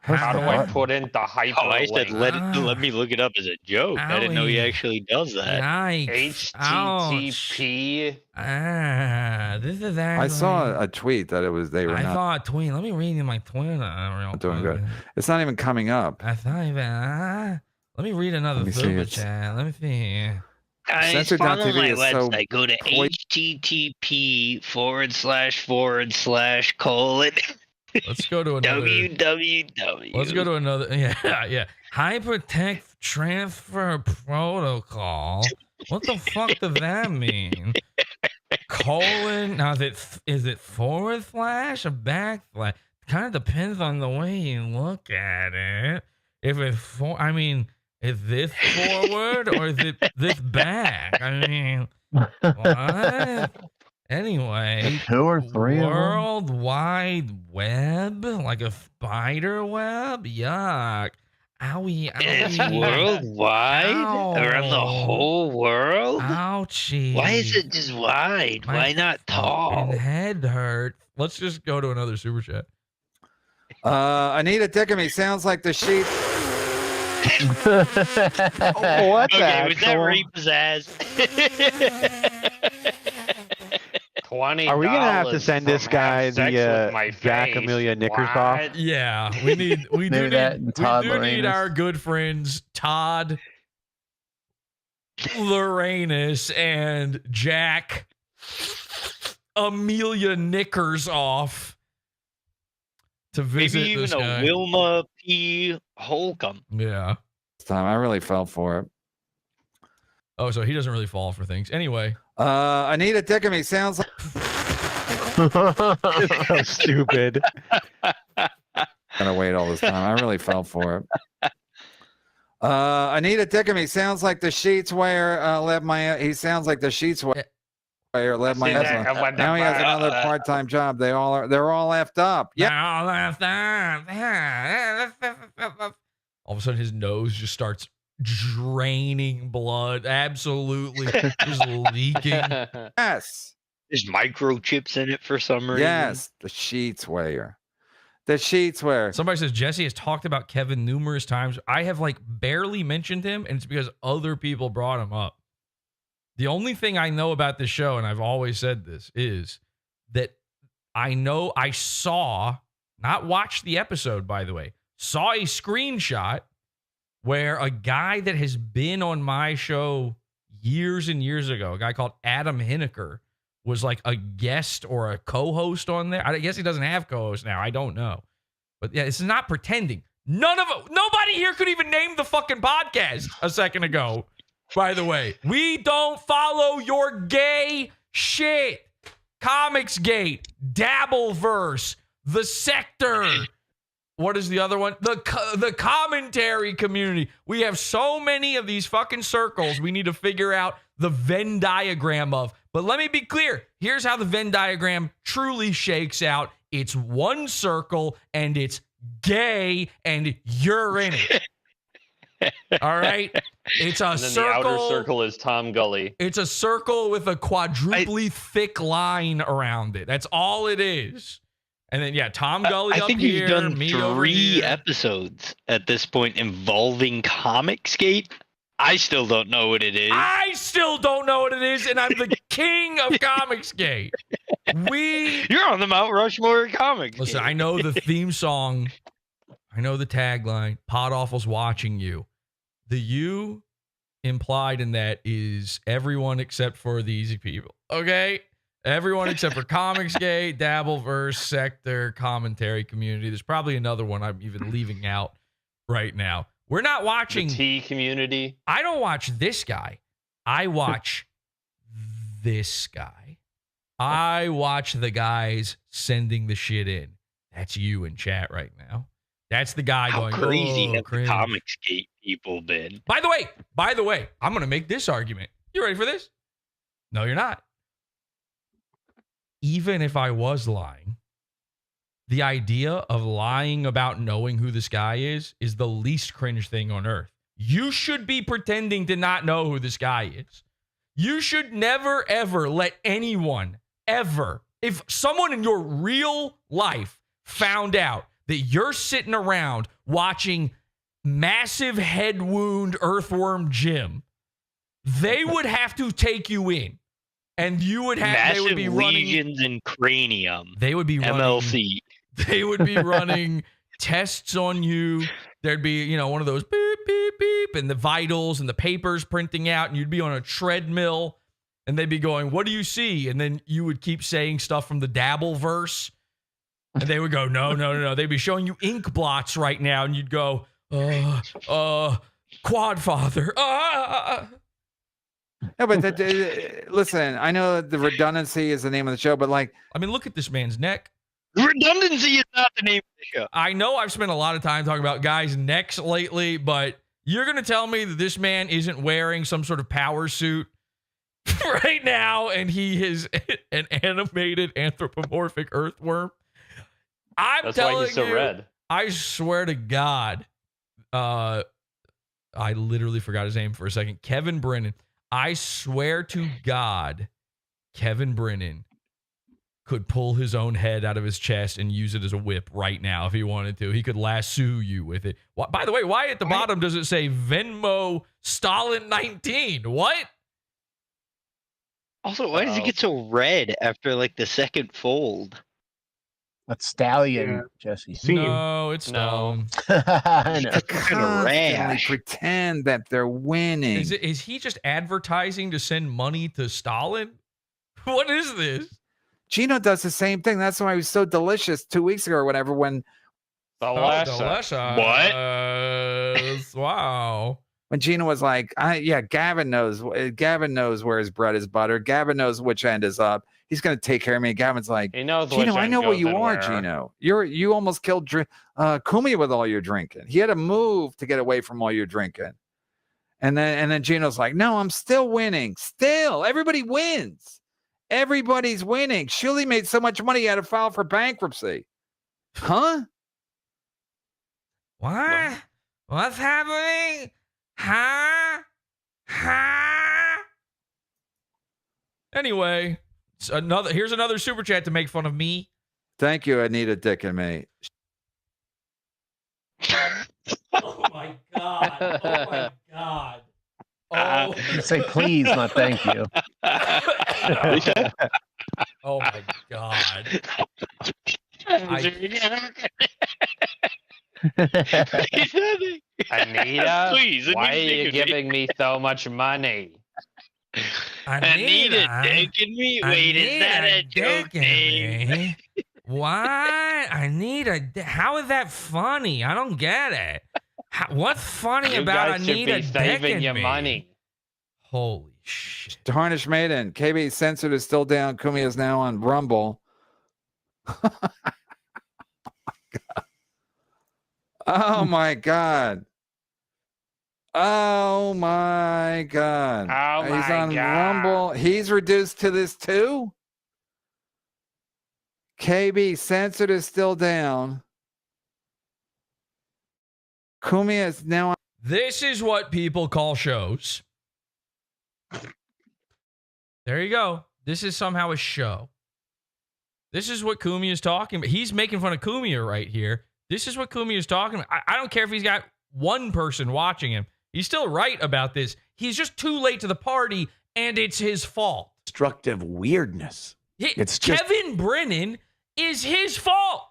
How do I put in the hyperlink? Oh, I said let me look it up as a joke. I didn't know he actually does that. Yikes. HTTP. This is actually. I saw a tweet that it was they were I not saw a tweet. Let me read you my Twitter. doing good. It's not even coming up. That's not even. Let me read another super chat. Let me see. Guys, Censored follow TV my is so website. Go to http:// Let's go to another. www. Let's go to another. Yeah. Hypertext transfer protocol. What the fuck does that mean? Colon. Now is it forward slash or back slash? Kind of depends on the way you look at it. If it's is this forward or is it this back? I mean, what? Anyway, 2 or 3 World Wide Web, like a spider web. Yuck! Owie! It's worldwide around the whole world. Ouchie! Why is it just wide? Why not tall? Head hurt. Let's just go to another super chat. Anita Dickamy sounds like the sheep. What Okay, was that repossessed? $20. Are we gonna have to send this guy the Jack Amelia knickers off? Yeah, we do need our good friends Todd, Lorenus, and Jack Amelia knickers off to visit Maybe even this a guy. Wilma P. Holcomb. Yeah. This time I really fell for it. Oh, so he doesn't really fall for things. Anyway. Anita Dickamy sounds like. It's so stupid. Gotta wait all this time. I really fell for it. Anita Dickamy sounds like the sheets where he sounds like the sheets where led my husband. Now he has another part-time job. They're all effed up. Yeah. They're all effed up. All of a sudden his nose just starts draining blood. Absolutely. Just leaking. Yes. There's microchips in it for some reason. Yes. The sheets wear. The sheets wear. Somebody says Jesse has talked about Kevin numerous times. I have barely mentioned him, and it's because other people brought him up. The only thing I know about this show, and I've always said this, is that I know I saw, not watched the episode, by the way, saw a screenshot where a guy that has been on my show years and years ago, a guy called Adam Hineker, was like a guest or a co-host on there. I guess he doesn't have co-host now. I don't know. But yeah, this is not pretending. Nobody here could even name the fucking podcast a second ago. By the way, we don't follow your gay shit. Comicsgate, Dabbleverse, The Sector. What is the other one? The commentary community. We have so many of these fucking circles we need to figure out the Venn diagram of. But let me be clear. Here's how the Venn diagram truly shakes out. It's one circle and it's gay and you're in it. All right? It's a And then circle. the outer circle is Tom Gully. It's a circle with a quadruply thick line around it. That's all it is. And then Tom Gully I up think here, he's done me over 3 here. episodes at this point involving Comicsgate. I still don't know what it is. I still don't know what it is, and I'm the king of Comicsgate. You're on the Mount Rushmore of Comics. Listen, I know the theme song. I know the tagline. Pod Awful's watching you. The you implied in that is everyone except for the easy people. Okay? Everyone except for Comicsgate, Dabbleverse, Sector, Commentary Community. There's probably another one I'm even leaving out right now. We're not watching the T community. I don't watch this guy. I watch this guy. I watch the guys sending the shit in. That's you in chat right now. That's the guy How going, crazy oh, have the cringe. Comicsgate people been? By the way, I'm going to make this argument. You ready for this? No, you're not. Even if I was lying, the idea of lying about knowing who this guy is the least cringe thing on earth. You should be pretending to not know who this guy is. You should never, ever let anyone, ever, if someone in your real life found out that you're sitting around watching Massive Head Wound Earthworm Jim, they would have to take you in. And you would have, Massive they would be running lesions in cranium. They would be running MLC. They would be running tests on you. There'd be, one of those beep, beep, beep, and the vitals and the papers printing out, and you'd be on a treadmill, and they'd be going, what do you see? And then you would keep saying stuff from the Dabbleverse, and they would go, no. They'd be showing you ink blots right now, and you'd go, Quadfather. No, but listen, I know the redundancy is the name of the show, but look at this man's neck. Redundancy is not the name of the show. I know I've spent a lot of time talking about guys' necks lately, but you're going to tell me that this man isn't wearing some sort of power suit right now, and he is an animated anthropomorphic earthworm? That's why he's so red. I swear to God, I literally forgot his name for a second. Kevin Brennan. I swear to God, Kevin Brennan could pull his own head out of his chest and use it as a whip right now if he wanted to. He could lasso you with it. By the way, why at the bottom does it say Venmo Stalin 19? What? Also, why does it get so red after the second fold? That's Stallion, Jesse. No, it's Stalin. I know. Constantly pretend that they're winning. Is he just advertising to send money to Stalin? What is this? Gino does the same thing. That's why he was so delicious 2 weeks ago or whatever when Delicious. Wow. When Gino was like, Gavin knows where his bread is buttered. Gavin knows which end is up. He's going to take care of me. Gavin's like, he knows Gino, I know what you are, where. Gino. You almost killed Kumi with all your drinking. He had to move to get away from all your drinking. And then Gino's like, no, I'm still winning. Still, everybody wins. Everybody's winning. Shuli made so much money he had to file for bankruptcy. Huh? What? What's happening? Huh? Anyway, here's another super chat to make fun of me. Thank you, Anita Dick and me. Oh my God. Oh my God. You say please, not thank you. Oh my God. Anita, Please, why are you giving me so much money? Anita taking me? Wait, is that a joke name? What? How is that funny? I don't get it. What's funny You about guys should Anita be saving dicking your me? money. Holy shit. Tarnished Maiden. KB censored is still down. Kumi is now on Rumble. Oh my God. Oh my God. Oh He's my on God. Rumble. He's reduced to this too. KB censored is still down. Kumi is now on This is what people call shows. There you go. This is somehow a show. This is what Kumi is talking about. He's making fun of Kumia right here. This is what Kumi is talking about. I don't care if he's got one person watching him. He's still right about this. He's just too late to the party, and it's his fault. Destructive weirdness. It's just Kevin Brennan is his fault.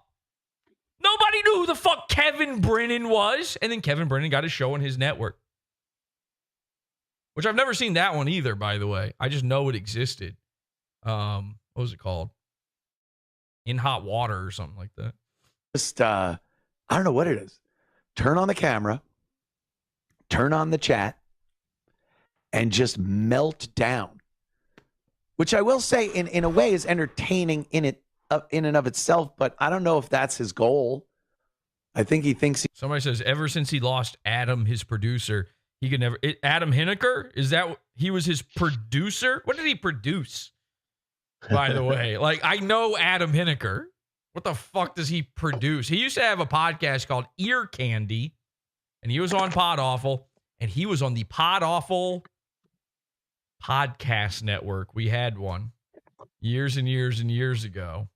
Nobody knew who the fuck Kevin Brennan was. And then Kevin Brennan got a show on his network. Which I've never seen that one either, by the way. I just know it existed. What was it called? In Hot Water or something like that. just I don't know what it is. Turn on the camera, turn on the chat, and just melt down. Which I will say in a way is entertaining in and of itself, but I don't know if that's his goal. I think he thinks Somebody says ever since he lost Adam, his producer, he could never. Adam Hineker? Is that he was his producer? What did he produce? By the way, like I know Adam Hineker. What the fuck does he produce? He used to have a podcast called Ear Candy, and he was on PodAwful, and he was on the PodAwful podcast network. We had one years and years and years ago.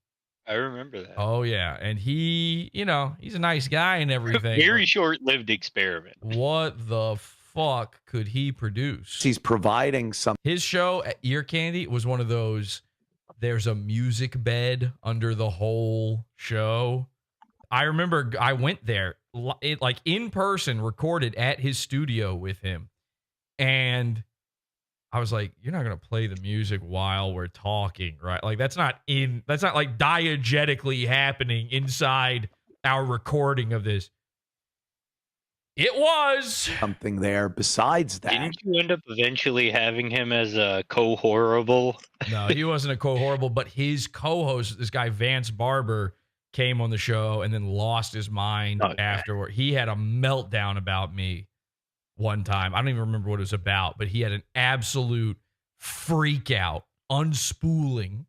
I remember that. Oh yeah, and he, he's a nice guy and everything. Very short-lived experiment. What the fuck could he produce? he's providing some. His show at Ear Candy was one of those. There's a music bed under the whole show. I remember I went there, like in person, recorded at his studio with him, and I was like, "You're not gonna play the music while we're talking, right? Like that's not like diegetically happening inside our recording of this." It was something there besides that. Didn't you end up eventually having him as a co-horrible? No, he wasn't a co-horrible, but his co-host, this guy Vance Barber, came on the show and then lost his mind afterward. He had a meltdown about me one time. I don't even remember what it was about, but he had an absolute freak out, unspooling.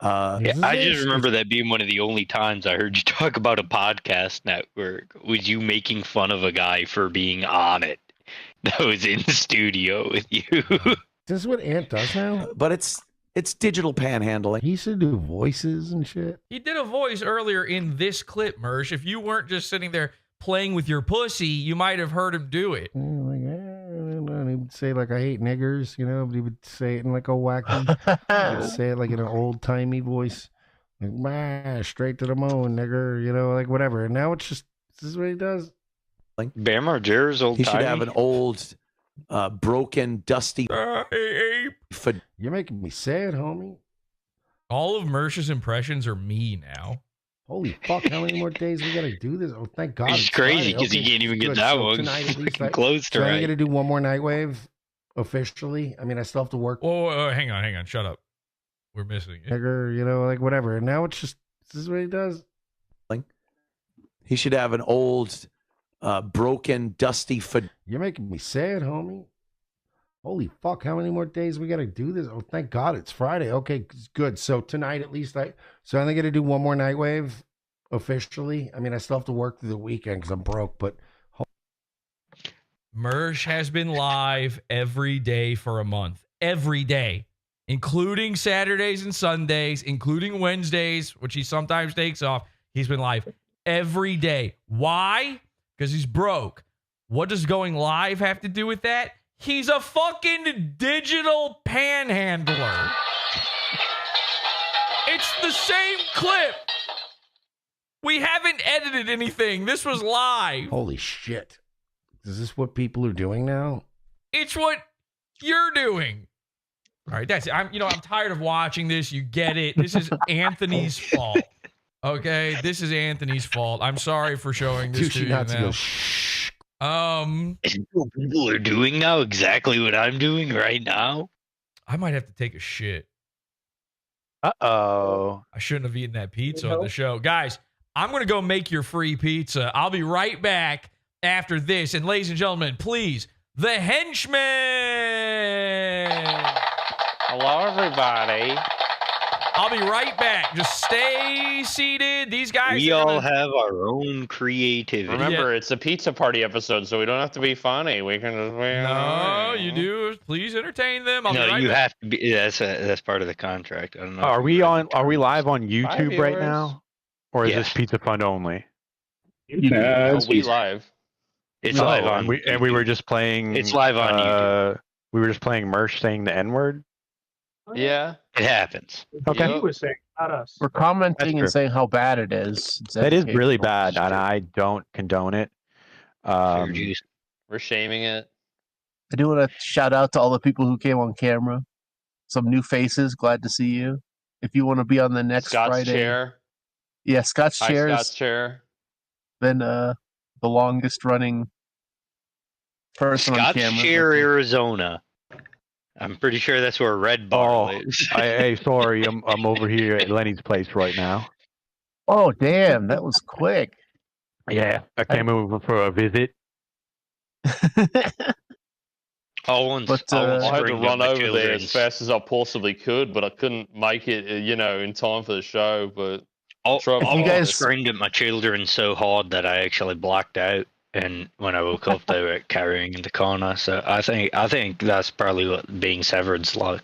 Yeah, I just remember that being one of the only times I heard you talk about a podcast network was you making fun of a guy for being on it that was in the studio with you. This is what Ant does now? But it's digital panhandling. He used to do voices and shit. He did a voice earlier in this clip, Mersh. If you weren't just sitting there playing with your pussy, you might have heard him do it. He would say like I hate niggers, but he would say it in like a wacky. He would say it like in an old timey voice, like straight to the moon, nigger, like whatever. And now it's just this is what he does. Like Bam Margera's old. He should have an old, broken, dusty. You're making me sad, homie. All of Mersh's impressions are me now. Holy fuck! How many more days we gotta do this? Oh, thank God! It's crazy because you can't even get that one close to right. right. I gotta do one more Nightwave officially. I mean, I still have to work. Oh, hang on, shut up. We're missing it. Nigger, like whatever. And now it's just this is what he does. He should have an old, broken, dusty. You're making me sad, homie. Holy fuck! How many more days we gotta do this? Oh, thank God it's Friday. Okay, good. So tonight, at least, I only got to do one more Nightwave officially. I mean, I still have to work through the weekend because I'm broke. But Mersh has been live every day for a month, every day, including Saturdays and Sundays, including Wednesdays, which he sometimes takes off. He's been live every day. Why? Because he's broke. What does going live have to do with that? He's a fucking digital panhandler. It's the same clip. We haven't edited anything. This was live. Holy shit. Is this what people are doing now? It's what you're doing. All right, that's it. I'm tired of watching this. You get it. This is Anthony's fault. Okay, this is Anthony's fault. I'm sorry for showing this to you now. People are doing now exactly what I'm doing right now. I might have to take a shit. Uh-oh. I shouldn't have eaten that pizza on the show. Guys, I'm going to go make your free pizza. I'll be right back after this. And ladies and gentlemen, please, the henchman. Hello, everybody. I'll be right back. Just stay seated. These guys. We all have our own creativity. Remember, it's a pizza party episode, so we don't have to be funny. We can just. No, you do. Please entertain them. I'll be No, right you back. have to be. That's part of the contract. I don't know. Are we live on YouTube right viewers. now, or is Yes. this Pizza Fund only? No, we live. It's Oh, live on. and we were just playing. It's live on YouTube. We were just playing Merch saying the N word. Yeah. It happens. Okay. He was saying, not us. We're commenting true. and saying how bad it is. It's That is educational. really bad, and I don't condone it. We're shaming it. I do want to shout out to all the people who came on camera. Some new faces. Glad to see you. If you want to be on the next Scott's Friday, chair. yeah, Scott's Hi, chair Scott's has chair. been the longest running person on Scotch camera. Chair, Arizona. I'm pretty sure that's where Red Bar lives. Hey, sorry, I'm over here at Lenny's place right now. Oh, damn, that was quick. Yeah, I came over for a visit. Owen's, But, I had to bringing run up over the there children's. as fast as I possibly could, but I couldn't make it, in time for the show. But I you guys screamed at my children so hard that I actually blacked out, and when I woke up, they were carrying in the corner. So I think that's probably what being severed's like.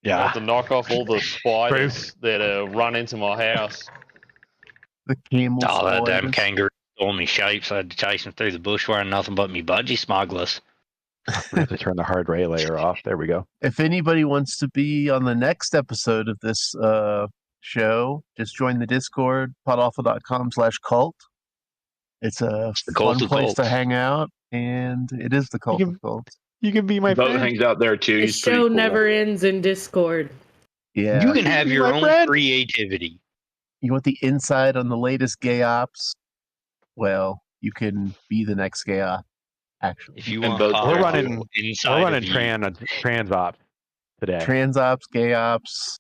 I have to knock off all the spiders that run into my house. The camel Oh, that damn spiders. kangaroo stole me shapes. I had to chase him through the bush wearing nothing but me budgie smugglers. We have to turn the hard ray layer off. There we go. If anybody wants to be on the next episode of this show, just join the Discord, podawful.com/cult. It's a cult fun of place to cults. hang out, and it is the cult of cults. You can be my Vote friend. hangs out there too. The He's pretty show cool. never ends in Discord. Yeah. You can have your my own friend. creativity. You want the inside on the latest gay ops? Well, you can be the next gay op, actually. If you And want vote power We're running. inside We're of running you, trans ops today. Trans ops, gay ops,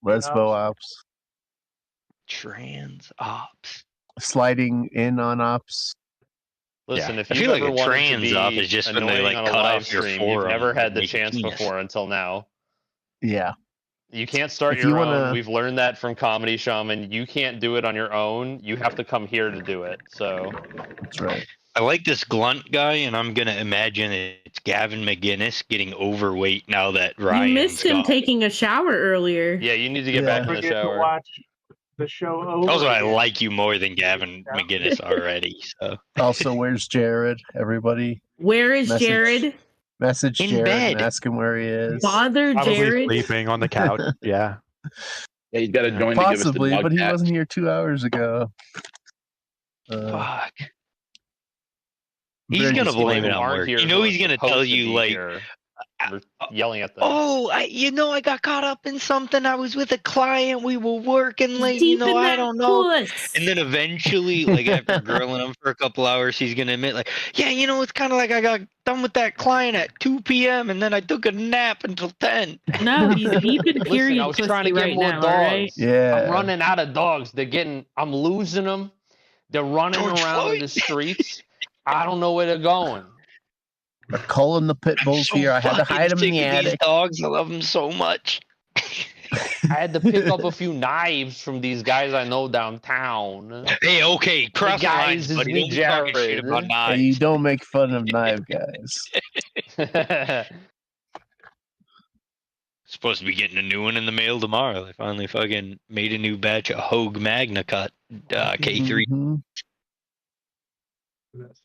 lesbo ops, trans ops. sliding in on ops. Listen, Yeah. if I you feel like ever a wanted trans to be op is just when they, annoying like, on a cut live off your stream, forearm you've never had and the make a chance penis. before until now. Yeah. You can't start If your you own. wanna- We've learned that from Comedy Shaman. You can't do it on your own. You have to come here to do it. So That's right. I like this Glunt guy, and I'm gonna imagine it's Gavin McGinnis getting overweight now that Ryan's You missed him gone. taking a shower earlier. yeah, you need to get Yeah. back in the Forget to shower. watch the show over. Also, I again. like you more than Gavin McGinnis already. So Also, where's Jared? Everybody Where is Message. Jared? message In Jared bed. and ask him where he is. Bother Probably Jared. sleeping on the couch. Yeah. Yeah, he's got to join to give us the Possibly, dog but he tat. wasn't here 2 hours ago. fuck. Very He's gonna disappointing. blame it on Aren't work. here You who know are he's gonna supposed tell to you be like, here. We're yelling at them. "Oh, I got caught up in something. I was with a client. We were working late. Deep in I that don't know." puss. And then eventually, like after grilling him for a couple hours, he's gonna admit, like, "Yeah, it's kind of like I got done with that client at 2 p.m. and then I took a nap until 10." No, he's deep in Listen, period I was trying to pussy get right more now, dogs. all right? Yeah. I'm running out of dogs. I'm losing them. They're running George around in the streets. I don't know where they're going. They're calling the pit bulls So here. I had to fucking hide them in sick the of these attic. dogs. I love them so much. I had to pick up a few knives from these guys I know downtown. Hey, okay, cross the guys lines, is buddy. me, Don't be talking shit Jared. about Hey, knives. you don't make fun of knife guys. Supposed to be getting a new one in the mail tomorrow. They finally fucking made a new batch of Hogue Magna Cut K3. Mhm.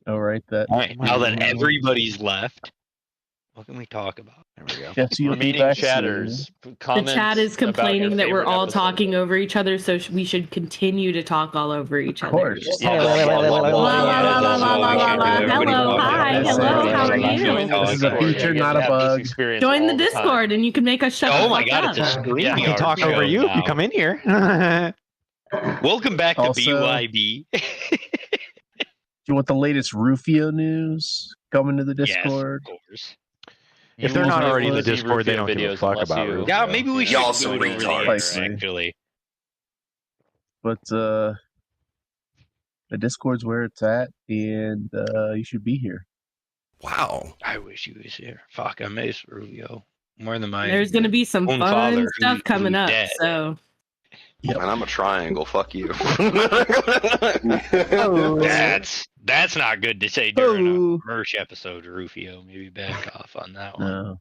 All right, that. All right, now that everybody's left, what can we talk about? There we go. Jesse, you'll be Remaining back soon. chatters. The Comments chat is about your complaining that we're favorite all episode. talking over each other, so we should continue to talk all over each Of other. course. Yeah. La, la, la, la, la, la, la, la. Hello, hi, hello, how are you? This is a feature, not a bug. Join the Discord and you can make us shut Oh the my fuck god, up. it's a screen. I can talk over you if you come in here. Welcome back to Also- BYB. Do you want the latest Rufio news coming to the Discord? Yes, of course. If they're not already in the Discord, they don't give a fuck about you. Rufio. Yeah, maybe we should Y'all do some it over the air, retards. actually. But the Discord's where it's at, and you should be here. Wow. I wish he was here. Fuck, I miss Rubio. More than my. There's gonna be some own fun father stuff coming up. dead. So Man, I'm a triangle. Fuck you. That's not good to say during a Merch episode, Rufio. Maybe back off on that one. No.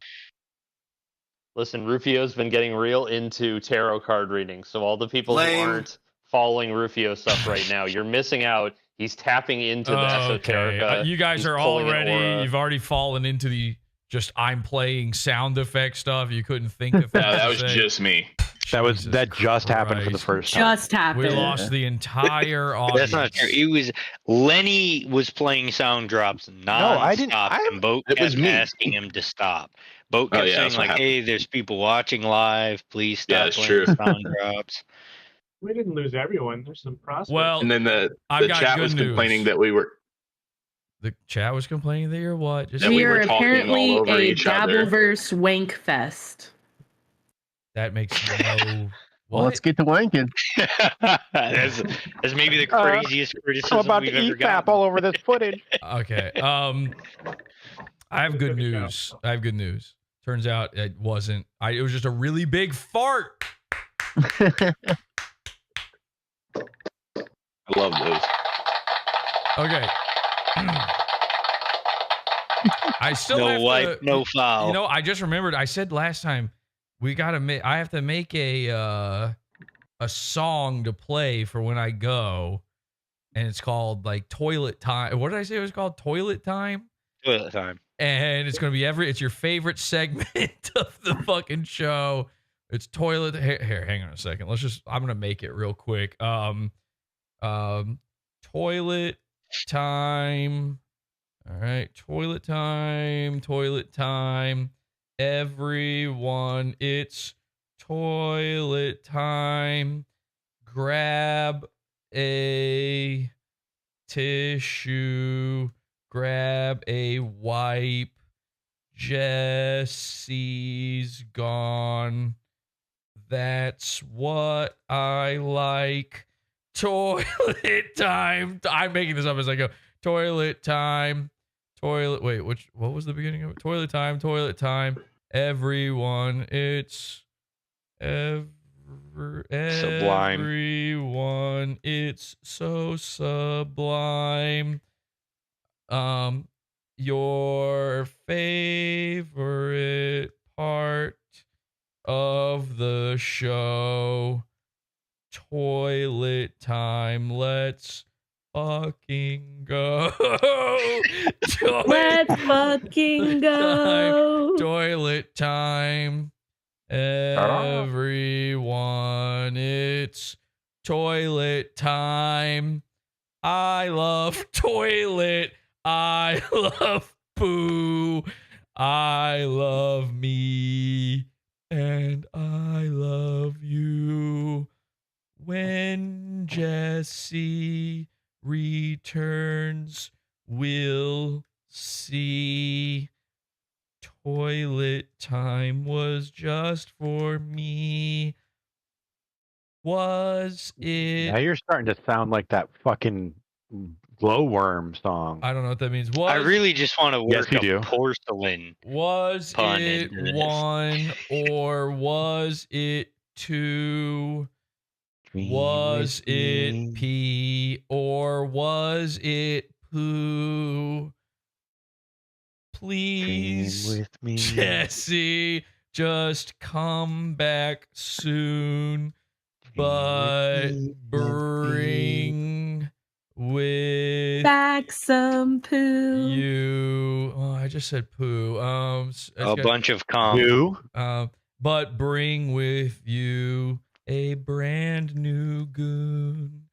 Listen, Rufio's been getting real into tarot card readings, so all the people Lame. who aren't following Rufio stuff right now, you're missing out. He's tapping into the esoteric. You guys are already. You've already fallen into the just I'm playing sound effect stuff. You couldn't think of No, that was just me. That just happened for the first time. just happened. We lost the entire audience. That's not true. It was Lenny was playing sound drops non-stop, I didn't- and Boat it was kept me. asking him to stop. Boat kept yeah, saying that's what like, "Hey, there's people watching live. Please Yeah, stop that's playing true. sound drops." We didn't lose everyone. There's some prospects. Well, And then the I've got chat good was news. complaining that we were. The chat was complaining that you're what? Just That we we are were talking apparently all over a each other. Dabbleverse wank fest. that makes no. Well, let's get to wanking. that's maybe the craziest criticism I'm about we've to ever eat fap gotten. all over this footage. Okay. I have good news. Turns out it wasn't. It was just a really big fart. I love those. Okay. I still No have wipe, to, no foul. You know, I just remembered. I said last time we gotta make. I have to make a song to play for when I go, and it's called like Toilet Time. What did I say it was called? Toilet Time. Toilet time. And it's gonna be it's your favorite segment of the fucking show. It's toilet. Here, hang on a second. I'm gonna make it real quick. Toilet time. All right, toilet time. Everyone, it's toilet time. Grab a tissue. Grab a wipe. Jesse's gone. That's what I like. Toilet time. I'm making this up as I go. Toilet time. What was the beginning of it? Toilet time. Everyone, it's Sublime. Everyone, it's so sublime. Your favorite part of the show. Toilet time. Let's fucking go. Let's fucking go. Toilet time. Everyone, it's toilet time. I love toilet. I love poo. I love me. And I love you. When Jesse returns, we'll see. Toilet time was just for me. Was it? Now you're starting to sound like that fucking glowworm song. I don't know what that means. I really just want to Yes, work you a do. porcelain. Was pun it into this. 1 or was it 2? Was it pee or was it poo? Please, with me. Jesse, just come back soon. But bring with Back some poo. you. Oh, I just said poo. A bunch of cum. Poo? But bring with you a brand new goon.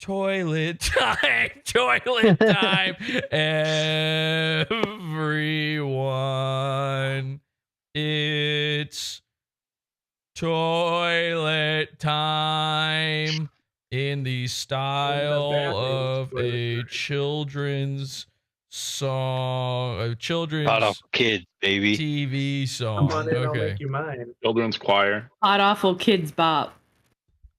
Toilet time. Toilet time. Everyone, it's toilet time in the style of a children's song, a children's PODAWFUL Kids, baby. TV song. Come on in, I'll Okay. make you mine. Children's choir. PODAWFUL Kids Bop.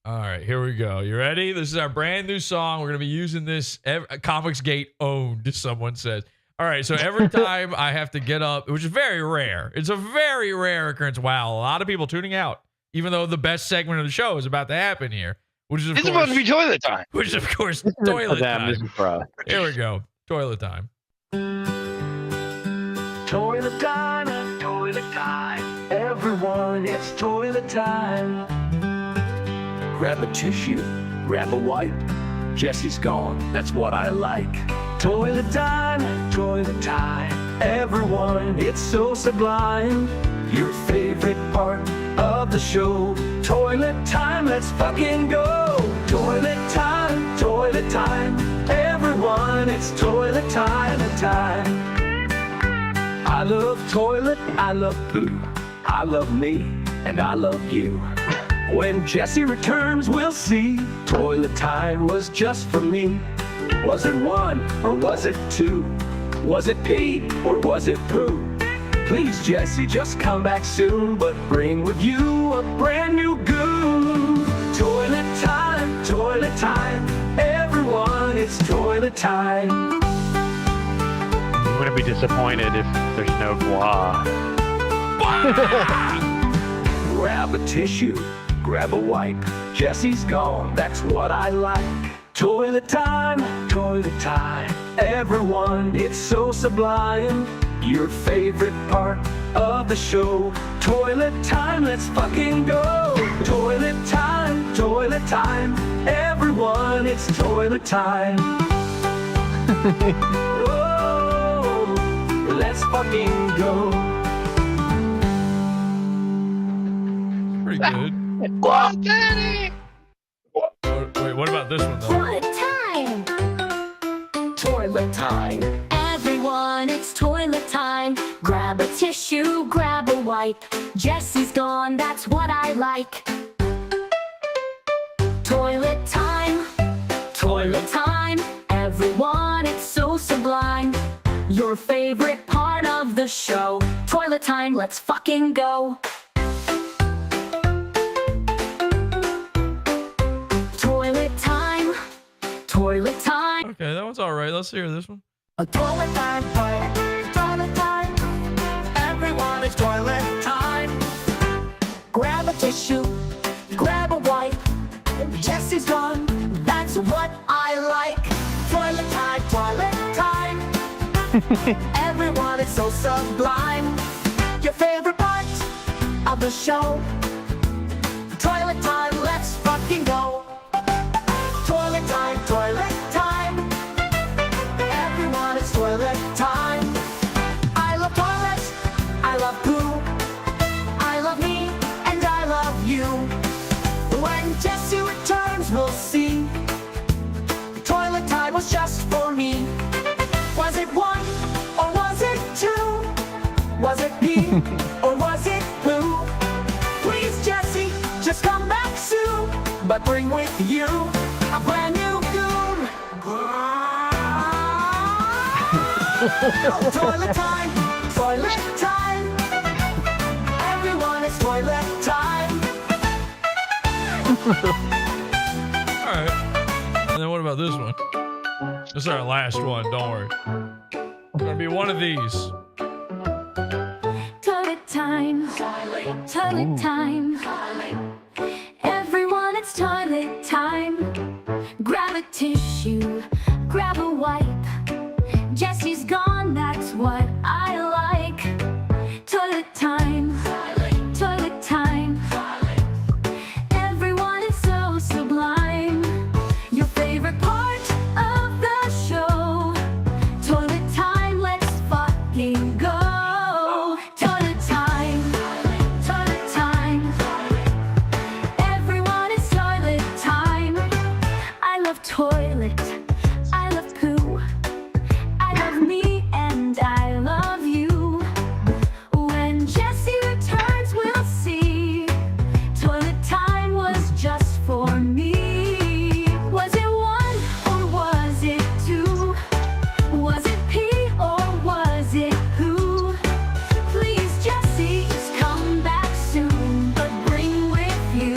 All right, here we go. You ready? This is our brand new song. We're going to be using this. Comicsgate owned, someone says. All right, so every time I have to get up, which is very rare. It's a very rare occurrence. Wow, a lot of people tuning out, even though the best segment of the show is about to happen here, which is of It's course about to be toilet time. Which is of course This isn't for toilet them, time. this is for us. Here we go, toilet time. Toilet time, toilet time. Everyone, it's toilet time. Grab a tissue, grab a wipe. Jesse's gone, that's what I like. Toilet time, toilet time. Everyone, it's so sublime. Your favorite part of the show. Toilet time, let's fucking go. Toilet time, toilet time. Everyone, it's toilet time and time. I love toilet, I love poo. I love me, and I love you. When Jesse returns, we'll see. Toilet time was just for me. Was it one, or was it two? Was it pee, or was it poo? Please, Jesse, just come back soon, but bring with you a brand new goon. Toilet time, everyone, it's toilet time. I'm gonna be disappointed if there's no blah. Grab a tissue, grab a wipe. Jesse's gone, that's what I like. Toilet time, everyone, it's so sublime. Your favorite part of the show. Toilet time, let's fucking go. Toilet time, everyone, it's toilet time. Oh, let's fucking go. Pretty good. What, Daddy? Wait, what about this one though? Toilet time. Toilet time. Everyone, it's toilet time. Grab a tissue, grab a wipe. Jesse's gone, that's what I like. Toilet time. Everyone, it's so sublime. Your favorite part of the show. Toilet time, let's fucking go. Toilet time. Okay, that one's all right. Let's hear this one. A toilet time, toilet time. Everyone, it's toilet time. Grab a tissue, grab a wipe. Jesse's gone, that's what I like. Toilet time. Everyone, it's so sublime. Your favorite part of the show. Toilet time, let's fucking go. Toilet time. Everyone, it's toilet time. I love toilets, I love poo. I love me, and I love you. When Jesse returns, we'll see. Toilet time was just for me. Was it one, or was it two? Was it pee, or was it poo? Please, Jesse, just come back soon. But bring with you a brand new goon. Toilet time. Everyone, it's toilet time. All right. And then what about this one? This is our last one. Don't worry. It's gonna be one of these. Toilet time. Everyone, it's toilet time. Grab a tissue, grab a wipe. Jesse's gone, that's what I like. Toilet time. Everyone is so sublime. Your favorite part of the show. Toilet time, let's fucking go. Toilet time. Everyone is toilet time. I love toilet. I love poo. I love me, and I love you. When Jesse returns, we'll see. Toilet time was just for me. Was it one, or was it two? Was it pee, or was it poo? Please, Jesse, just come back soon. But bring with you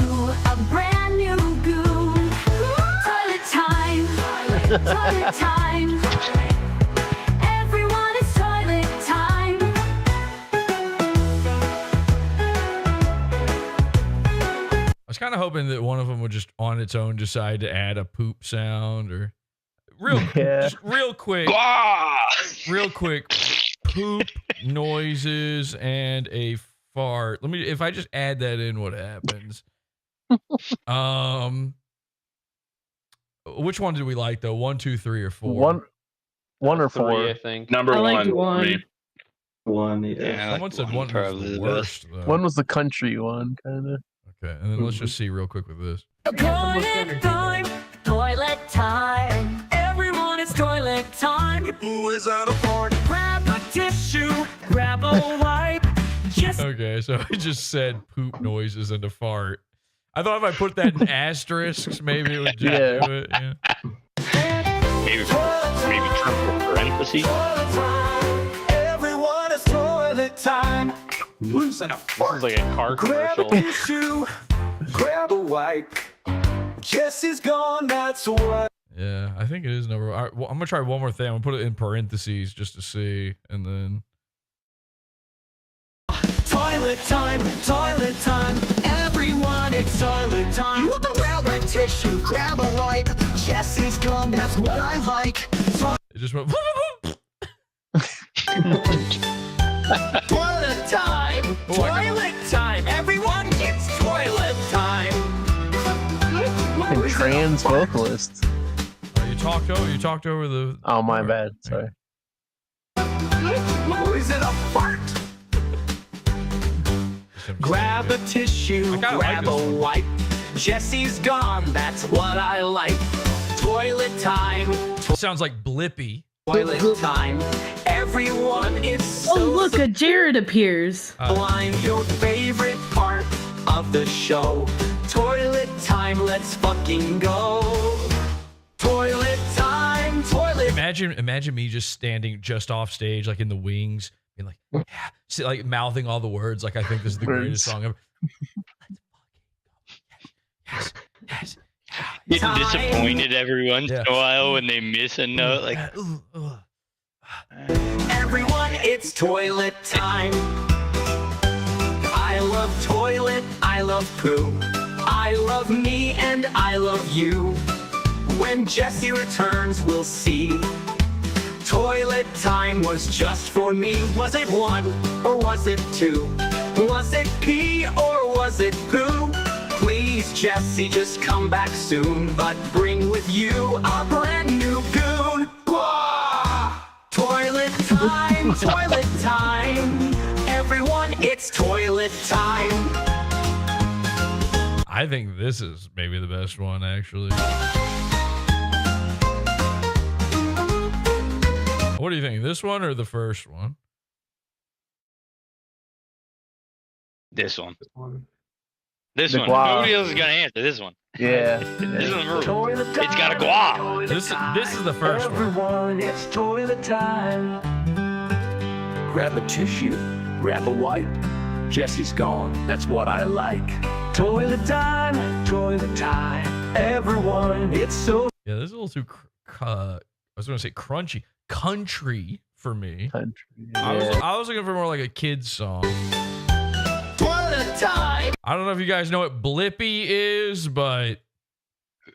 a brand new goon. Toilet time. Everyone kind of hoping that one of them would just on its own decide to add a poop sound or just real quick, poop noises and a fart. If I just add that in, what happens? Which one did we like though? 1, 2, 3, or 4? One or 3, 4. I think. Number I liked one. one. One, yeah. Someone said one was the worst. Though. One was the country one, kind of. Okay, and then let's just see real quick with this. Toilet time, toilet time. Everyone, it's toilet time. Who is out of fart? Grab a tissue, grab a wipe. Okay, so I just said poop noises and a fart. I thought if I put that in asterisks, maybe it would just do it. Yeah. Maybe triple parentheses. Everyone, it's toilet time. Who's in a fart? This is like a car Grab commercial. a tissue, grab a wipe. Jesse's gone, that's what. Yeah, I think it is number. All right, well, I'm gonna try one more thing. I'm gonna put it in parentheses just to see, and then. Toilet time, everyone, it's toilet time. You grab a tissue, grab a wipe. Jesse's gone, that's what I like. It just went. Toilet time, everyone, it's toilet time. And trans vocalist. You talked over the. Oh, my bad. Sorry. Who is it, a fart? Grab a tissue, grab a wipe. Jesse's gone, that's what I like. Toilet time. Sounds like Blippy. Toilet time. Everyone is so. Oh, look, a Jared appears. Find your favorite part of the show. Toilet time, let's fucking go. Toilet time, toilet. Imagine me just standing just off stage, like in the wings, being like, yeah, like mouthing all the words, like I think this is the greatest song ever. Yes. Getting disappointed every once in a while when they miss a note. Like, everyone, it's toilet time. I love toilet, I love poo. I love me and I love you. When Jesse returns, we'll see. Toilet time was just for me. Was it 1 or was it 2? Was it pee or was it poo? Please, Jesse, just come back soon, but bring with you a brand new goon. Wah! Toilet time, toilet time. Everyone, it's toilet time. I think this is maybe the best one, actually. What do you think? This one or the first one? this one. This The one. guava. Nobody else is gonna answer this one. Yeah. This one's it's got a guava. This is the first one. Everyone, it's toilet time. Grab a tissue, grab a wipe. Jesse's gone, that's what I like. Toilet time, toilet time. Everyone, it's so. Yeah, this is a little too. I was going to say crunchy, country for me. I was looking for more like a kid's song. Toilet time. I don't know if you guys know what Blippy is, but a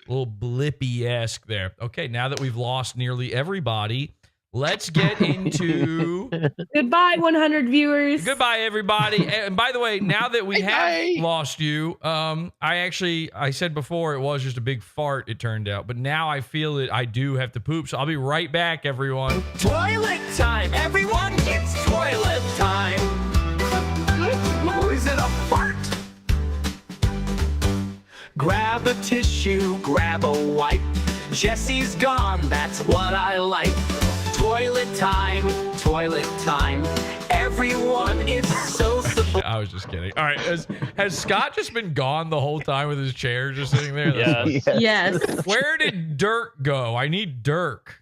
little Blippy-esque there. Okay, now that we've lost nearly everybody, let's get into... Goodbye, 100 viewers. Goodbye, everybody. And by the way, now that we have lost you, I said before it was just a big fart, it turned out. But now I feel it. I do have to poop, so I'll be right back, everyone. Toilet time. Everyone, it's toilet time. Oh, is it a fart? Grab a tissue, grab a wipe. Jesse's gone, that's what I like. Toilet time, everyone is so supposed. I was just kidding. All right, has Scott just been gone the whole time with his chair just sitting there? Yes. Yes. Where did Dirk go? I need Dirk.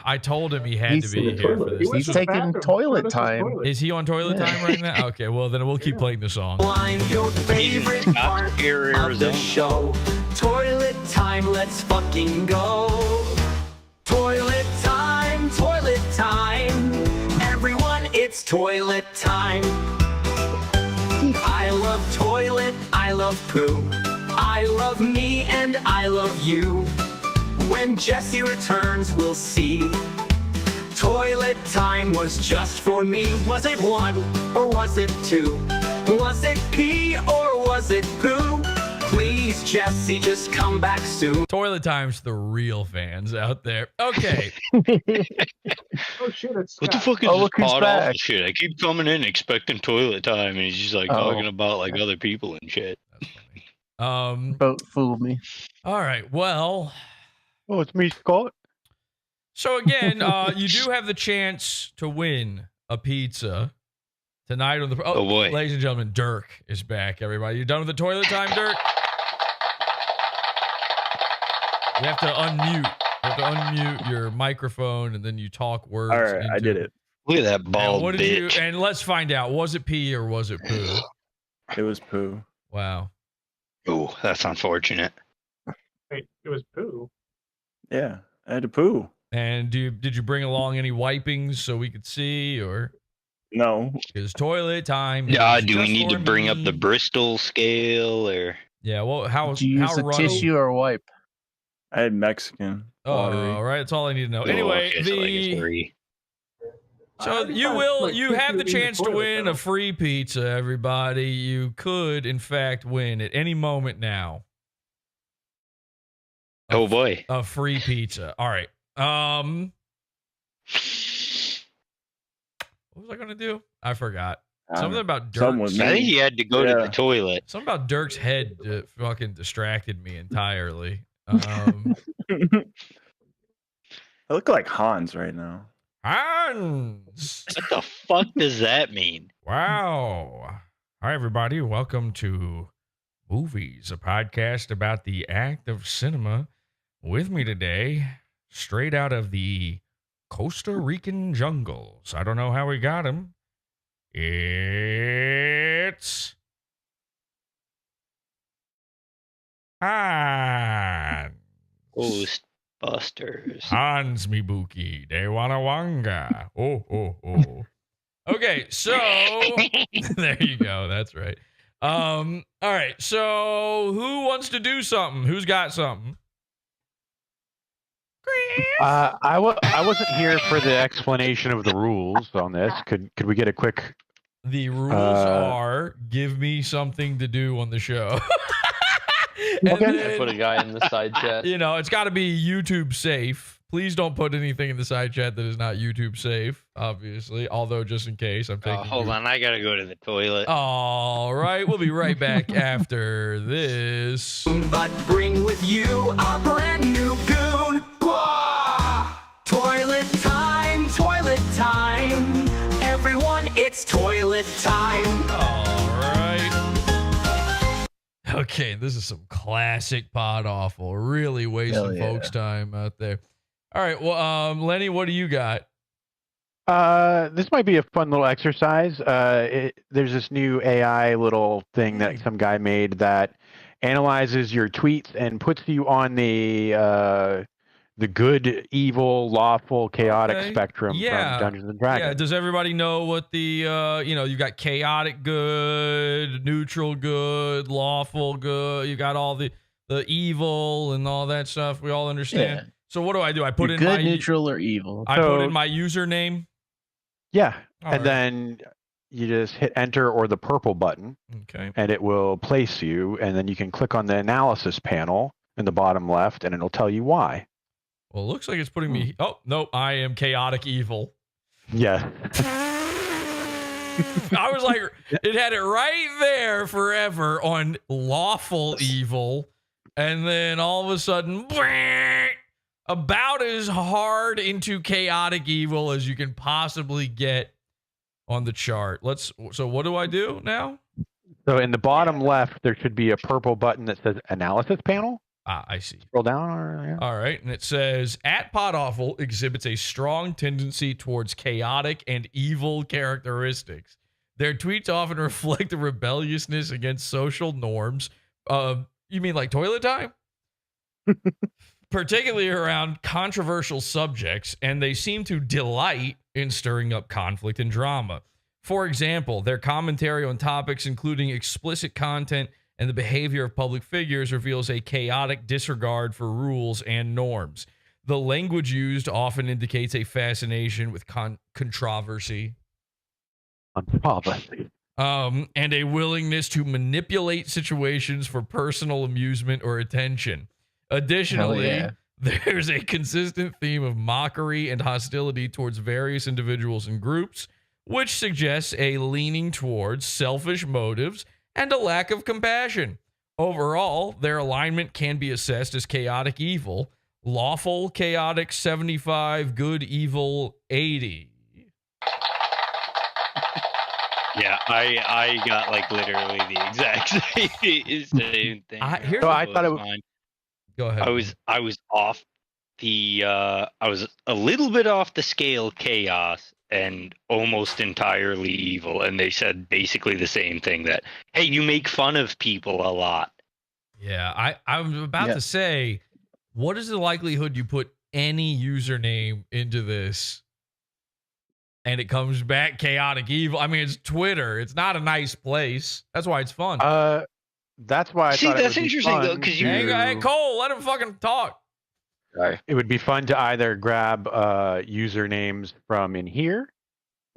I told him he had to be here for this. He's taking toilet time. Is he on toilet time right now? Okay, well then we'll keep playing the song. Find your favorite part of the show. Toilet time, let's fucking go. Toilet time, everyone, it's toilet time. I love toilet, I I love poo. I love me and I love you. When Jesse returns, we'll see. Toilet time was just for me. Was it 1 or was it 2? Was it pee or was it poo? Please, Jesse, just come back soon. Toilet time's the real fans out there. Okay. Oh shit! It's What the fuck is this pod awful shit? I keep coming in expecting toilet time, and he's just like talking about like other people and shit. Boat fooled me. All right. Well. Oh, it's me, Scott. So again, you do have the chance to win a pizza tonight on the. Oh boy, ladies and gentlemen, Dirk is back. Everybody, you done with the toilet time, Dirk? You have to unmute. You have to unmute your microphone, and then you talk words. All right, I did it. Look at that bald what bitch. did you? And let's find out. Was it pee or was it poo? It was poo. Wow. Oh, that's unfortunate. Wait, it was poo. Yeah, I had to poo. And did you bring along any wipings so we could see, or no? Because toilet time. Yeah, do we need to bring up the Bristol scale or? Yeah, well, how Did you use a tissue or a wipe? I had Mexican. Oh, all right. That's all I need to know. Anyway, so you have the chance to win a free pizza, everybody. You could, in fact, win at any moment now. Oh boy, a free pizza. All right. What was I gonna do? I forgot. Something about Dirk. I think he had to go to the toilet. Something about Dirk's head fucking distracted me entirely. I look like Hans right now. Hans! What the fuck does that mean? Wow. Hi, everybody. Welcome to Movies, a podcast about the act of cinema. With me today, straight out of the Costa Rican jungles. I don't know how we got him. It's Hans. Ghostbusters. Hans Mibuki de Wanawanga. Oh. Okay, so there you go. That's right. All right. So who wants to do something? Who's got something? I wasn't here for the explanation of the rules on this. Could we get a quick? The rules are give me something to do on the show. And then, I put a guy in the side chat. You know, it's got to be YouTube safe. Please don't put anything in the side chat that is not YouTube safe, obviously. Although, just in case, I'm taking. Hold on, I gotta go to the toilet. All right, we'll be right back after this. But bring with you a brand new goon. Toilet time, toilet time. Everyone, it's toilet time. All right. Okay, this is some classic pod awful. Really wasting folks' time out there. All right, well, Lenny, what do you got? This might be a fun little exercise. There's this new AI little thing that some guy made that analyzes your tweets and puts you on the good, evil, lawful, chaotic spectrum from Dungeons and Dragons. Yeah, does everybody know what the you got chaotic good, neutral good, lawful good, you got all the evil and all that stuff. We all understand. Yeah. So what do? I put in good, my neutral, or evil. I put in my username. Yeah. All and then you just hit enter or the purple button. Okay. And it will place you, and then you can click on the analysis panel in the bottom left, and it'll tell you why. Well, it looks like it's putting me. Oh, no, I am chaotic evil. Yeah. I was like, it had it right there forever on lawful evil. And then all of a sudden, about as hard into chaotic evil as you can possibly get on the chart. So what do I do now? So in the bottom left, there should be a purple button that says analysis panel. Ah, I see. Scroll down. All right. And it says, @PodAwful exhibits a strong tendency towards chaotic and evil characteristics. Their tweets often reflect a rebelliousness against social norms. You mean like toilet time? Particularly around controversial subjects, and they seem to delight in stirring up conflict and drama. For example, their commentary on topics including explicit content and the behavior of public figures reveals a chaotic disregard for rules and norms. The language used often indicates a fascination with controversy. And a willingness to manipulate situations for personal amusement or attention. Additionally, there's a consistent theme of mockery and hostility towards various individuals and groups, which suggests a leaning towards selfish motives and a lack of compassion. Overall, their alignment can be assessed as chaotic evil, lawful, chaotic 75, good, evil 80. Yeah, I got like literally the exact same thing. I thought it was mine. Go ahead. I was off the I was a little bit off the scale chaos and almost entirely evil, and they said basically the same thing, that hey, you make fun of people a lot. Yeah, I'm about to say, what is the likelihood you put any username into this and it comes back chaotic evil? I mean, it's Twitter. It's not a nice place. That's why it's fun. That's why I See, thought that's it would interesting be fun though, because you Hey, Cole, let him fucking talk. It would be fun to either grab usernames from in here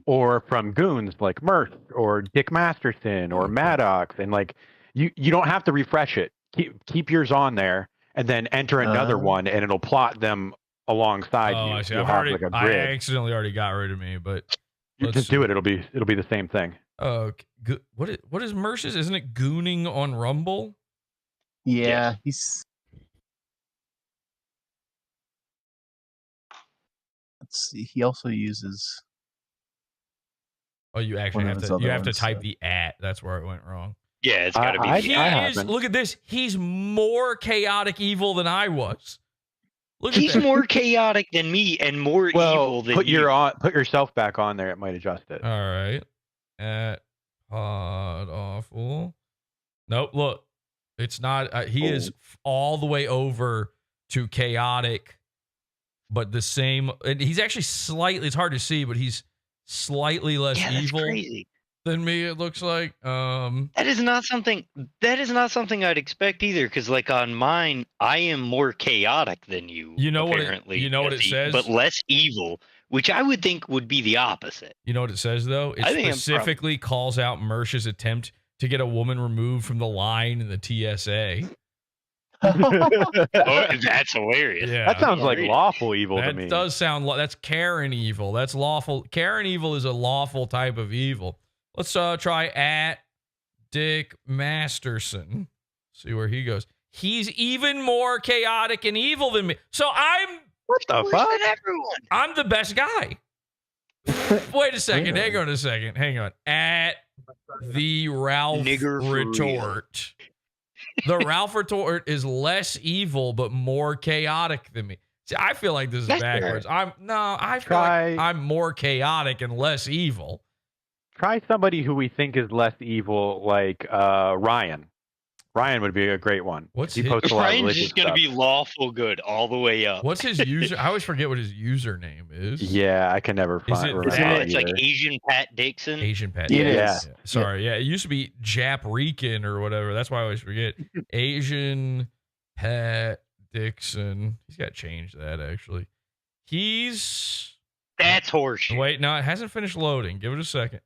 or from goons like Mirth or Dick Masterson or Maddox, and like you don't have to refresh it. Keep yours on there and then enter another one, and it'll plot them alongside you. I see. You'll I've have already, like a I grid. accidentally already got rid of me, but You just do it. It'll be the same thing. What is Merce's? Isn't it gooning on Rumble? Yeah, he's. Let's see. He also uses. Oh, you actually one have of his to. other You have to ones, type so. the @ That's where it went wrong. Yeah, it's got to be. He is. Look at this. He's more chaotic evil than I was. Look He's at that. more chaotic than me and more evil than put you. put yourself back on there. It might adjust it. All right. At PODAWFUL. Nope. Look, it's not. He is all the way over to chaotic, but the same. And he's actually slightly. It's hard to see, but he's slightly less evil than me. It looks like. That is not something. That is not something I'd expect either. Because like on mine, I am more chaotic than you. You know apparently, what? You know what it says, but less evil, which I would think would be the opposite. You know what it says though? It I think specifically calls out Mersh's attempt to get a woman removed from the line in the TSA. That's hilarious. Yeah, That sounds like lawful evil to That me. does sound. That's Karen evil. That's lawful. Karen evil is a lawful type of evil. Let's try at Dick Masterson. See where he goes. He's even more chaotic and evil than me. So I'm. What the fuck? Everyone. I'm the best guy. Wait a second. Hang on a second. Hang on. At the Ralph Nigger for Retort. The Ralph Retort is less evil but more chaotic than me. See, I feel like this is That's backwards. fair. I feel like I'm more chaotic and less evil. Try somebody who we think is less evil, like Ryan. Ryan would be a great one. What's he his- posts a lot of Ryan's religious just gonna stuff. be lawful good all the way up. What's his user? I always forget what his username is. Yeah, I can never find. remember It's like either. Asian Pat Dixon. Asian Pat. It Yeah. is. Sorry. Yeah. It used to be Jap Rican or whatever. That's why I always forget. Asian Pat Dixon. He's got to change that actually. That's horseshit. Wait, no, it hasn't finished loading. Give it a second.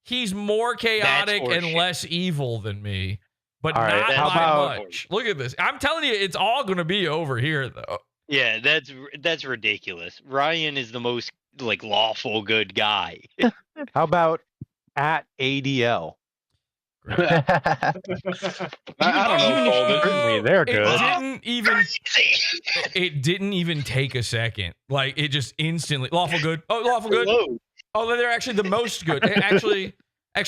He's more chaotic and horseshit. less evil than me, but All right, not how by about- much. Look at this. I'm telling you, it's all going to be over here, though. Yeah, that's ridiculous. Ryan is the most like lawful good guy. How about at ADL? I don't know. Paul. Certainly, they're good. It didn't even take a second. Like it just instantly lawful good. Oh, lawful good. Hello. Oh, they're actually the most good. Actually,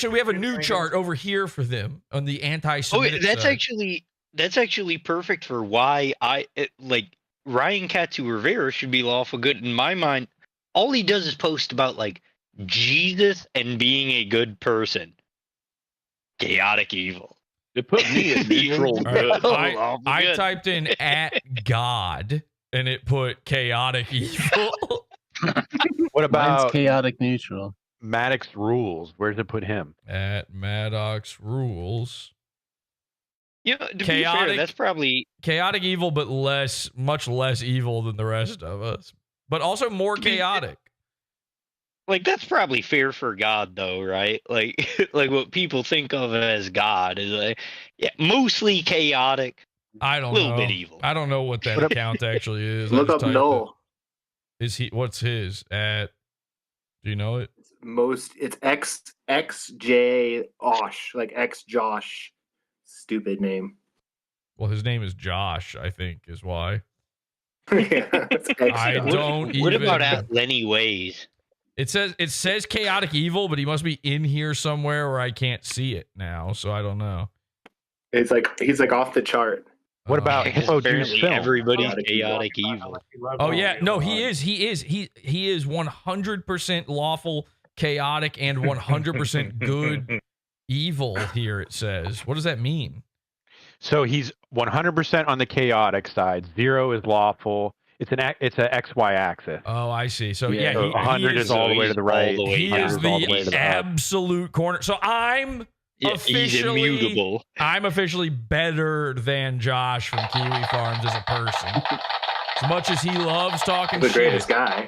we have a new chart over here for them on the Oh, anti-Semitic that's side. actually perfect for why like Ryan Katsu Rivera should be lawful good in my mind. All he does is post about like Jesus and being a good person. Chaotic evil. It put me at neutral All right, good. I Good. typed in at God and it put chaotic evil. What about Mine's chaotic neutral. Maddox Rules? Where's it put him? At Maddox Rules. You know, to be chaotic. fair, that's probably chaotic evil, but much less evil than the rest of us, but also more chaotic. like that's probably fair for God, though, right? Like, like what people think of as God is like, yeah, mostly chaotic. I don't little know. bit evil. I don't know what that account actually is. Look I up just typed Null. it. Is he? What's his at? Do you know it? It's XJ Osh, like X Josh. Stupid name. Well, his name is Josh, I think, is why. Yeah, it's X I Josh. don't What even. about at Lenny Ways? It says chaotic evil, but he must be in here somewhere where I can't see it now, so I don't know. It's like he's like off the chart. What about Hippo Juice Apparently Film? everybody's chaotic evil. Oh yeah, no, he is 100% lawful, chaotic, and 100% good evil. Here it says. What does that mean? So he's 100% on the chaotic side. 0 is lawful. It's an XY axis. Oh, I see. So yeah, So 100 is all the way to the right. He is all the way to the the up. absolute corner. So I'm he's immutable. I'm officially better than Josh from Kiwi Farms as a person. As much as he loves talking The shit, greatest guy.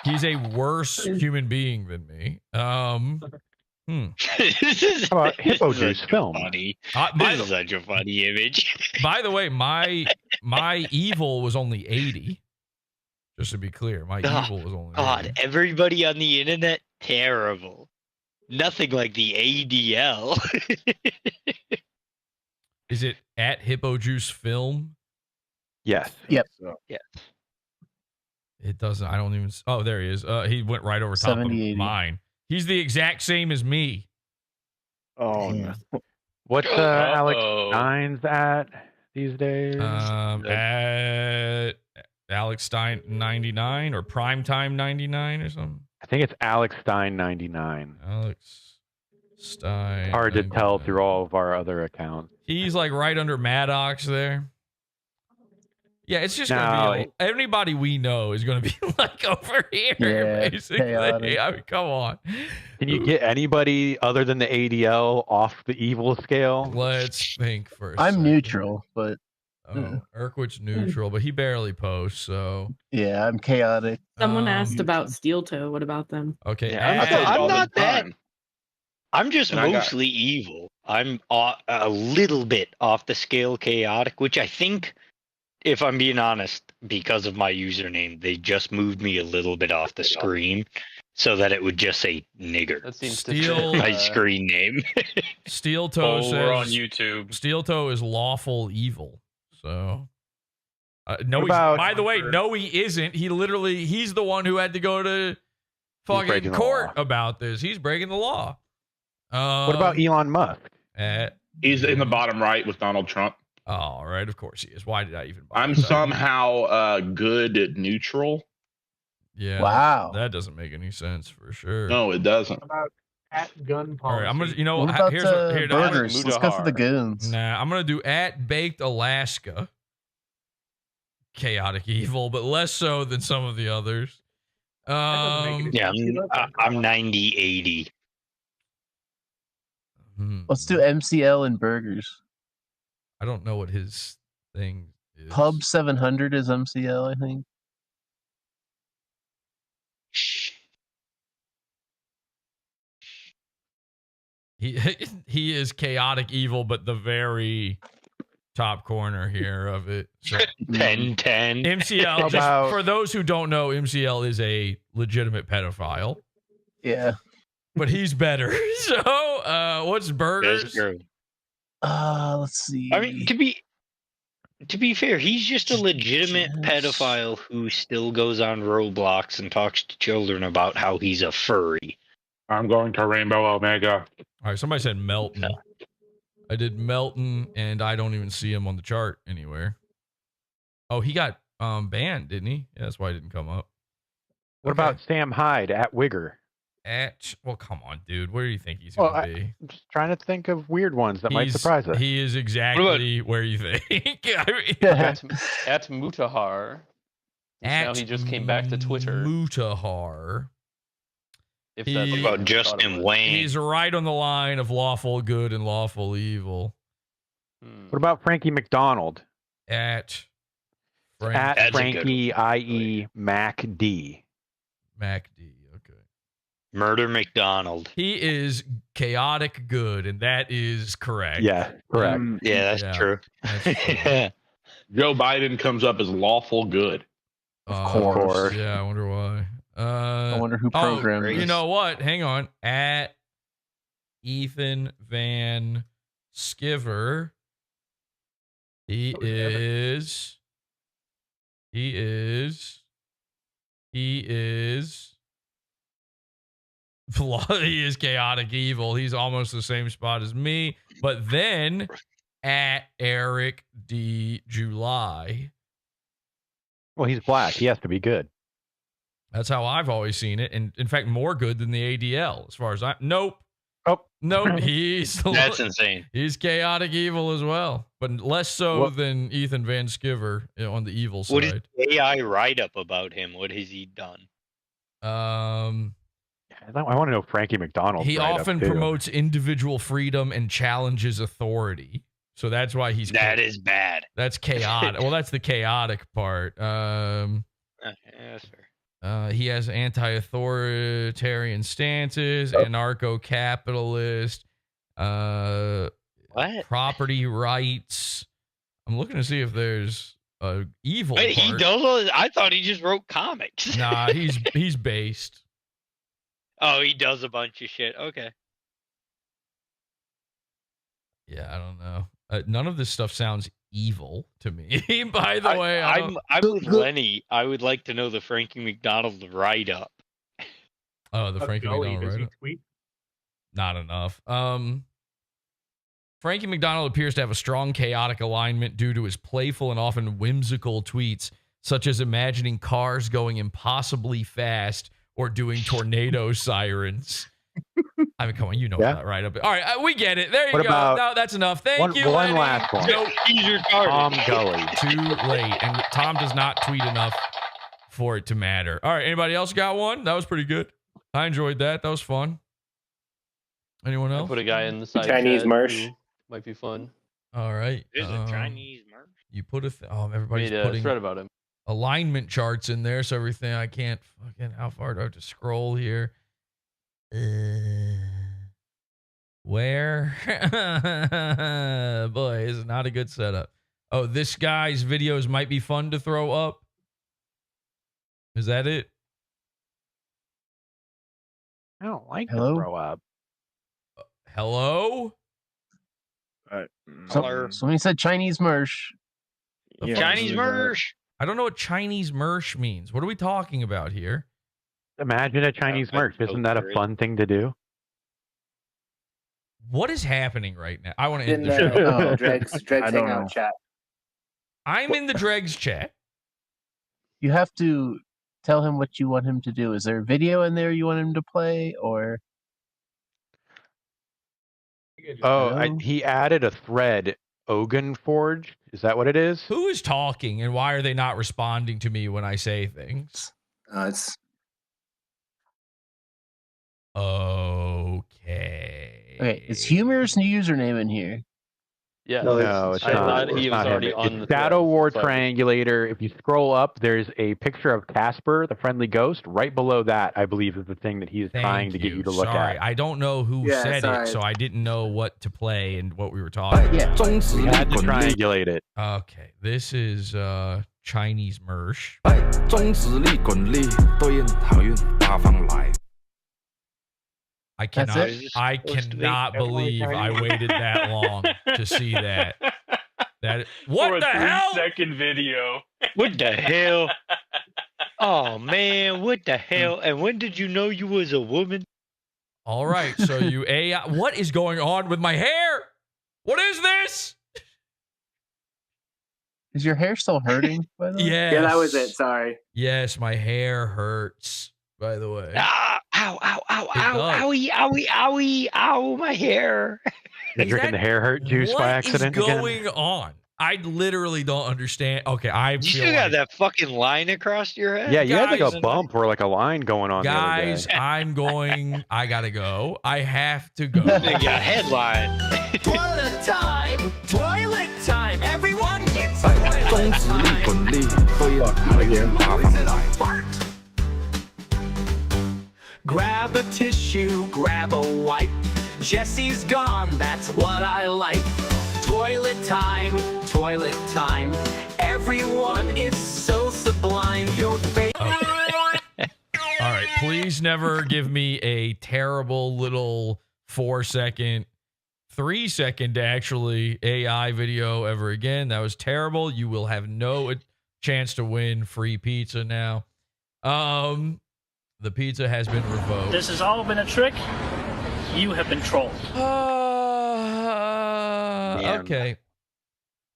he's a worse human being than me. This How about Hippo is Juice such a Film? funny. By This is such a funny image. By the way, my evil was only 80. Just to be clear, my evil was only 80. God, everybody on the internet, terrible. Nothing like the ADL. Is it at Hippo Juice Film? Yes. Yep. Yes. It doesn't. I don't even. Oh, there he is. He went right over top 70, of 80. mine. He's the exact same as me. Oh, no. What's Alex Stein's at these days? At Alex Stein 99 or Primetime 99 or something. I think it's Alex Stein 99. Alex Stein. Hard to tell through all of our other accounts. He's like right under Maddox there. Yeah, it's just gonna be anybody we know is gonna be like over here, Yeah, basically. chaotic. I mean, come on. Can you get anybody other than the ADL off the evil scale? Let's think first. I'm neutral, but Urquich's neutral, but he barely posts, so yeah, I'm chaotic. Someone asked about Steel Toe. What about them? okay. I'm not that. I'm just And I got- mostly evil. I'm a little bit off the scale chaotic, which I think, if I'm being honest, because of my username, they just moved me a little bit off the screen so that it would just say nigger. That seems Steel- to My screen name. Steel Toe says we're on YouTube. Steel Toe is lawful evil. So no, What about- by the way, no, he isn't. He's the one who had to go to fucking breaking the court law. about this. He's breaking the law. What about Elon Musk? He's in the bottom right with Donald Trump. All right, of course he is. Why did I even bother I'm typing? somehow good at neutral. Yeah. Wow. That doesn't make any sense for sure. No, it doesn't. About at gun All policy. right, I'm gonna. You know, What about here's here, burgers? Let's go for the goons. Nah, I'm gonna do at Baked Alaska. Chaotic evil, but less so than some of the others. Yeah, I'm 90-80. Let's do MCL and burgers. I don't know what his thing is. Pub 700 is MCL, I think. He is chaotic evil, but the very top corner here of it. So 10-10. MCL, just for those who don't know, MCL is a legitimate pedophile. Yeah. But he's better. So, what's burgers? That's true. Let's see. I mean, to be fair, he's just a legitimate pedophile who still goes on Roblox and talks to children about how he's a furry. I'm going to Rainbow Omega. All right, somebody said Melton. I did Melton, and I don't even see him on the chart anywhere. Oh, he got banned, didn't he? Yeah, that's why he didn't come up. What about Sam Hyde at Wigger? Well, come on, dude. Where do you think he's going to be? I'm just trying to think of weird ones that might surprise us. He is exactly where you think. I mean, At Mutahar. Now he just came back to Twitter. Mutahar. If that's What about Justin Wayne? He's right on the line of lawful good and lawful evil. What about Frankie McDonald? At Frankie, i.e. Mac D. Mac D. Okay. Murder McDonald. He is chaotic good, and that is correct. Yeah, correct. Yeah, that's true. That's true. Joe Biden comes up as lawful good. Of course. Yeah, I wonder why. I wonder who programmed You this. know what? Hang on. At Ethan Van Sciver. He is chaotic evil. He's almost the same spot as me. But then at Eric D. July. Well, he's black. He has to be good. That's how I've always seen it. And in fact, more good than the ADL as far as Nope. Oh. Nope. That's insane. He's chaotic evil as well, but less so than Ethan Van Sciver on the evil side. What is the AI write-up about him? What has he done? I want to know Frankie McDonald. He often promotes individual freedom and challenges authority. So that's why he's That is bad. That's chaotic. Well, that's the chaotic part. Yeah, that's fair. He has anti-authoritarian stances, anarcho-capitalist, property rights. I'm looking to see if there's a evil Wait, he part. does? I thought he just wrote comics. Nah, he's based. Oh, he does a bunch of shit. Okay. Yeah, I don't know. None of this stuff sounds evil to me. By the way, I'm with Lenny. I would like to know the Frankie McDonald write-up. Oh, the Frankie McDonald does he write-up? tweet? Not enough. Frankie McDonald appears to have a strong chaotic alignment due to his playful and often whimsical tweets, such as imagining cars going impossibly fast or doing tornado sirens. I mean, come on, you know that, right? All right, we get it. There you What go. about No, that's enough. Thank you. one Lenny. last one. Nope. Tom Gully. Too late. And Tom does not tweet enough for it to matter. All right, anybody else got one? That was pretty good. I enjoyed that. That was fun. Anyone else? Put a guy in the side Chinese chat Marsh. who might be fun. All right. There's a Chinese merch. You put everybody's Made a putting thread about him. alignment charts in there, so everything I can't fucking. How far do I have to scroll here? Where? Boy, this is not a good setup. Oh, this guy's videos might be fun to throw up. Is that it? I don't like to Hello? throw up. Hello? Somebody said Chinese Mersh. Chinese merch. I don't know what Chinese merch means. What are we talking about here? Imagine a Chinese merch. Isn't that a fun thing to do? What is happening right now? I want to end In the show. the Dregs Hangout chat. I'm in the Dregs chat. You have to tell him what you want him to do. Is there a video in there you want him to play, or? Oh, he added a thread. Ogun Forge. Is that what it is? Who is talking, and why are they not responding to me when I say things? It's Okay. Is Humor's username in here? Yeah. No, it's I not. thought he It's was not already him. on It's the Shadow thread, War so- Triangulator. If you scroll up, there's a picture of Casper, the friendly ghost. Right below that, I believe, is the thing that he is trying to get you to look Sorry, at. I don't know who Yeah, said sorry. it, so I didn't know what to play and what we were talking about. Yeah. We had to triangulate it. Okay, this is Chinese merch. 中指力、滚力、对应好运八方来。 I That's cannot. it? I cannot believe I waited that long to see that. That what the hell? 3-second video. What the hell? Oh man, what the hell? And when did you know you was a woman? All right, so you AI. What is going on with my hair? What is this? Is your hair still hurting? By the way? Yes. Yeah, that was it. Sorry. Yes, my hair hurts. By the way. Ah, ow, ow, ow, It ow, does. owie, owie, owie, ow, my hair. You're drinking the hair hurt juice by accident What is again? going on? I literally don't understand. Okay, I You feel still got like, that fucking line across your head? Yeah, you had like Guys- a bump or like a line going on guys, the other day. I'm going. I gotta go. I have to go. You got a headline. Toilet time! Toilet time! Everyone gets toilet time! Grab a tissue, grab a wipe. Jesse's gone, that's what I like. Toilet time, toilet time. Everyone is so sublime. Your face. All right, please never give me a terrible little 4-second, 3-second actually AI video ever again. That was terrible. You will have no chance to win free pizza now. The pizza has been revoked. This has all been a trick. You have been trolled. Okay.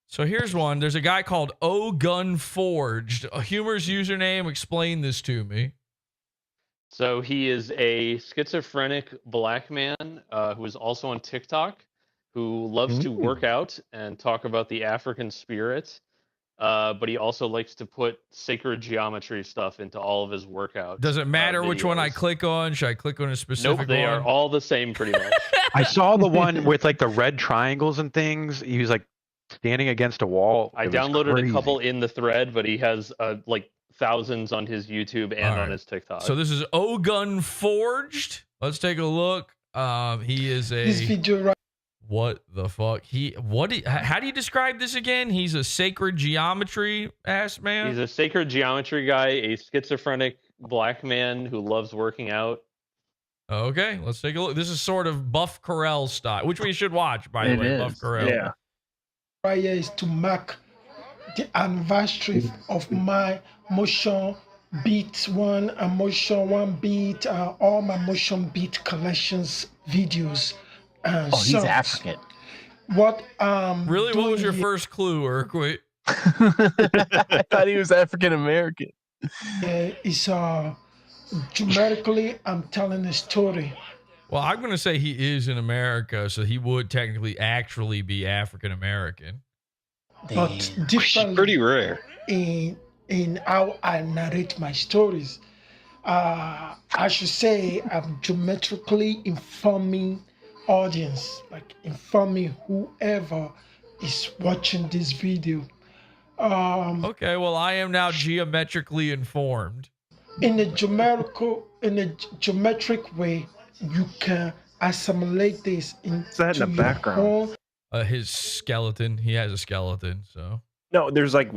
So here's one. There's a guy called O Gun Forged. A humorous username. Explain this to me. So he is a schizophrenic black man who is also on TikTok, who loves to work out and talk about the African spirit. But he also likes to put sacred geometry stuff into all of his workouts. Does it matter which one I videos. click on? Should I click on a specific Nope, they one? are all the same pretty much. I saw the one with like the red triangles and things. He was like standing against a wall. I It was downloaded crazy. a couple in the thread, but he has like thousands on his YouTube and All on right. his TikTok. So this is O Gun Forged. Let's take a look. He is a This video right. what the fuck? How do you describe this again? He's a sacred geometry ass man. He's a sacred geometry guy, a schizophrenic black man who loves working out. Okay, let's take a look. This is sort of Buff Carell style, which we should watch, by the It way. is, Buff Carell. yeah. Right here is to mark the anniversary of my motion beat one and motion one beat, all my motion beat collections videos and Oh, he's songs. African. What Really? What was your doing first clue, Urquit? I thought he was African American. here is dramatically I'm telling a story. Well, I'm going to say he is in America, so he would technically actually be African American. But different Pretty rare. in how I narrate my stories. I should say I'm geometrically informing audience, like informing whoever is watching this video. Okay, well, I am now geometrically informed. In a geometric way, you can assimilate this into that in the your background? own His skeleton. He has a skeleton, so. No, there's like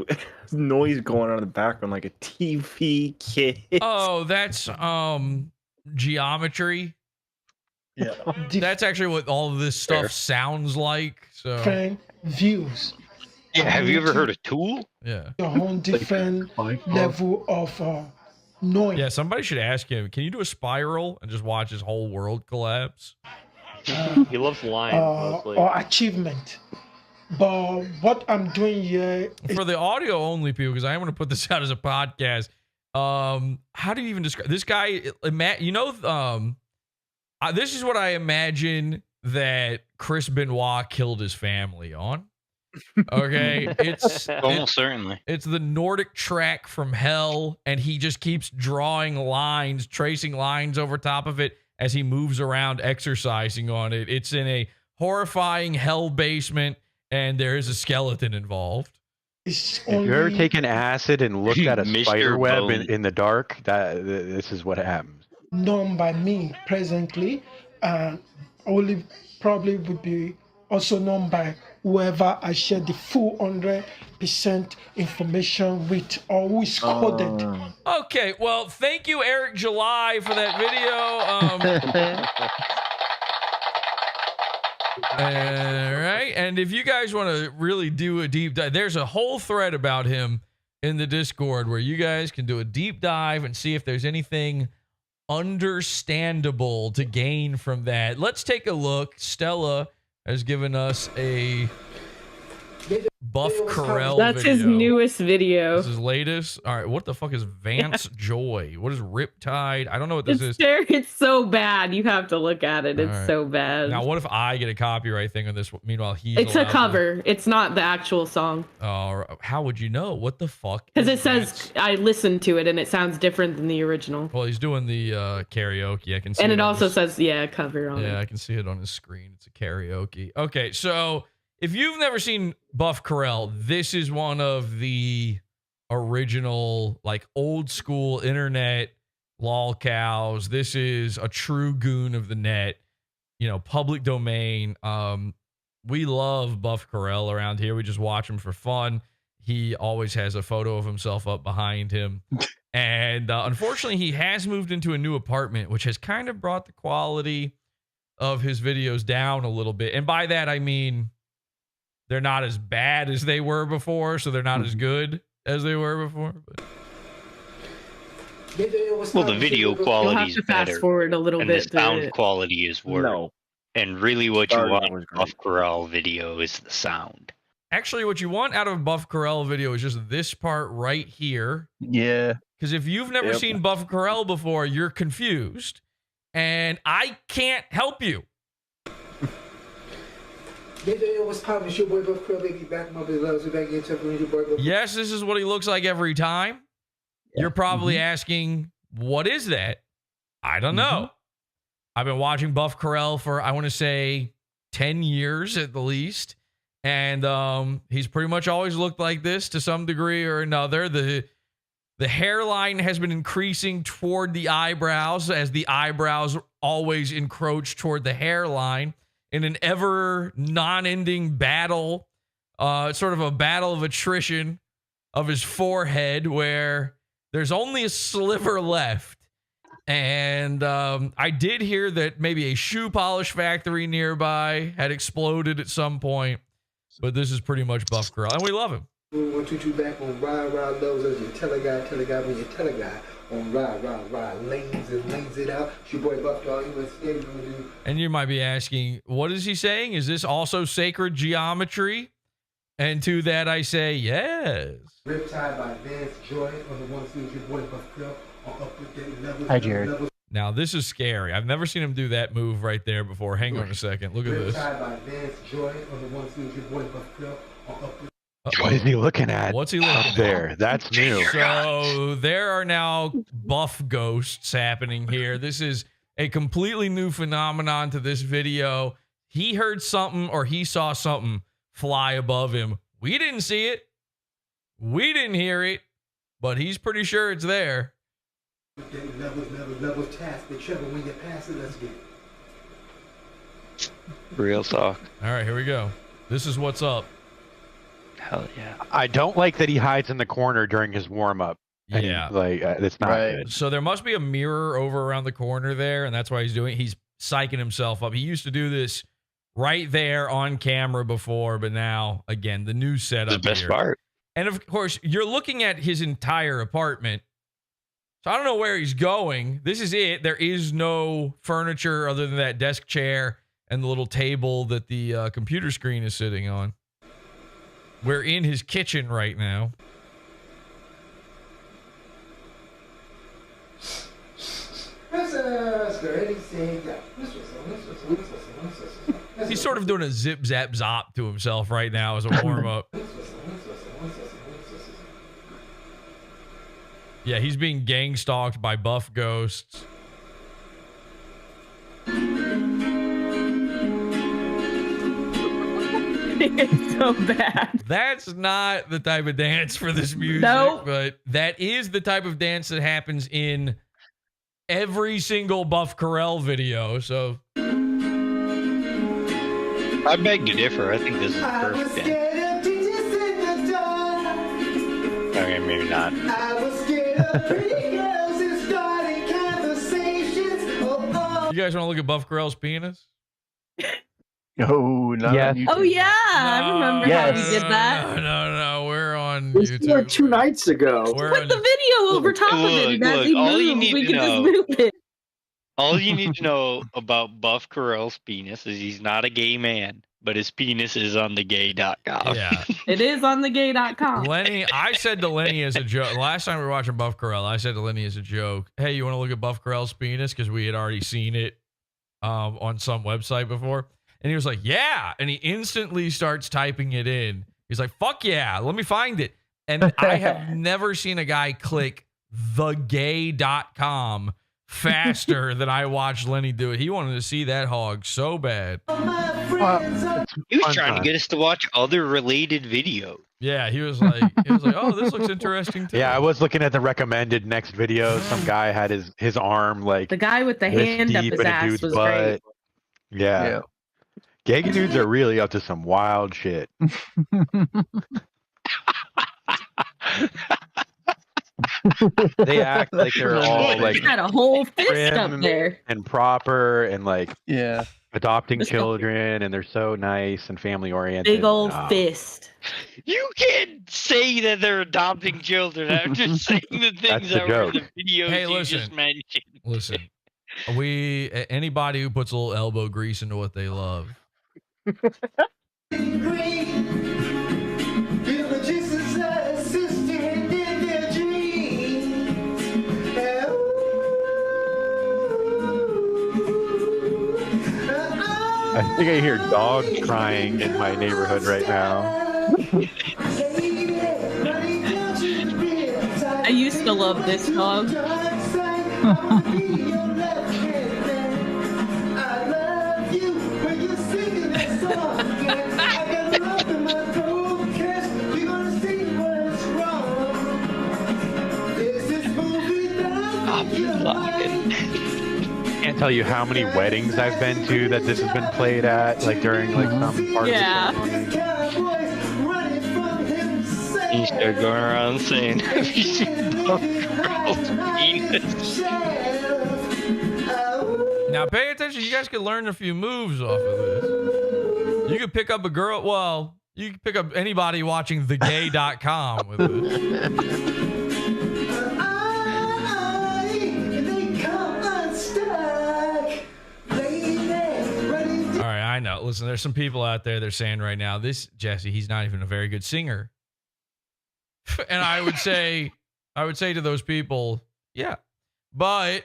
noise going on in the background, like a TV kid. Oh, that's geometry. Yeah. That's actually what all of this stuff sounds like. So different views. Yeah, have you ever heard of Tool? yeah. Your own different level of knowing. Yeah, somebody should ask him, can you do a spiral and just watch his whole world collapse? He loves lines mostly. Or achievement. But what I'm doing here is For the audio only people, because I am going to put this out as a podcast. How do you even describe this guy? This is what I imagine that Chris Benoit killed his family on. Okay, Almost certainly. It's the Nordic track from hell, and he just keeps drawing lines, tracing lines over top of it as he moves around, exercising on it. It's in a horrifying hell basement, and there is a skeleton involved. it's If you ever only taken acid and looked at a Mr. spider web Bone. in the dark, this is what happens. known by me presently, and only probably would be also known by whoever I share the full 100% information with, or who is coded. Okay, well, thank you, Eric July, for that video. All right, and if you guys want to really do a deep dive, there's a whole thread about him in the Discord where you guys can do a deep dive and see if there's anything understandable to gain from that. Let's take a look. Stella has given us a Buff Carell That's video. his newest video. This is latest. All right, what the fuck is Vance Joy? What is Riptide? I don't know what this is. It's so bad. You have to look at it. All It's right. so bad. Now, what if I get a copyright thing on this? Meanwhile, he's It's a allowed to- cover. It's not the actual song. Oh, how would you know? What the fuck? Because is it says I listened to it and it sounds different than the original. Well, he's doing the karaoke. I can see. And it on also his- says, yeah, cover on it. Yeah, I can see it on his screen. It's a karaoke. Okay, so if you've never seen Buff Carell, this is one of the original, like, old school internet lol cows. This is a true goon of the net, public domain. We love Buff Carell around here. We just watch him for fun. He always has a photo of himself up behind him. And unfortunately, he has moved into a new apartment, which has kind of brought the quality of his videos down a little bit. And by that, I mean, they're not as bad as they were before, so they're not as good as they were before. But... Well, the video quality is to fast better, forward a little and bit the to sound it. quality is worse. No. And really, what you Starting want was in Buff Carell video is the sound. Actually, what you want out of a Buff Carell video is just this part right here. Yeah. Because if you've never seen Buff Carell before, you're confused. And I can't help you. Yes, this is what he looks like every time. You're probably asking, what is that? I don't know. I've been watching Buff Carell for, I want to say, 10 years at the least. And he's pretty much always looked like this to some degree or another. The hairline has been increasing toward the eyebrows as the eyebrows always encroach toward the hairline in an ever non-ending battle, sort of a battle of attrition of his forehead where there's only a sliver left. And I did hear that maybe a shoe polish factory nearby had exploded at some point, but this is pretty much Buff Carell, and we love him. 1, 2, 2 back on ride lows as you tell a guy when you tell a guy on ride lanes and lanes it out. It's your boy Buff Dog. And you might be asking, what is he saying? Is this also sacred geometry? And to that I say, yes. Riptide by Vance Joy on the one series your boy Buff Dog on Up With That Levels. Hi, Jared. Now this is scary. I've never seen him do that move right there before. Hang on a second. Look at this. Riptide by Vance Joy on the one series your boy Buff Dog on Up With What is he looking at? What's he looking up at? there? That's new. So there are now buff ghosts happening here. This is a completely new phenomenon to this video. He heard something or he saw something fly above him. We didn't see it. We didn't hear it, but he's pretty sure it's there. levels task. The trouble when you pass it, let's get Real talk. All right, here we go. This is what's up. Hell yeah. I don't like that he hides in the corner during his warm up. Yeah. That's not good. So there must be a mirror over around the corner there, and that's why he's psyching himself up. He used to do this right there on camera before, but now, again, the new setup. The best here. part. And of course, you're looking at his entire apartment. So I don't know where he's going. This is it. There is no furniture other than that desk chair and the little table that the computer screen is sitting on. We're in his kitchen right now. He's sort of doing a zip zap zop to himself right now as a warm up. Yeah, he's being gang stalked by buff ghosts. It's so bad. That's not the type of dance for this music, Nope. but that is the type of dance that happens in every single Buff Carell video. So I beg to differ. I think this is the perfect dance. Okay, maybe not. you guys want to look at Buff Carell's penis? No, not Yes. on YouTube. Oh yeah, I remember how he did that. No, we're on This YouTube. was like 2 nights ago. We're Put on the video over top of it, and as look, he all you moves, need we to can just know- move it. All you need to know about Buff Carell's penis is he's not a gay man, but his penis is on the gay.com. Yeah. It is on thegay.com. Lenny, I said to Lenny as a joke, last time we were watching Buff Corral, I said to Lenny as a joke, hey, you want to look at Buff Corral's penis? Because we had already seen it on some website before. And he was like, yeah. And he instantly starts typing it in. He's like, fuck yeah, let me find it. And I have never seen a guy click thegay.com faster than I watched Lenny do it. He wanted to see that hog so bad. He was trying to get us to watch other related videos. Yeah, he was like, oh, this looks interesting too. Yeah, I was looking at the recommended next video. Some guy had his arm like The guy with the this hand up deep his in a ass dude's was butt. great. Yeah. Gay dudes are really up to some wild shit. They act like they're all like He had a whole fist prim up there. and proper and like adopting Let's go. children, and they're so nice and family oriented. Big old fist. You can't say that they're adopting children. I'm just saying the That's things the that were in joke. the videos Hey, you listen. just mentioned. Listen, anybody who puts a little elbow grease into what they love. I think I hear dogs crying in my neighborhood right now. I used to love this dog. Can't tell you how many weddings I've been to that this has been played at, like during like some part Yeah. of the ceremony. You start going around saying, have you seen Buff Corral's penis? Now pay attention. You guys could learn a few moves off of this. You could pick up a girl. Well, you could pick up anybody watching thegay.com with this. All right, I know. Listen, there's some people out there that are saying right now, this Jesse, he's not even a very good singer. And I would say to those people, yeah. But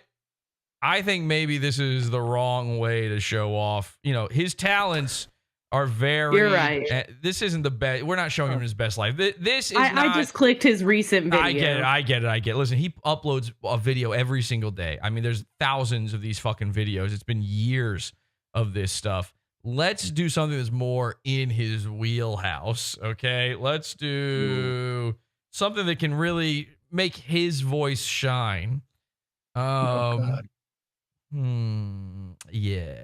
I think maybe this is the wrong way to show off. You know, his talents are very. You're right. This isn't the best. We're not showing him his best life. This is not. I just clicked his recent video. I get it. Listen, he uploads a video every single day. I mean, there's thousands of these fucking videos. It's been years of this stuff. Let's do something that's more in his wheelhouse, okay? Let's do something that can really make his voice shine. Yeah.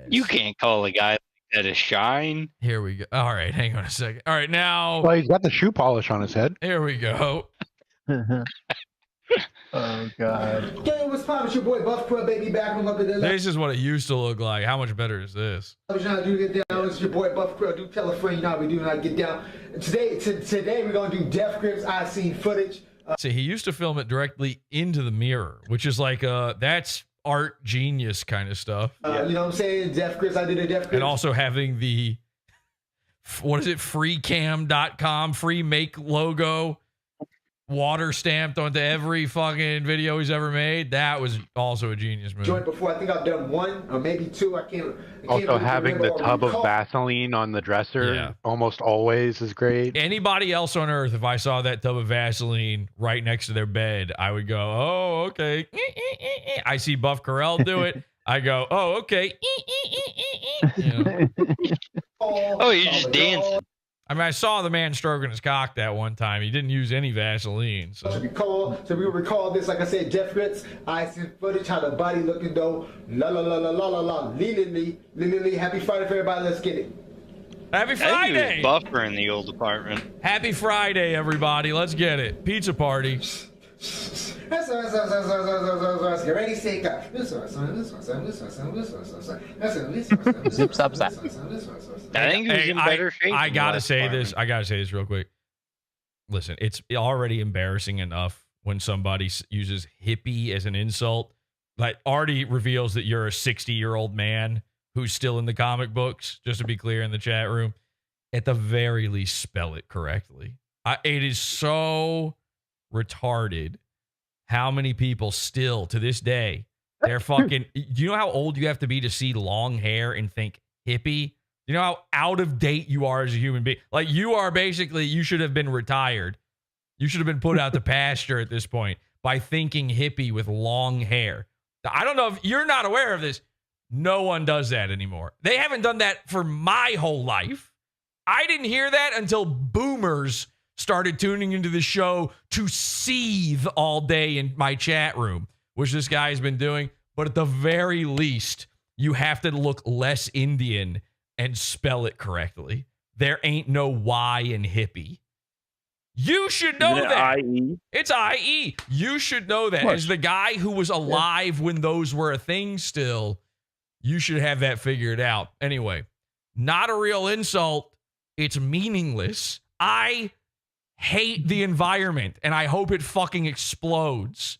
You can't call a guy like that a shine. Here we go. All right, hang on a second. All right, now. Well, he's got the shoe polish on his head. Here we go. Oh God. Hey, what's poppin'? It's your boy Buff Corral, baby, back on up at the This is what it used to look like. How much better is this? trying to do get down. It's your boy Buff Corral. Do tell a friend, you know how we do when I get down. Today we're gonna do Death Grips. I seen footage. See, he used to film it directly into the mirror, which is like that's art genius kind of stuff. You know what I'm saying? Death Grips. I did a Death Grips. And also having the freecam.com free make logo water stamped onto every fucking video he's ever made. That was also a genius move. Joint before. I think I've done one or maybe two. I can't Also, having the remember. tub of Vaseline on the dresser almost always is great. Anybody else on earth, if I saw that tub of Vaseline right next to their bed, I would go, oh, okay. I see Buff Corral do it. I go, oh, okay. You know? Oh, you're just dancing. I mean, I saw the man stroking his cock that one time. He didn't use any Vaseline. So we recall this, like I said, Death Grips. I seen footage, how the body looking though. La la la la la la la. Lily. Happy Friday for everybody. Let's get it. Happy I think Friday. it was Buffer in the old apartment. Happy Friday, everybody. Let's get it. Pizza party. Get ready, say go. Zip, zap, zap. I think he was in better shape. I in the gotta last say apartment. this. I gotta say this real quick. Listen, it's already embarrassing enough when somebody uses hippie as an insult. Like, already reveals that you're a 60-year-old man who's still in the comic books, just to be clear in the chat room. at the very least, spell it correctly. It is so retarded how many people still, to this day, they're fucking... Do you know how old you have to be to see long hair and think hippie? You know how out of date you are as a human being? Like, you are basically... You should have been retired. You should have been put out to pasture at this point by thinking hippie with long hair. I don't know if you're not aware of this. No one does that anymore. They haven't done that for my whole life. I didn't hear that until boomers started tuning into the show to seethe all day in my chat room, which this guy's been doing. But at the very least, you have to look less Indian and spell it correctly. There ain't no Y in hippie. You should know Isn't it that. IE? It's IE. You should know that. As the guy who was alive when those were a thing still, you should have that figured out. Anyway, not a real insult. It's meaningless. I hate the environment, and I hope it fucking explodes.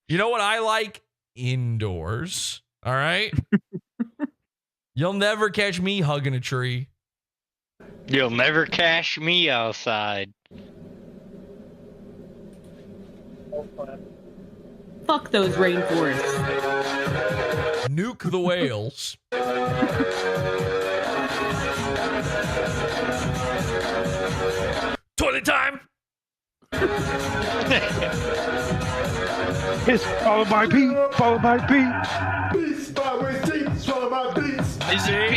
You know what I like? Indoors. All right? You'll never catch me hugging a tree. You'll never catch me outside. Fuck those rainforests. Nuke the whales. Toilet time. It's followed by P, followed by P. Beats by way deep, swallow my beats. Is it P?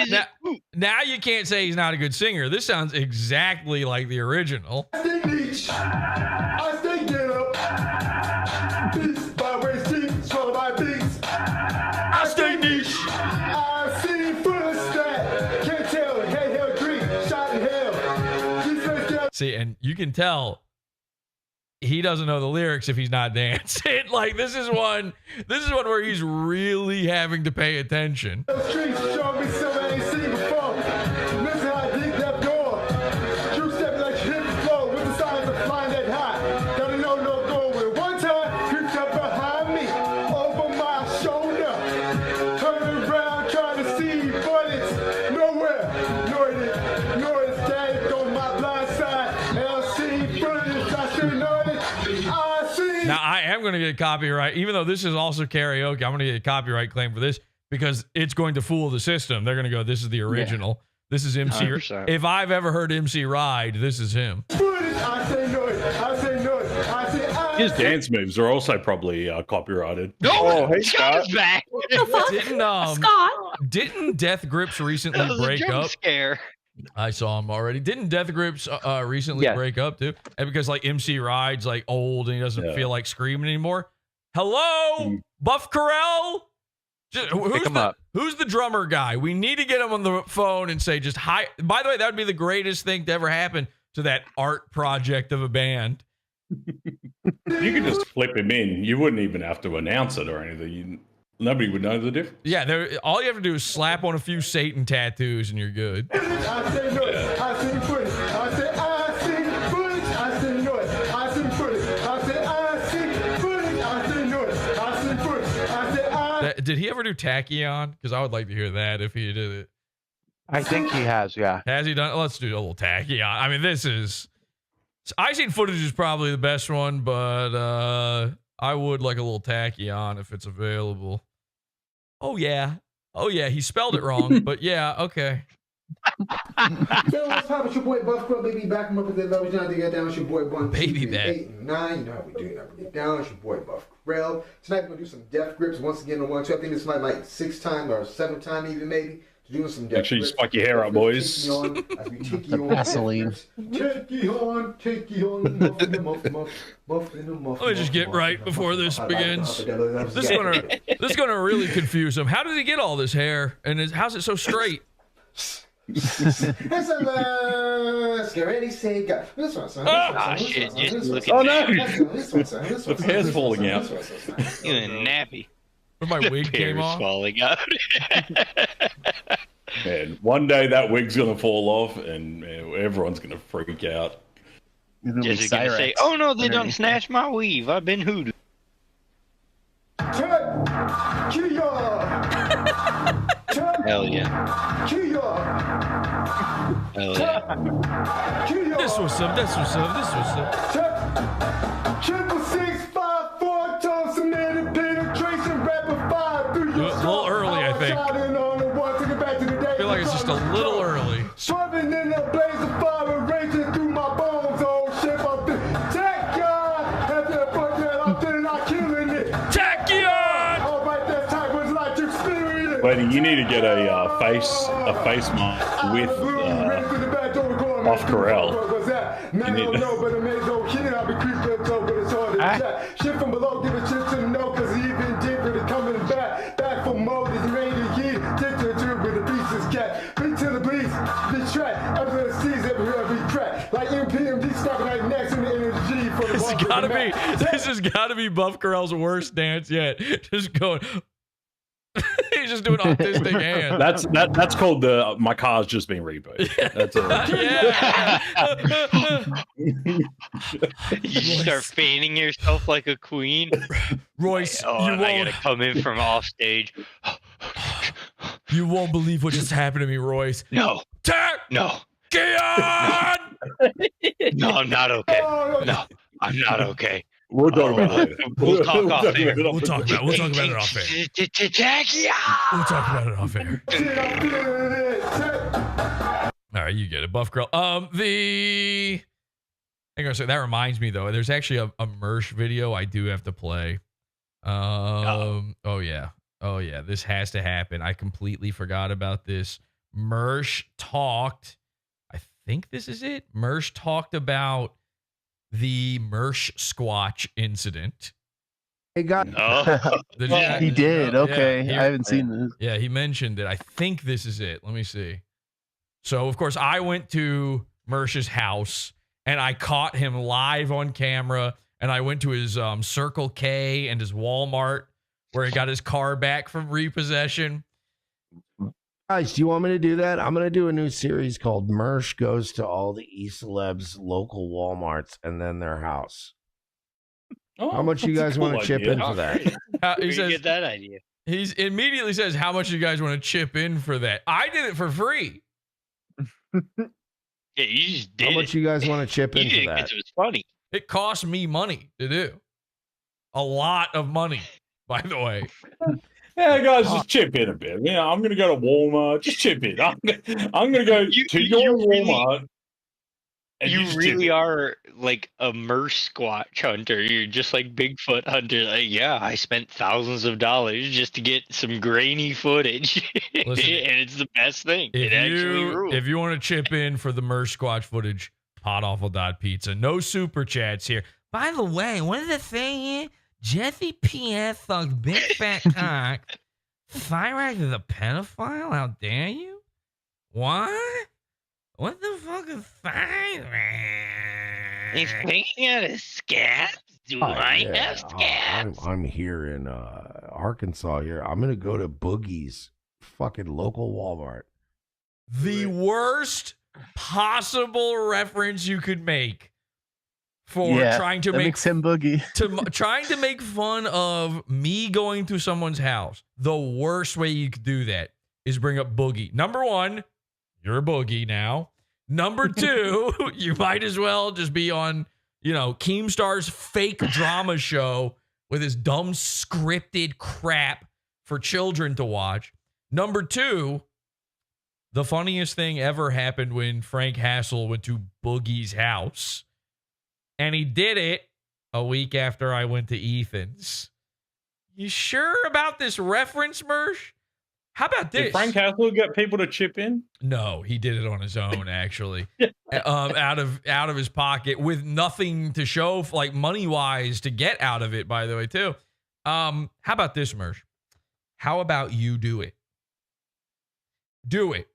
Is it? Now you can't say he's not a good singer. This sounds exactly like the original. I stay niche. I stay get up. Beats by way deep, swallow my beats. I stay niche. I see footsteps. Can't tell. Hey, hell, green. Shot in hell. See, and you can tell he doesn't know the lyrics if he's not dancing. Like, this is one where he's really having to pay attention. Those streets show me something I ain't seen before. Listen how I dig that door. You step like you hit the floor with the signs of flying that high. Gotta know no going. One time, creeped up behind me, over my shoulder. Turning around, trying to see bullets. Nowhere. Nor it's static on my blind side. LC bullets, I should know it. I see. Now, I am going to get a copyright, even though this is also karaoke. I'm going to get a copyright claim for this because it's going to fool the system. They're going to go, this is the original. This is MC. 100%. If I've ever heard MC Ride, this is him. I say no. I say no. I say I. His dance moves are also probably copyrighted. No, hey Scott. back. Didn't Death Grips recently That was a break jump up? scare. I saw him already. Didn't Death Grips recently break up too? And because like MC Ride's like old and he doesn't feel like screaming anymore. Hello, Buff Carell. Who's the drummer guy? We need to get him on the phone and say just hi. By the way, that would be the greatest thing to ever happen to that art project of a band. You could just flip him in. You wouldn't even have to announce it or anything. Nobody would know the difference. Yeah, all you have to do is slap on a few Satan tattoos and you're good. I say no. I say footage. I say footage. I say no. I say footage. I say footage. I say no. I say footage. I say Did he ever do Tachyon? Because I would like to hear that if he did it. I think he has, yeah. Has he done? Let's do a little Tachyon. I mean, this is... I Seen Footage is probably the best one, but I would like a little Tachyon if it's available. Oh, yeah. He spelled it wrong, but yeah, okay. Yo, what's up? It's your boy Buff Club, baby. Back him up with that love. You know how to get down. It's your boy Bun. Baby back. 8 and 9. You know how we do that. We get down. It's your boy Buff Carell. Tonight we're gonna do some Death Grips once again on 1, 2. I think this is like 6th time or 7th time even maybe. Doing some Make sure you spike your hair up, boys. Vaseline. Tiki on. Let me just get right before this begins. This is gonna really confuse him. How did he get all this hair? And how's it so straight? Let's get ready, say go. This one, son. Shit, just look at Oh no! This one, son. This one, The hair's falling out. You a nappy. My wig came off. Falling out. Man, one day that wig's gonna fall off, and everyone's gonna freak out. Just gonna say, "Oh no, they done snatched my weave. I've been hoodoo." And Hell yeah. Kia. Hell yeah. Kia. This was up. This was up. This was up. 66654 tons submitted penetration rapid fire through your A little early, I think. I feel like it's just a little early. Swerving in the blaze of fire, raging through my bones. Oh shit, I'm Tachyon! After fuck that, I'm feeling like killing it. Tachyon! All right, that time was like experience. Lady, you need to get a face mask with off Corel. Man, I don't know, but it made no kid. I'll be creeping so, but it's hard to jack. Shit from below, give a shit to the no, cause he even deeper to coming back. Back for more, he's ready to get. Take to the trip with the beast is cat. Beat to the beast, this track. After the seas, every track. Like MPMD stopping like next in the energy for the This has gotta be Buff Corral's worst dance yet. Just going. He's just doing autistic hands. That's called the my car's just being rebooted. That's You just start fanning yourself like a queen. Royce, I gotta come in from off stage. You won't believe what just happened to me, Royce. No. No. Keon! No, I'm not okay. No, I'm not okay. We'll talk about it. We'll talk off air. We'll talk about it off air. We'll talk about it off air. All right, you get it, Buff Girl. Hang on a second. That reminds me though. There's actually a Mersh video I do have to play. Oh yeah. This has to happen. I completely forgot about this. Mersh talked. I think this is it. Mersh talked about the Mersh Squatch incident. Hey, God. He did. Okay. Yeah, I haven't seen this. Yeah, he mentioned it. I think this is it. Let me see. So, of course, I went to Mersh's house and I caught him live on camera. And I went to his Circle K and his Walmart where he got his car back from repossession. Guys, do you want me to do that? I'm going to do a new series called Mersh Goes to All the E-Celebs local Walmarts and then their house. How much you guys want to chip in for that? He says, get that idea. He immediately says, how much you guys want to chip in for that? I did it for free. Yeah, you just did How much you guys want to chip in for that? It was funny. It cost me money to do. A lot of money, by the way. Yeah, guys, just chip in a bit. Yeah, I'm gonna go to Walmart. Just chip in. I'm gonna go to your Walmart. You really are like a Mersh Squatch hunter. You're just like Bigfoot hunter. Like, yeah, I spent thousands of dollars just to get some grainy footage, Listen, and it's the best thing. It actually rules. If you want to chip in for the Mersh Squatch footage, PODAWFUL.pizza. No super chats here. By the way, what is it saying here? Jesse P.S. sucks big fat cock. Thyroid is a pedophile? How dare you? What? What the fuck is thyroid? He's taking out his scabs. Do I have scabs? I'm here in Arkansas here. I'm going to go to Boogie's fucking local Walmart. The worst possible reference you could make for trying to make him boogie. Trying to make fun of me going to someone's house. The worst way you could do that is bring up Boogie. Number one, you're a Boogie now. Number two, you might as well just be on, Keemstar's fake drama show with his dumb scripted crap for children to watch. Number two, the funniest thing ever happened when Frank Hassel went to Boogie's house. And he did it a week after I went to Ethan's. You sure about this reference, Mersh? How about this? Did Frank Hassel get people to chip in? No, he did it on his own, actually. Out of his pocket with nothing to show, like money-wise, to get out of it, by the way, too. How about this, Mersh? How about you do it? Do it.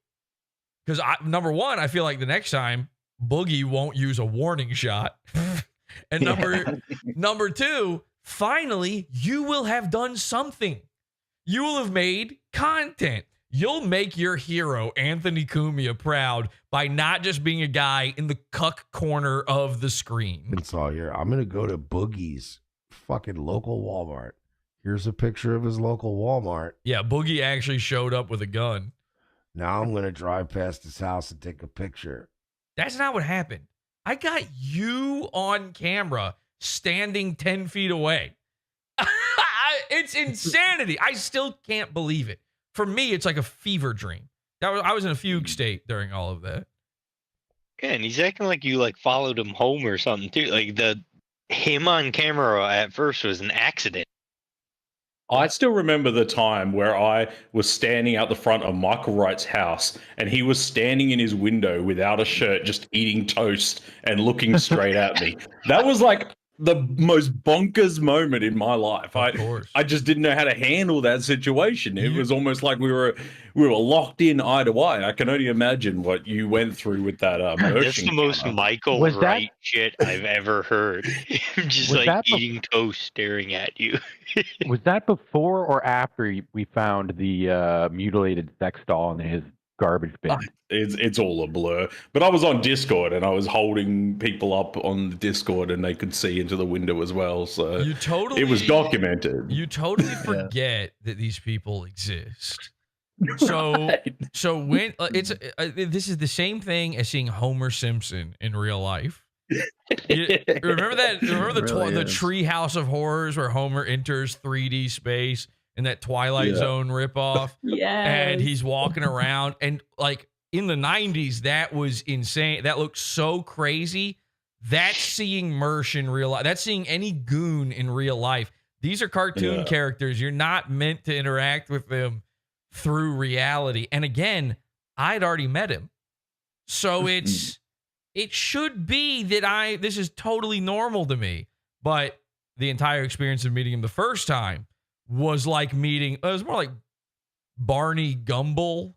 Because, number one, I feel like the next time, Boogie won't use a warning shot. And number two, finally, you will have done something. You will have made content. You'll make your hero, Anthony Cumia, proud by not just being a guy in the cuck corner of the screen. It's all here. I'm going to go to Boogie's fucking local Walmart. Here's a picture of his local Walmart. Yeah, Boogie actually showed up with a gun. Now I'm gonna drive past his house and take a picture. That's not what happened. I got you on camera standing 10 feet away. It's insanity. I still can't believe it. For me, it's like a fever dream. I was in a fugue state during all of that. Yeah, and he's acting like you like followed him home or something too. Like him on camera at first was an accident. I still remember the time where I was standing out the front of Michael Wright's house and he was standing in his window without a shirt, just eating toast and looking straight at me. That was like the most bonkers moment in my life. I just didn't know how to handle that situation. It was almost like we were locked in eye to eye. I can only imagine what you went through with that That's the most Michael Wright shit I've ever heard. Just Was like that eating toast staring at you. Was that before or after we found the mutilated sex doll in his garbage bin? It's all a blur. But I was on Discord and I was holding people up on the Discord and they could see into the window as well. So it was documented. You totally forget that these people exist. So so when this is the same thing as seeing Homer Simpson in real life. Remember that? Remember the the Treehouse of Horrors where Homer enters 3D space in that Twilight Zone ripoff? Yes. And he's walking around and like in the 90s, that was insane. That looked so crazy. That's seeing Mersh in real life. That's seeing any goon in real life. These are cartoon characters. You're not meant to interact with them through reality. And again, I'd already met him. So it should be that this is totally normal to me. But the entire experience of meeting him the first time was like it was more like Barney Gumble,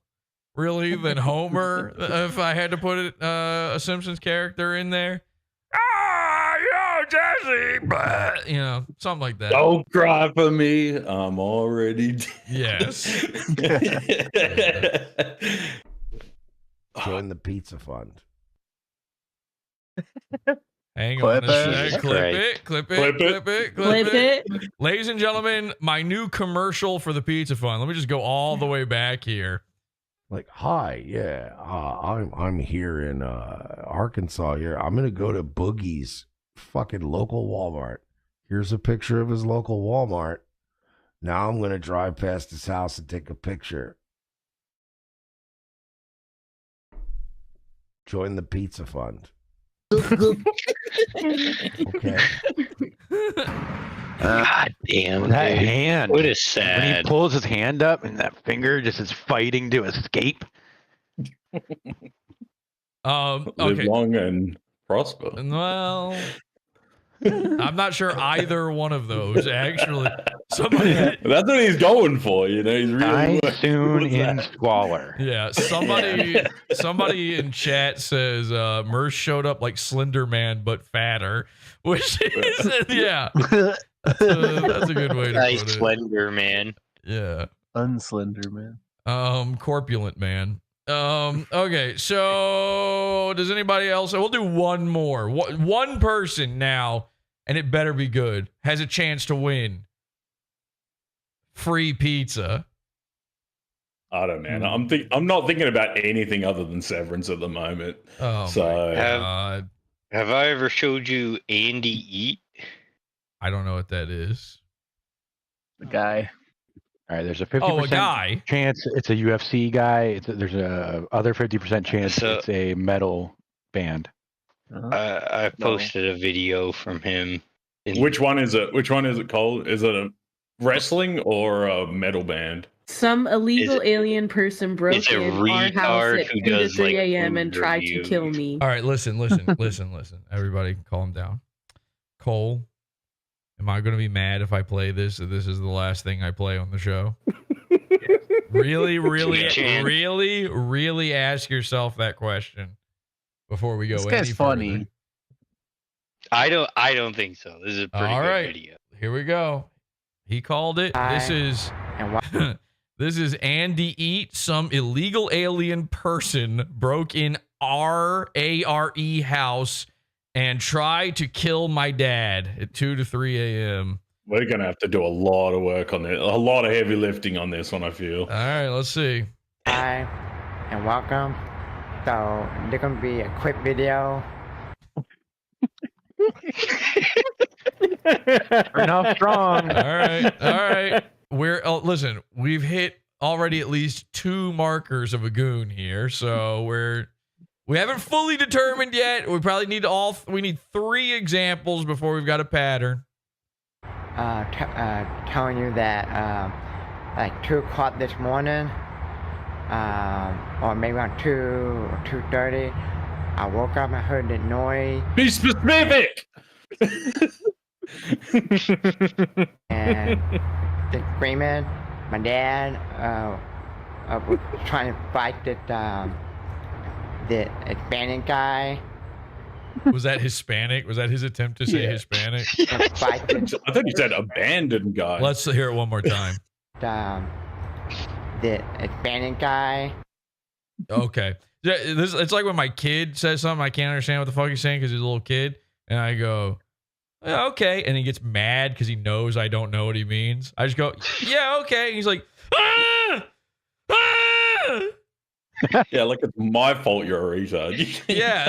really, than Homer, if I had to put a Simpsons character in there. Jesse, but something like that. Don't cry for me. I'm already dead. Yes. Join the pizza fund. Hang on a sec. Clip it. Ladies and gentlemen, my new commercial for the pizza fund. Let me just go all the way back here. Like, hi, yeah, I'm here in Arkansas. Here, I'm gonna go to Boogie's fucking local Walmart. Here's a picture of his local Walmart. Now I'm gonna drive past his house and take a picture. Join the pizza fund. Okay. God damn, that dude. hand. What is When sad. he pulls his hand up and that finger just is fighting to escape. Live Okay. long and prosper. Well, I'm not sure either one of those actually. Somebody. That's what he's going for, He's really soon in squalor. Yeah, somebody in chat says Mersh showed up like Slender Man but fatter, which is that's a good way to Nice put it. Slender Man. Yeah. Unslender Man. Corpulent Man. Okay, so does anybody else? We'll do one more. One person now, and it better be good, has a chance to win free pizza. I don't know. I'm not thinking about anything other than Severance at the moment. Oh so my God. Have I ever showed you Andy Eat? I don't know what that is. The guy. All right, there's a 50% a guy. chance it's a UFC guy. There's a other 50% chance it's a metal band. I posted a video from him. Which one is it? Which one is it called? Is it a wrestling or a metal band? Some illegal alien person broke it's a in our house retard at who 2 to does, 3 like, a.m. food and tried to reviews. kill me. All right, listen. Everybody calm down. Cole, am I going to be mad if I play this? If this is the last thing I play on the show? Really ask yourself that question before we go This any guy's funny. I don't think so. This is a pretty All good right, video. here we go. He called it. This is Andy Eat. Some illegal alien person broke in our ARE house and tried to kill my dad at 2 to 3 a.m. We're gonna have to do a lot of work on it, a lot of heavy lifting on this one. I feel. All right, let's see. Hi, and welcome. So there's gonna be a quick video. Enough strong. All right. Listen, we've hit already at least 2 markers of a goon here, so we haven't fully determined yet. We probably need we need 3 examples before we've got a pattern. Telling you that like 2 o'clock this morning, or maybe around 2 or 2:30, I woke up and heard the noise. Be specific. And the screaming. My dad was trying to fight the Hispanic guy. Was that Hispanic? Was that his attempt to say Hispanic? I thought you said abandoned guy. Let's hear it one more time. The Hispanic guy. Okay. It's like when my kid says something I can't understand what the fuck he's saying because he's a little kid, and I go, "Yeah, okay," and he gets mad because he knows I don't know what he means. I just go, "Yeah, okay," and he's like, "Ah! Ah!" Yeah, like it's my fault you're a retard. Yeah,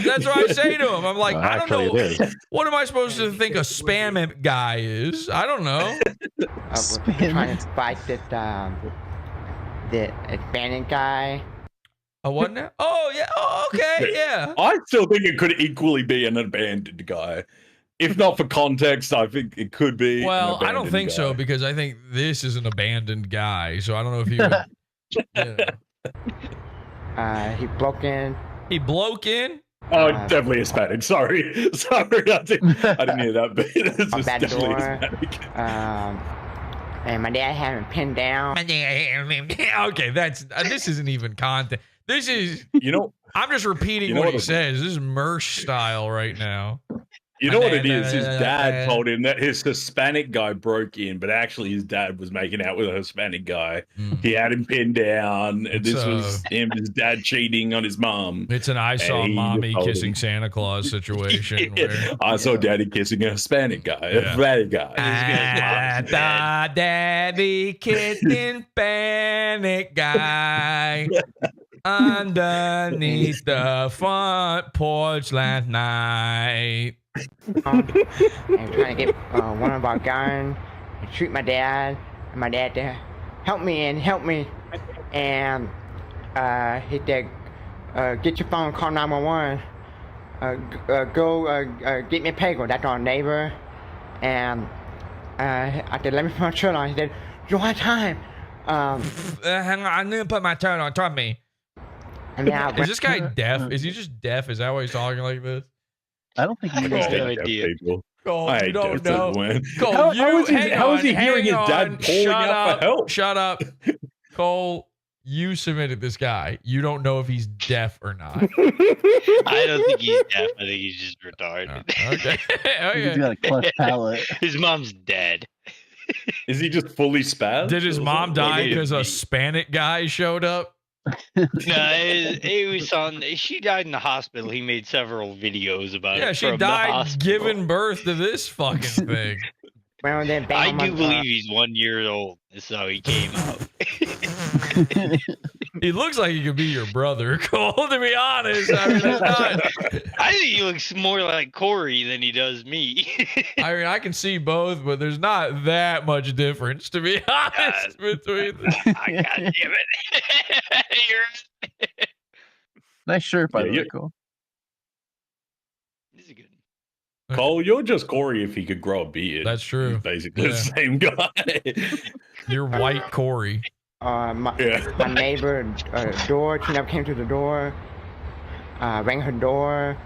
that's what I say to him. I'm like, Well, I don't know. actually, it is. What am I supposed to think a spam guy is? I don't know. Was trying to fight the Hispanic guy. Oh, wasn't it? Oh, yeah. Oh, okay. Yeah. I still think it could equally be an abandoned guy. If not for context, I think it could be. Well, I don't think so because I think this is an abandoned guy. So I don't know if he would. He broke in. He broke in? Oh, definitely Hispanic. Sorry, I didn't hear that bit. This A is back definitely door. Hispanic. And my dad had him pinned down. Okay, this isn't even content. This is, I'm just repeating know what he what- says. This is Mersh style right now. You know what it is? His dad told him that his Hispanic guy broke in, but actually his dad was making out with a Hispanic guy. He had him pinned down, and this was his dad cheating on his mom. It's an I And saw he mommy told kissing him. Santa Claus situation. Where, I saw daddy kissing a Hispanic guy. A Hispanic guy. I thought daddy kissing Hispanic guy underneath the front porch last night. And trying to get one of our guns and shoot my dad. And my dad said, help me. And he said, get your phone, call 911. Go get me a bagel. That's our neighbor. And I said, let me put my shirt on. He said, you don't have time. Hang on, I need to put my shirt on. Trust me. And now Is this guy deaf? Is he just deaf? Is that why he's talking like this? I don't think he I knows. hate deaf people. Cole, I you hate don't deaf know. people, man. Cole, How is he hearing his dad calling Shut out up. for help? Shut up. Cole, you submitted this guy. You don't know if he's deaf or not. I don't think he's deaf. I think he's just retarded. Okay. He's got a cleft palate. His mom's dead. Is he just fully spazzed? Did his mom die because a Hispanic guy showed up? No, it was on. She died in the hospital. He made several videos about it. Yeah, she from the died hospital. giving birth to this fucking thing. Well, then I bam, do believe he's 1 year old. That's how he came out. He looks like he could be your brother, Cole, to be honest. I mean, it's not. I think he looks more like Corey than he does me. I mean, I can see both, but there's not that much difference, to be honest, between them. God damn it. You're Nice shirt, by the way, Yeah, Cole. This is good. Cole, you're just Corey if he could grow a beard. That's true. He's basically Yeah. the same guy. You're white Corey. my Yeah. neighbor door, she never came to the door. Rang her door.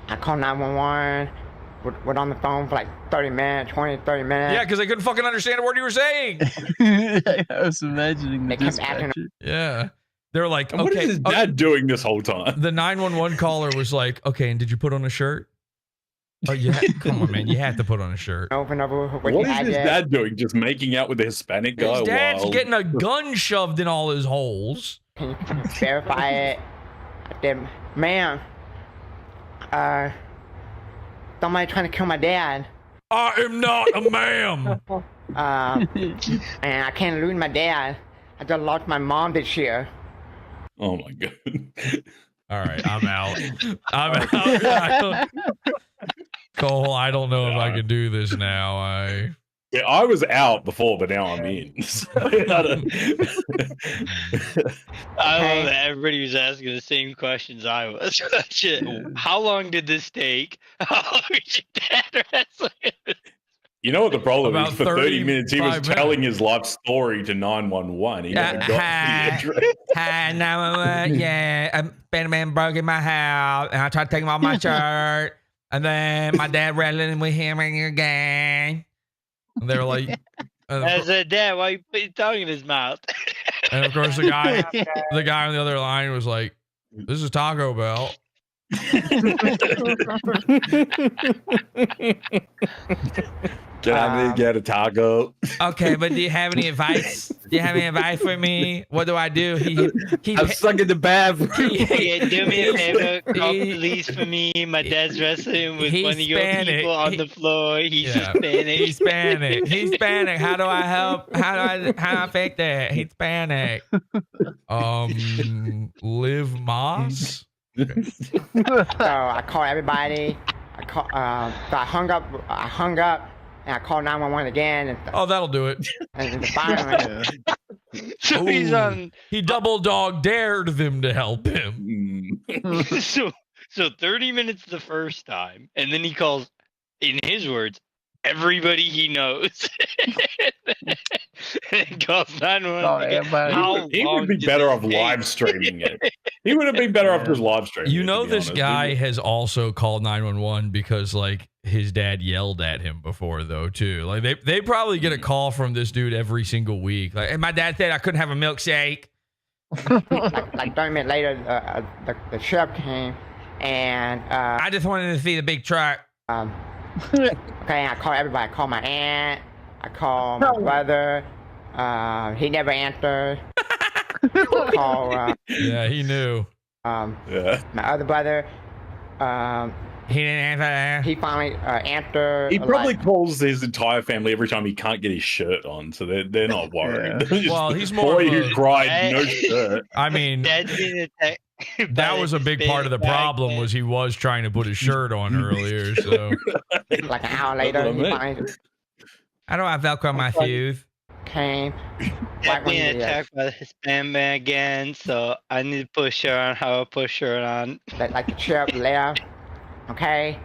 I called 911. We're on the phone for like 30 minutes, 30 minutes. Yeah, because they couldn't fucking understand a word you were saying. I was imagining the They kept acting- dispatcher. Yeah. They're like, And what is okay. his dad doing this whole time? The 911 caller was like, okay, and did you put on a shirt? Oh, come on, man. You had to put on a shirt. Open up with What is his dad doing? Just making out with a Hispanic guy? His dad's while... getting a gun shoved in all his holes. Can you verify it? I said, ma'am, somebody trying to kill my dad. I am not a ma'am. And I can't lose my dad. I just lost my mom this year. Oh my god. All right, I'm out. I'm out. Cole, I don't know if I can do this now. Yeah, I was out before, but now I'm in. So, I don't- I love that everybody was asking the same questions I was. Shit, how long did this take? How long was your dad wrestling? You know what the problem About is? For 30 minutes, he was 35 telling his life story to 911. He never got to the address. Hi, 911. Yeah, a Batman broke in my house, and I tried to take him off my shirt, and then my dad wrestling with him again. And they were like, I said, Dad, why you put your tongue in his mouth? and of course the guy on the other line was like, "This is Taco Bell." Can I get a taco? Okay, but do you have any advice? Do you have any advice for me? What do I do? I'm stuck in the bathroom. Yeah, do me a favor, call police for me. My dad's wrestling with He's one of your Hispanic. people on the floor. He's Yeah. Hispanic. He's Hispanic. He's Hispanic. How do I help? How do I fix that? He's Hispanic. Liv Moss. So I call everybody. So I hung up. And I called 911 again. And Oh, that'll do it. and finally, So he's on. He double dog dared them to help him. so 30 minutes the first time, and then he calls, in his words, everybody he knows. And calls 911 again. How He long would be did better this off take? live streaming it. He would have been better off just live streaming. You it, know, to be this honest. guy has also called 911 because like his dad yelled at him before, though, too. Like they probably get a call from this dude every single week. Like, and my dad said I couldn't have a milkshake. like 30 minutes later, the sheriff came, and I just wanted to see the big truck. Okay, I call everybody. I call my aunt. I call my brother. He never answered. I call Yeah, he knew. Yeah. my other brother. He didn't answer. He finally answered. He probably calls his entire family every time he can't get his shirt on, so they're not worried. They're just, Well, he's more boy of who a- cried, no shirt. I mean, Dad's being attacked. that was a big part of the problem was he was trying to put his shirt on earlier. So like an hour later, he finally how do I Velcro my shoes? came. Dad's being attacked by the Hispanic man again, so I need to put a shirt on. How I put a shirt on? Like the sheriff left. Okay.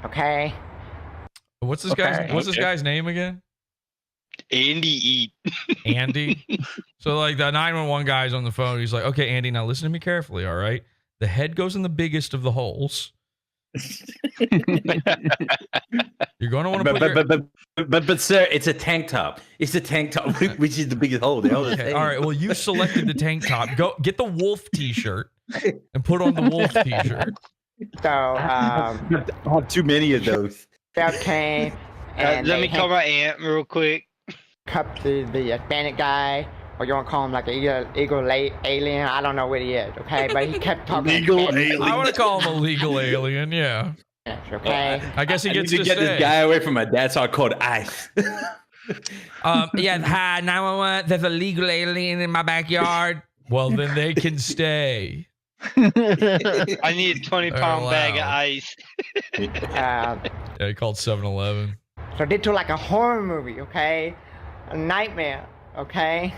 Okay. What's this guy's name again? Andy Eat. Andy. So like the 911 guy's on the phone. He's like, "Okay, Andy, now listen to me carefully. All right, the head goes in the biggest of the holes. You're going to want to put But sir, it's a tank top. It's a tank top, which is the biggest hole. Okay, all right. Well, you selected the tank top. Go get the wolf T-shirt and put on the wolf T-shirt. So I have too many of those. sheriff came. And Let me call my aunt real quick. Cup the Hispanic guy, or you want to call him like an illegal alien? I don't know what he is. Okay, but he kept talking. I want to call him a legal alien. Yeah. Okay. I guess he I gets need to to get stay. this guy away from my dad, so I called ICE. Yeah. Hi, 911. There's a legal alien in my backyard. Well, then they can stay. I need a 20-pound They're bag of allowed. ice. Yeah, he called 7-Eleven. So they do like a horror movie, okay? A nightmare, okay?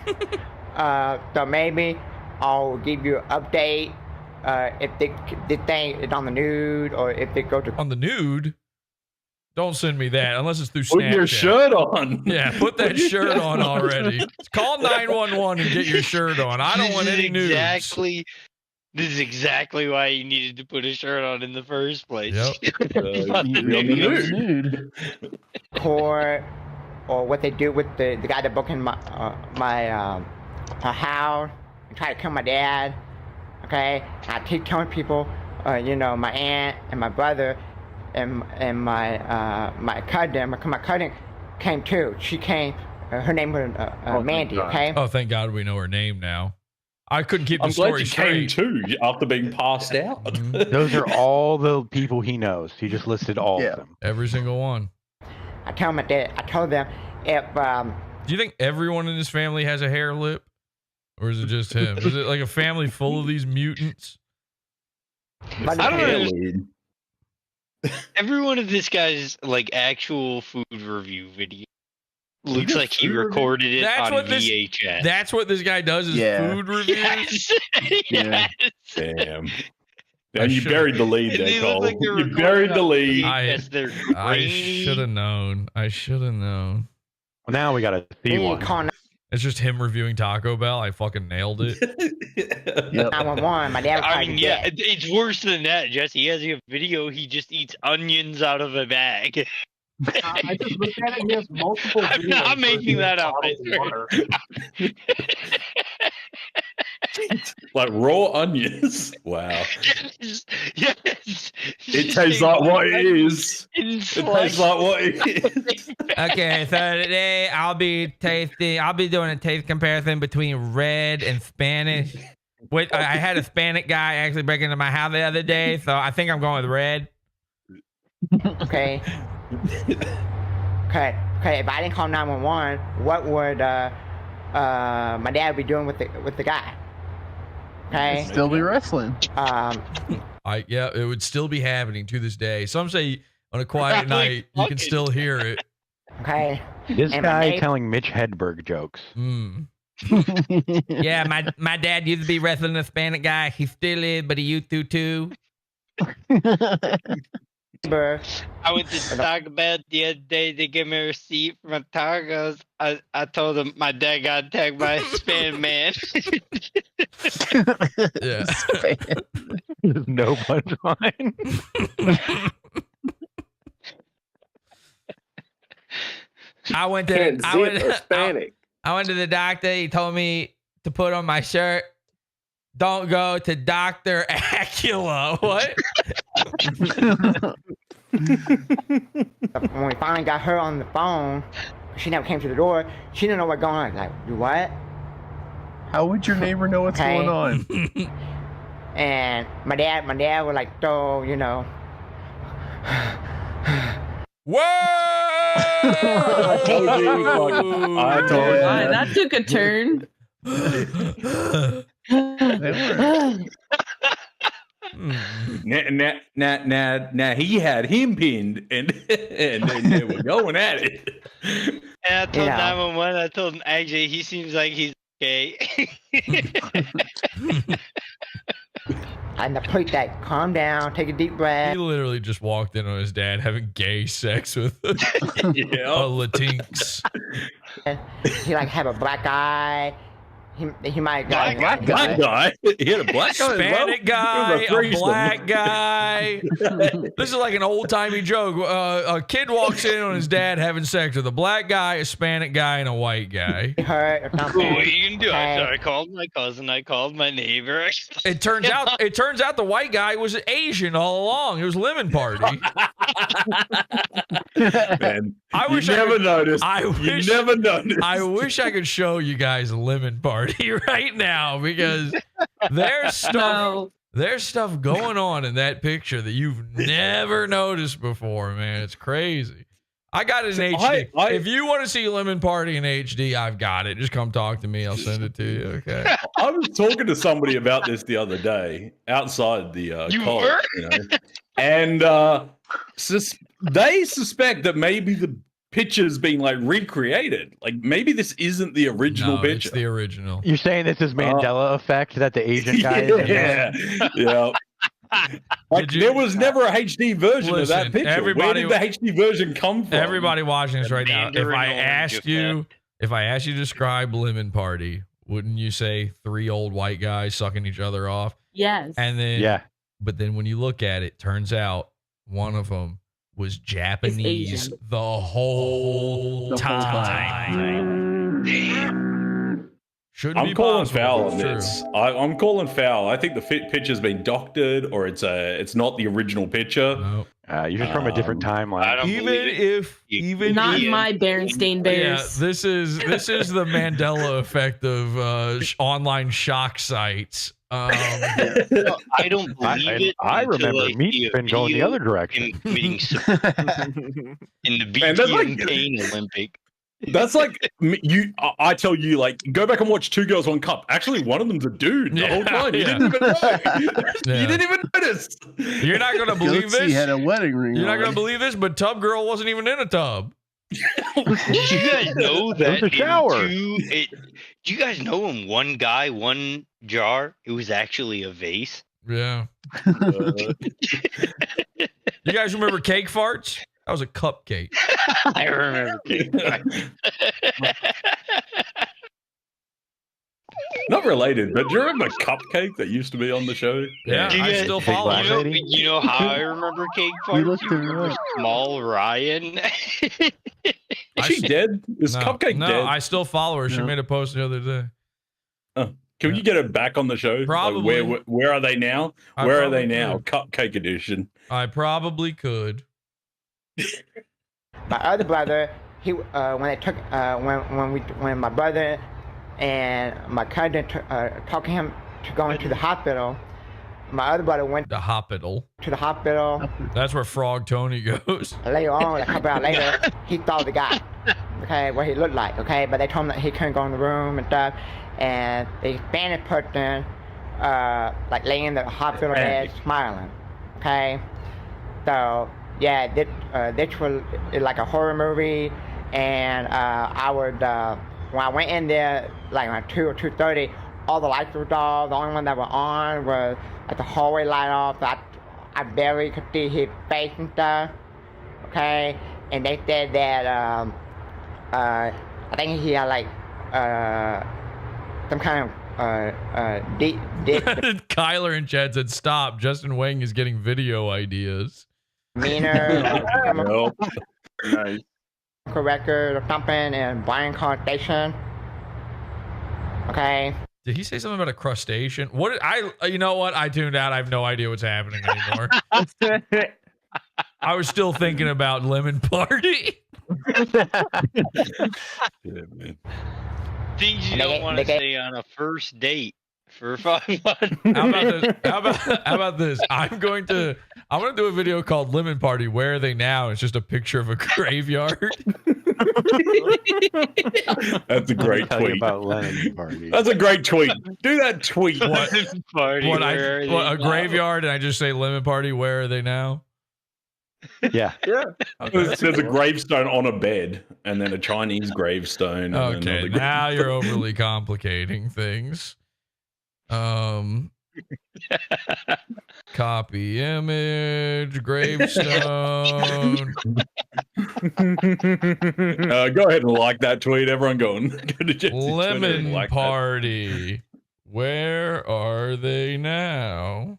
So maybe I'll give you an update if the thing is on the nude or if they go to On the nude? Don't send me that unless it's through Put Snapchat. your shirt on. Yeah, put that shirt on already. Call 911 and get your shirt on. I don't want any nudes. This is exactly why you needed to put a shirt on in the first place. court or what they do with the guy that broke in my house and try to kill my dad. Okay, I keep telling people, my aunt and my brother and my cousin. My cousin came too. She came. Her name was Mandy. Okay. Oh, thank God we know her name now. I couldn't keep the I'm glad story you came straight. too after being passed out. Those are all the people he knows. He just listed all of them. Every single one. I told them if Do you think everyone in his family has a hair lip? Or is it just him? Is it like a family full of these mutants? I don't know. Every one of this guy's like actual food review video looks like he recorded it on VHS. That's what this guy does is food reviews? Yes. Yeah. Yes. Damn. And you buried the lead And there, they look Cole. like they're You buried the lead. I grainy. should have known. I should have known. Now we gotta see one. It's just him reviewing Taco Bell. I fucking nailed it. 911. My dad was I trying mean, to yeah, get. it's worse than that, Jesse. He has a video. He just eats onions out of a bag. I just looked at it. He has multiple. I'm not videos making where he that up. I bottles swear. water. Like raw onions. Wow. Yes. It tastes like what it is. It tastes like what it is. Okay, so today I'll be doing a taste comparison between red and Spanish. I had a Hispanic guy actually break into my house the other day, so I think I'm going with red. Okay. Okay. If I didn't call 911, what would my dad be doing with the guy? Okay. Still be wrestling. Yeah, it would still be happening to this day. Some say on a quiet night you can still hear it. Okay. This And guy telling Mitch Hedberg jokes. Yeah, my dad used to be wrestling a Hispanic guy. He still is, but he used to too. I went to Taco Bell the other day. They gave me a receipt for my tacos. I told them my dad got attacked by a Spanish man. Yeah. There's no punchline. I went to the doctor. He told me to put on my shirt. Don't go to Dr. Acula. What? When we finally got her on the phone, she never came to the door. She didn't know what's going on. Like, you what? How would your neighbor know what's going on? And my dad would like throw, you know. Whoa! I told you. That took a turn. Now he had him pinned, and they were going at it. And I told 911. I told him actually he seems like he's gay. And the police like, calm down, take a deep breath. He literally just walked in on his dad having gay sex with a Latinx. He like have a black eye. He might Black guy. He had a black guy. Hispanic guy, a black guy. This is like an old timey joke. A kid walks in on his dad having sex with a black guy, a Hispanic guy, and a white guy. What are you gonna do? I called my cousin. I called my neighbor. It turns out the white guy was Asian all along. It was Lemon Party. Man, I wish you I never could- noticed. You never noticed. I wish I could show you guys Lemon Party right now because there's stuff going on in that picture that you've never noticed before, man. It's crazy. I got it in HD. If you want to see Lemon Party in HD, I've got it. Just come talk to me. I'll send it to you. Okay. I was talking to somebody about this the other day outside the college, and they suspect that maybe the picture's been like recreated. Like maybe this isn't the original picture. It's the original. You're saying this is Mandela effect that the Asian guy is in there? Yeah. Like there was never a HD version of that picture. Where did the HD version come from? Everybody watching this right now, if I Mandarin asked you to describe Lemon Party, wouldn't you say three old white guys sucking each other off? Yes. And then Yeah. But then when you look at it, turns out one of them was Japanese the whole time. Shouldn't I'm be calling possible, foul but on it's this. I'm calling foul. I think the picture's been doctored, or it's not the original picture. No. You're just from a different timeline. Even Not my Berenstain Bears. Yeah, this is the Mandela effect of online shock sites. I don't believe it. I until remember I see meat's a been going the video other direction. of him committing in the Man, that's BT like- and Pain Olympic. That's like you. I tell you, like, go back and watch Two Girls, One Cup. Actually, one of them's a dude the whole time. You didn't even know. You didn't even notice. You're not gonna believe Goatsy this. had a wedding ring. You're not on. gonna believe this, but Tub Girl wasn't even in a tub. Did you guys know that? a shower. Do you guys know in one guy, one jar, it was actually a vase? Yeah. You guys remember cake farts? That was a cupcake. I remember cake farts. Not related, but do you remember Cupcake that used to be on the show? Yeah, Do you I guys- still follow Black her. lady? You know how I remember cake farts? looked You her remember up. Small Ryan? Is she dead? Is Cupcake no, dead? I still follow her. She No. made a post the other day. Can you get her back on the show? Like, Probably. where are they now? I Where are they probably now? could. Cupcake edition. I probably could. My other brother, he when they took when my brother and my cousin talked him to go into the hospital. My other brother went The hospital. to the hospital. That's where Frog Tony goes. Later on, a couple hours later, he saw the guy. Okay, what he looked like. Okay, but they told him that he couldn't go in the room and stuff. And the Spanish person, like laying in the hospital bed, smiling. Okay, so yeah, this was like a horror movie, and I would when I went in there like around 2 or 2:30, all the lights were off. The only one that were on was like the hallway light off. So I barely could see his face and stuff. Okay, and they said that I think he had like some kind of deep. Kyler and Chad said, "Stop! Justin Wang is getting video ideas." Meaner, Nice. record or something, and Brian Car Station. Okay. Did he say something about a crustacean? What you know what? I tuned out. I have no idea what's happening anymore. I was still thinking about Lemon Party. Things you don't want to say on a first date for fun. How about this? I'm gonna do a video called Lemon Party. Where are they now? It's just a picture of a graveyard. That's a great tweet. About Lemon Party. That's a great tweet. Do that tweet. A graveyard, and I just say Lemon Party. Where are they now? Yeah. There's a gravestone on a bed, and then a Chinese gravestone. And Okay, another now you're overly complicating things. Copy image, gravestone. Go ahead and like that tweet. Everyone going. Go to Jesse's Twitter and Lemon like that. Party. Where are they now?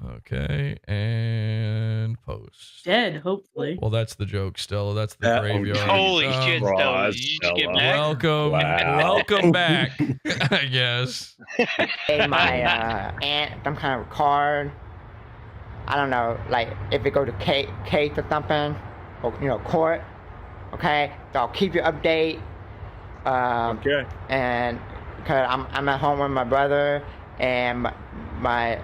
Okay, and post. Dead, hopefully. Well, that's the joke, Stella. That's the graveyard. Holy shit, Stella. Did you just get back? Welcome, welcome back, I guess. Gave my aunt some kind of card. I don't know, like if it go to case or something, or court. Okay, so I'll keep you update. Okay. And cause I'm at home with my brother and my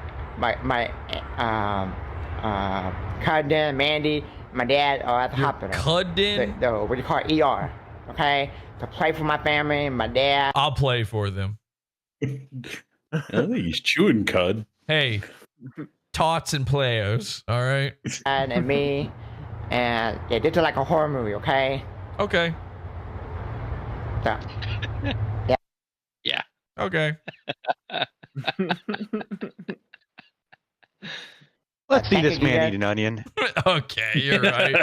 cousin Mandy, my dad are at the hospital. Cousin? What do you call it? ER. Okay, to pray for my family, my dad. I'll play for them. I think he's chewing cud. Hey, tots and players. All right. Dad and me, and yeah, this is like a horror movie. Okay. Okay. So, yeah. Yeah. Okay. Let's see this man eat an onion. Okay, you're right.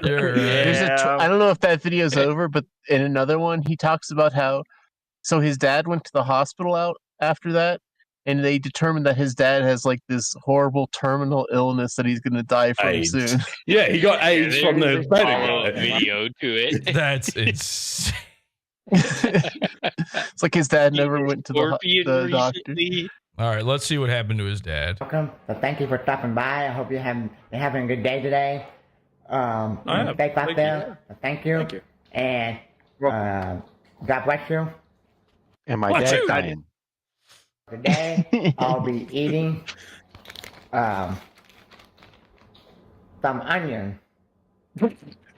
You're right. I don't know if that video's over, but in another one, he talks about how his dad went to the hospital out after that, and they determined that his dad has like this horrible terminal illness that he's going to die from AIDS. soon. Yeah, he got AIDS from the follow-up video to it. That's insane. It's like his dad never went to the doctor. All right, let's see what happened to his dad. Welcome. So thank you for stopping by. I hope you're having a good day today. Safe out there. So thank you. Thank you. And God bless you. And my dad dying. Today I'll be eating some onion.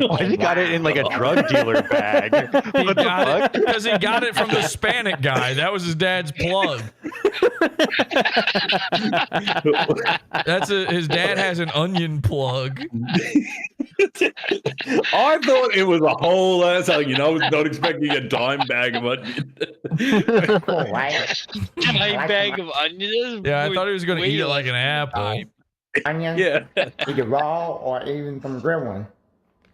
Why has he got it in like a drug dealer bag? He got it because he got it from the Hispanic guy. That was his dad's plug. His dad has an onion plug. I thought it was a whole ass. You know, I was not expecting a dime bag of onion. Dime bag of onions? Yeah, I thought he was going to eat it like an apple. Onion, Yeah. either raw or even from a grilled one.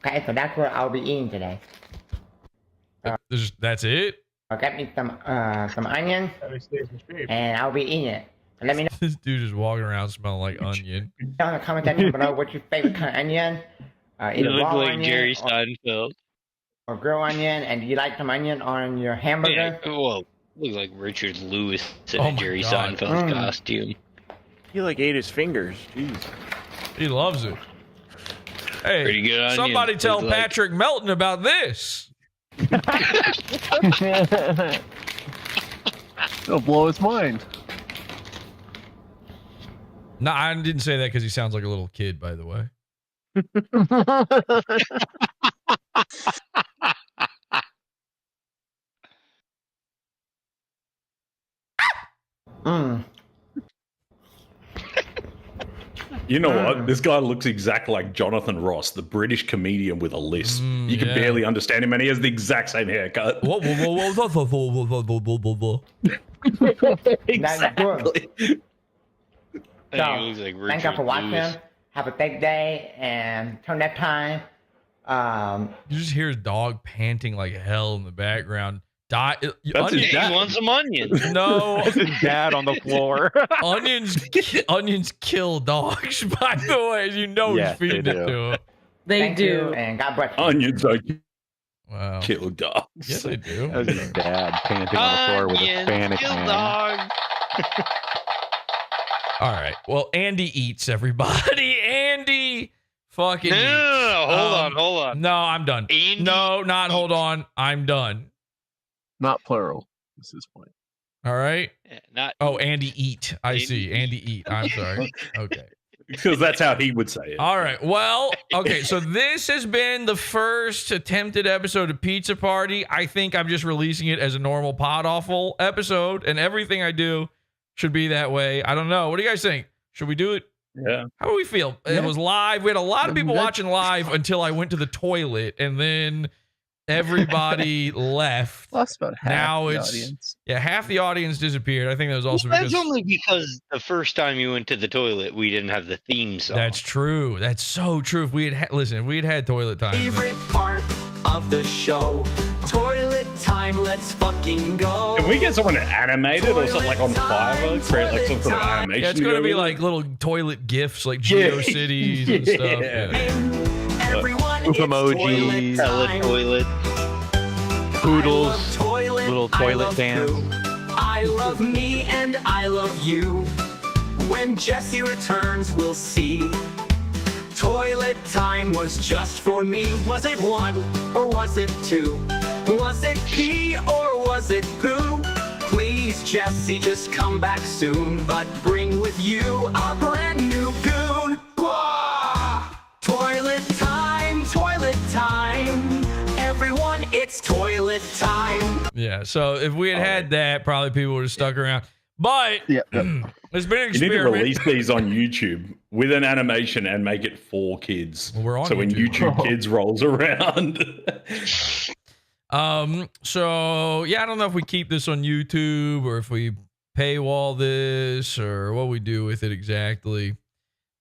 Okay, so that's what I'll be eating today. That's it? Get me some onion, and I'll be eating it. And let me know This dude is walking around smelling like onion. in the comment section below what's your favorite kind of onion. You Either look raw like onion Jerry Seinfeld. or grilled onion, and do you like some onion on your hamburger? Yeah, well, look like Richard Lewis in Oh a my Jerry God. Seinfeld costume. He like ate his fingers. Jeez. He loves it. Hey, Pretty good onion. somebody tell Looks like- Patrick Melton about this. It'll blow his mind. No, I didn't say that because he sounds like a little kid, by the way. You know what? This guy looks exactly like Jonathan Ross, the British comedian with a lisp. You can yeah. barely understand him, and he has the exact same haircut. Exactly. I think he looks like Thank you for Richard watching. Lewis. Have a great day, and till next time. You just hear his dog panting like hell in the background. That's his dad. He wants some onions. No, That's his dad on the floor. onions kill dogs. By the way, you know Yes, he's feeding they it do. to him. They Thank do. you, and God bless you. Onions are Wow. kill dogs. Yes, they do. That was his dad panting on the floor with a Hispanic kill man. dog. All right. Well, Andy eats, everybody. Andy fucking eats. No, hold on. No, I'm done. Andy No, not hold on. I'm done. Not plural. This is point. All right. Yeah, not Oh, Andy eat. I see. Andy eat. I'm sorry. Okay. Because that's how he would say it. All right. Well, okay. So this has been the first attempted episode of Pizza Party. I think I'm just releasing it as a normal PODAWFUL episode, and everything I do should be that way. I don't know. What do you guys think? Should we do it? Yeah. How do we feel? It was live. We had a lot of people watching live until I went to the toilet, and then everybody left. Lost about half Now the it's audience. yeah, half the audience disappeared. I think that was also That's because only because the first time you went to the toilet, we didn't have the theme song. that's true. That's so true. If we had listen, if we had toilet time. Favorite part of the show. Toilet time, let's fucking go. Can we get someone to animate it or something like on Fiverr? Create like some sort of animation. Yeah, it's gonna be with it? like little toilet gifs, like GeoCities and stuff. Yeah. Everyone, Poop it's emojis, toilet time. poodles, Toilet, little I toilet love dance. poo. I love me and I love you. When Jesse returns, we'll see. Toilet time was just for me. Was it one or was it two? Was it pee or was it poo? Please, Jesse, just come back soon. But bring with you a brand new goon. Wah! Toilet time, everyone, it's toilet time. Yeah. So if we had had that, probably people would have stuck around. But it's been an You need to experiment. release these on YouTube with an animation and make it for kids. Well, we're on so when YouTube. YouTube Kids rolls around. So yeah, I don't know if we keep this on YouTube or if we paywall this or what we do with it exactly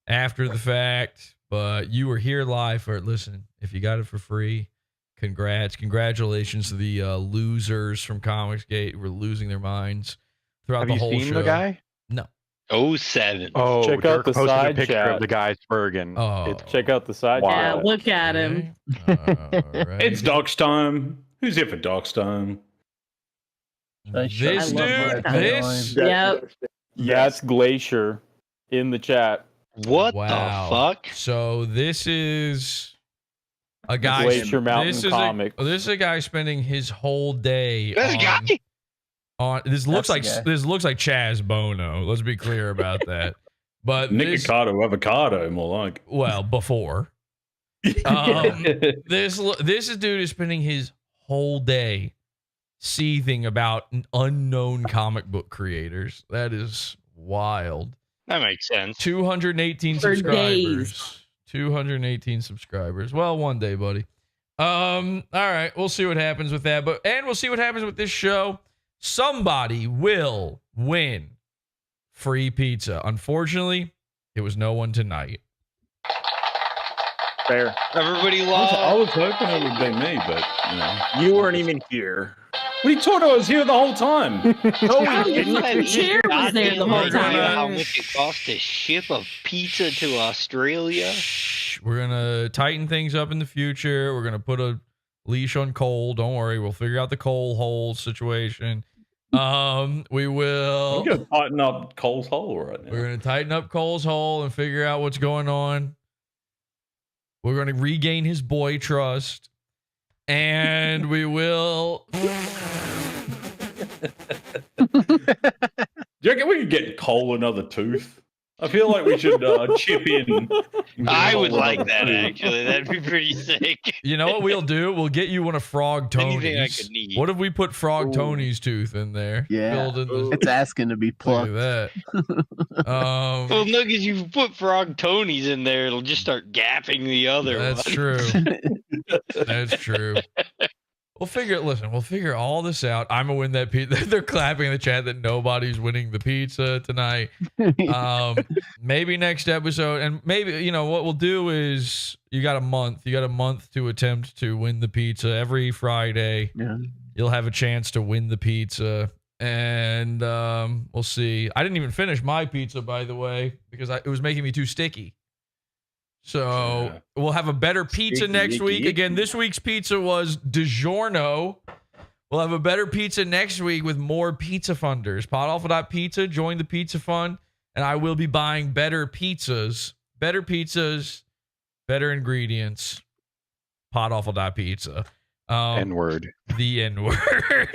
after the fact. But you were here live for it. Listen, if you got it for free, congratulations to the losers from Comicsgate who were losing their minds throughout Have the you whole seen show. the guy? No. 07. Oh, Check Dirk out the posted side a picture chat. of the guy Spurgeon. Oh, Check out the side Yeah, chat. look at him. It's Doc's time. Who's here for Doc's time? This dude, this. Yep. Yes, Glacier in the chat. What Wow. the fuck? So this is a guy. Glacier Mountain this is Comics. this is a guy spending his whole day This guy? on. This looks like That's the guy. this looks like Chaz Bono. Let's be clear about that. But this, Nicotado avocado, more like. well, before. This dude is spending his whole day seething about unknown comic book creators. That is wild. That makes sense. 218 For subscribers. days. 218 subscribers. Well, one day, buddy. All right, we'll see what happens with that. And we'll see what happens with this show. Somebody will win free pizza. Unfortunately, it was no one tonight. Fair. Everybody I loves. was hoping it would be me, but you know. You weren't even here. What are you talking? I was here the whole time. Your chair was there the whole time. How much it costs to ship a pizza to Australia? We're gonna tighten things up in the future. We're gonna put a leash on Cole. Don't worry, we'll figure out the Cole hole situation. We will. We're gonna tighten up Cole's hole right now. We're gonna tighten up Cole's hole and figure out what's going on. We're gonna regain his boy trust, and we will. Do you reckon we could get Cole another tooth? I feel like we should chip in. I would like that, actually. That'd be pretty sick. You know what we'll do? We'll get you one of Frog Anything I Tony's. could need. What if we put Frog Tony's tooth in there? Yeah. Build in the- It's asking to be Look plucked. at that. Well, look, as you put Frog Tony's in there, it'll just start gapping the other That's one. true. That's true. We'll figure all this out. I'm gonna win that pizza. They're clapping in the chat that nobody's winning the pizza tonight. Maybe next episode, and maybe what we'll do is you got a month to attempt to win the pizza. Every Friday. Yeah. You'll have a chance to win the pizza, and we'll see. I didn't even finish my pizza, by the way, because it was making me too sticky. So we'll have a better pizza Sticky, next icky, week. icky. Again, this week's pizza was DiGiorno. We'll have a better pizza next week with more pizza funders. PodAwful.pizza, join the pizza fund, and I will be buying better pizzas, better ingredients. PodAwful.pizza. N-word. The N-word.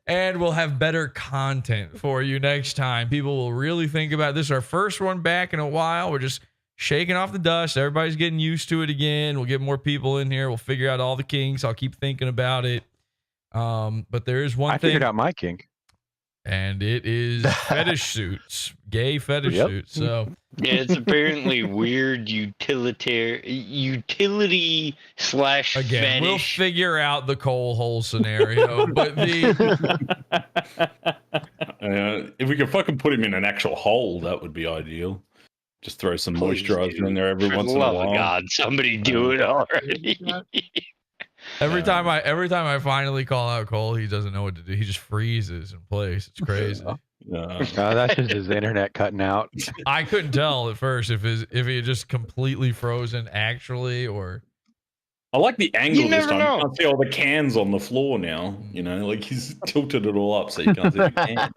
And we'll have better content for you next time. People will really think about it. This is our first one back in a while. We're just shaking off the dust. Everybody's getting used to it again. We'll get more people in here. We'll figure out all the kinks. I'll keep thinking about it. But there is one I thing. figured out my kink. And it is fetish suits, gay fetish suits. So Yeah, it's apparently weird utility slash again, fetish. we'll figure out the coal hole scenario. But if we could fucking put him in an actual hole, that would be ideal. Just throw some moisturizer in there every For once the in a love while. of God, somebody do it already. every time I finally call out Cole, he doesn't know what to do. He just freezes in place. It's crazy. That's just his internet cutting out. I couldn't tell at first if he had just completely frozen actually, or I like the angle You this never time. know. You can't see all the cans on the floor now. Like he's tilted it all up so you can't see the cans.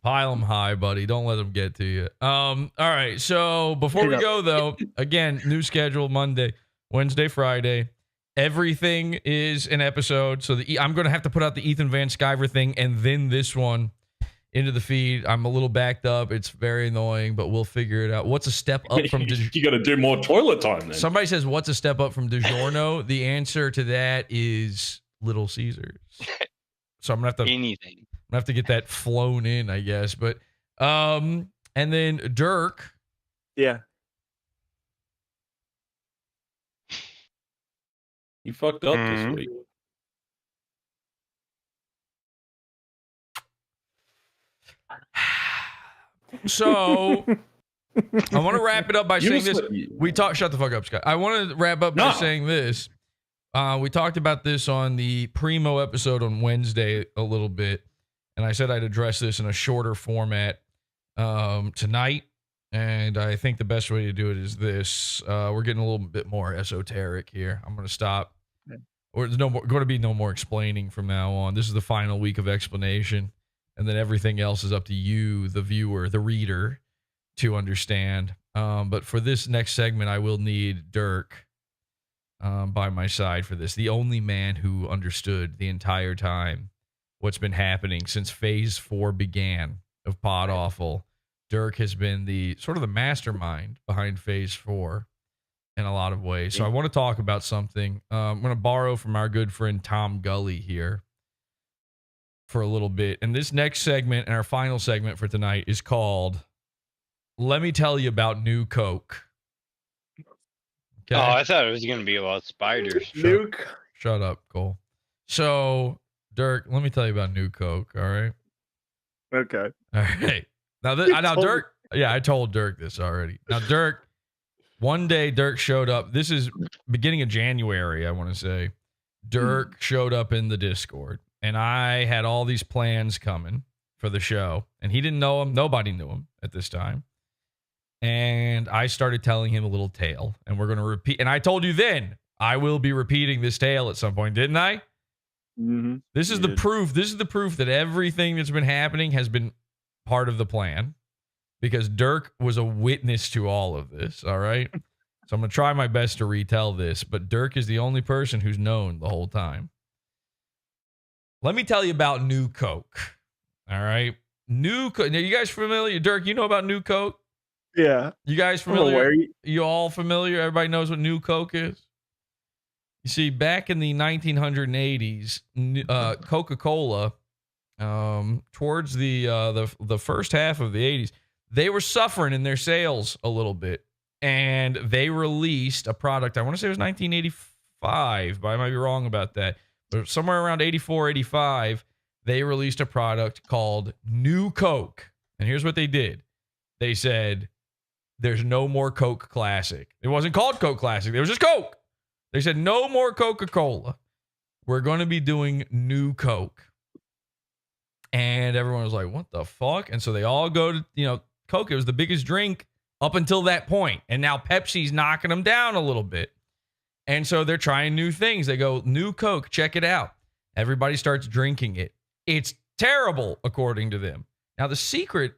pile them high, buddy. Don't let them get to you. All right. So before we go though, again, new schedule Monday, Wednesday, Friday. Everything is an episode. So I'm going to have to put out the Ethan Van Sciver thing and then this one into the feed. I'm a little backed up. It's very annoying, but we'll figure it out. What's a step up from You got to do more toilet time then. Somebody says, what's a step up from DiGiorno? The answer to that is Little Caesars. So I'm going to have to anything. I'm gonna have to get that flown in, I guess. But and then Dirk. Yeah. You fucked up this week. So I want to wrap it up by You saying just- this. Shut the fuck up, Scott. I want to wrap up by saying this. We talked about this on the Primo episode on Wednesday a little bit, and I said I'd address this in a shorter format tonight. And I think the best way to do it is this. We're getting a little bit more esoteric here. I'm going to stop. Or there's going to be no more explaining from now on. This is the final week of explanation. And then everything else is up to you, the viewer, the reader, to understand. But for this next segment, I will need Dirk by my side for this. The only man who understood the entire time what's been happening since Phase 4 began of Pod Awful. Dirk has been the sort of the mastermind behind Phase 4 in a lot of ways. So I want to talk about something. I'm going to borrow from our good friend Tom Gully here for a little bit. And this next segment and our final segment for tonight is called Let Me Tell You About New Coke. Okay. Oh, I thought it was going to be about spiders. Shut up, Cole. So, Dirk, let me tell you about New Coke, all right? Okay. All right. Now Dirk, yeah, I told Dirk this already. Now, Dirk, one day Dirk showed up. This is beginning of January, I want to say. Dirk showed up in the Discord, and I had all these plans coming for the show, and he didn't know him. Nobody knew him at this time. And I started telling him a little tale, and we're going to repeat. And I told you then I will be repeating this tale at some point, didn't I? Mm-hmm. This is the proof. This is the proof that everything that's been happening has been part of the plan, because Dirk was a witness to all of this. All right. So I'm going to try my best to retell this, but Dirk is the only person who's known the whole time. Let me tell you about New Coke. All right. New Coke. Now, you guys familiar? Dirk, you know about New Coke? Yeah. You guys familiar? You all familiar? Everybody knows what New Coke is? You see, back in the 1980s, Coca-Cola, towards the first half of the 80s, they were suffering in their sales a little bit, and they released a product. I want to say it was 1985, but I might be wrong about that. But somewhere around 84, 85, they released a product called New Coke. And here's what they did. They said, there's no more Coke Classic. It wasn't called Coke Classic. It was just Coke. They said, no more Coca-Cola. We're going to be doing New Coke. And everyone was like, what the fuck? And so they all go to, Coke. It was the biggest drink up until that point. And now Pepsi's knocking them down a little bit. And so they're trying new things. They go, New Coke, check it out. Everybody starts drinking it. It's terrible, according to them. Now, the secret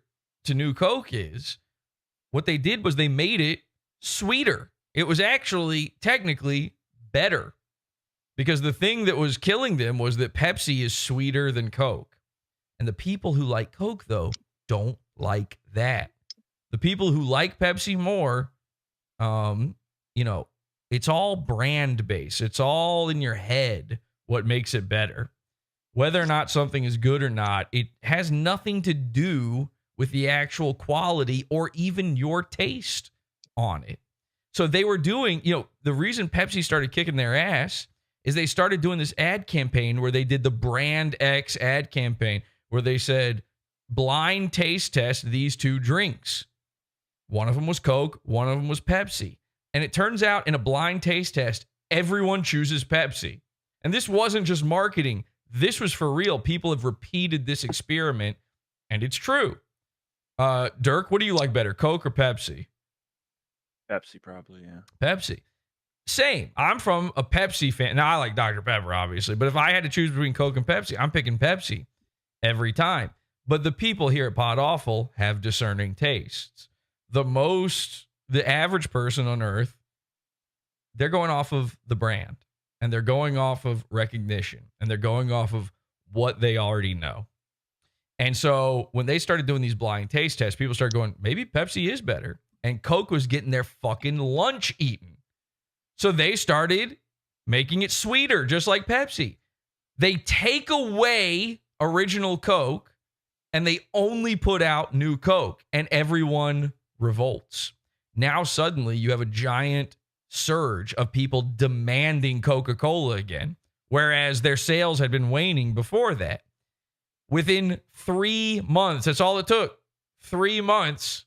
to New Coke is what they did was they made it sweeter. It was actually technically better, because the thing that was killing them was that Pepsi is sweeter than Coke. And the people who like Coke, though, don't like that. The people who like Pepsi more, it's all brand based. It's all in your head what makes it better. Whether or not something is good or not, it has nothing to do with the actual quality or even your taste on it. So they were doing, the reason Pepsi started kicking their ass is they started doing this ad campaign where they did the Brand X ad campaign where they said, blind taste test these two drinks. One of them was Coke, one of them was Pepsi. And it turns out in a blind taste test, everyone chooses Pepsi. And this wasn't just marketing. This was for real. People have repeated this experiment, and it's true. Dirk, what do you like better, Coke or Pepsi? Pepsi, probably, yeah. Pepsi. Same. I'm from a Pepsi fan. Now, I like Dr. Pepper, obviously. But if I had to choose between Coke and Pepsi, I'm picking Pepsi every time. But the people here at PodAWFUL have discerning tastes. The average person on earth, they're going off of the brand. And they're going off of recognition. And they're going off of what they already know. And so when they started doing these blind taste tests, people started going, maybe Pepsi is better. And Coke was getting their fucking lunch eaten. So they started making it sweeter, just like Pepsi. They take away original Coke and they only put out New Coke, and everyone revolts. Now suddenly you have a giant surge of people demanding Coca-Cola again, whereas their sales had been waning before that. Within 3 months, that's all it took. 3 months,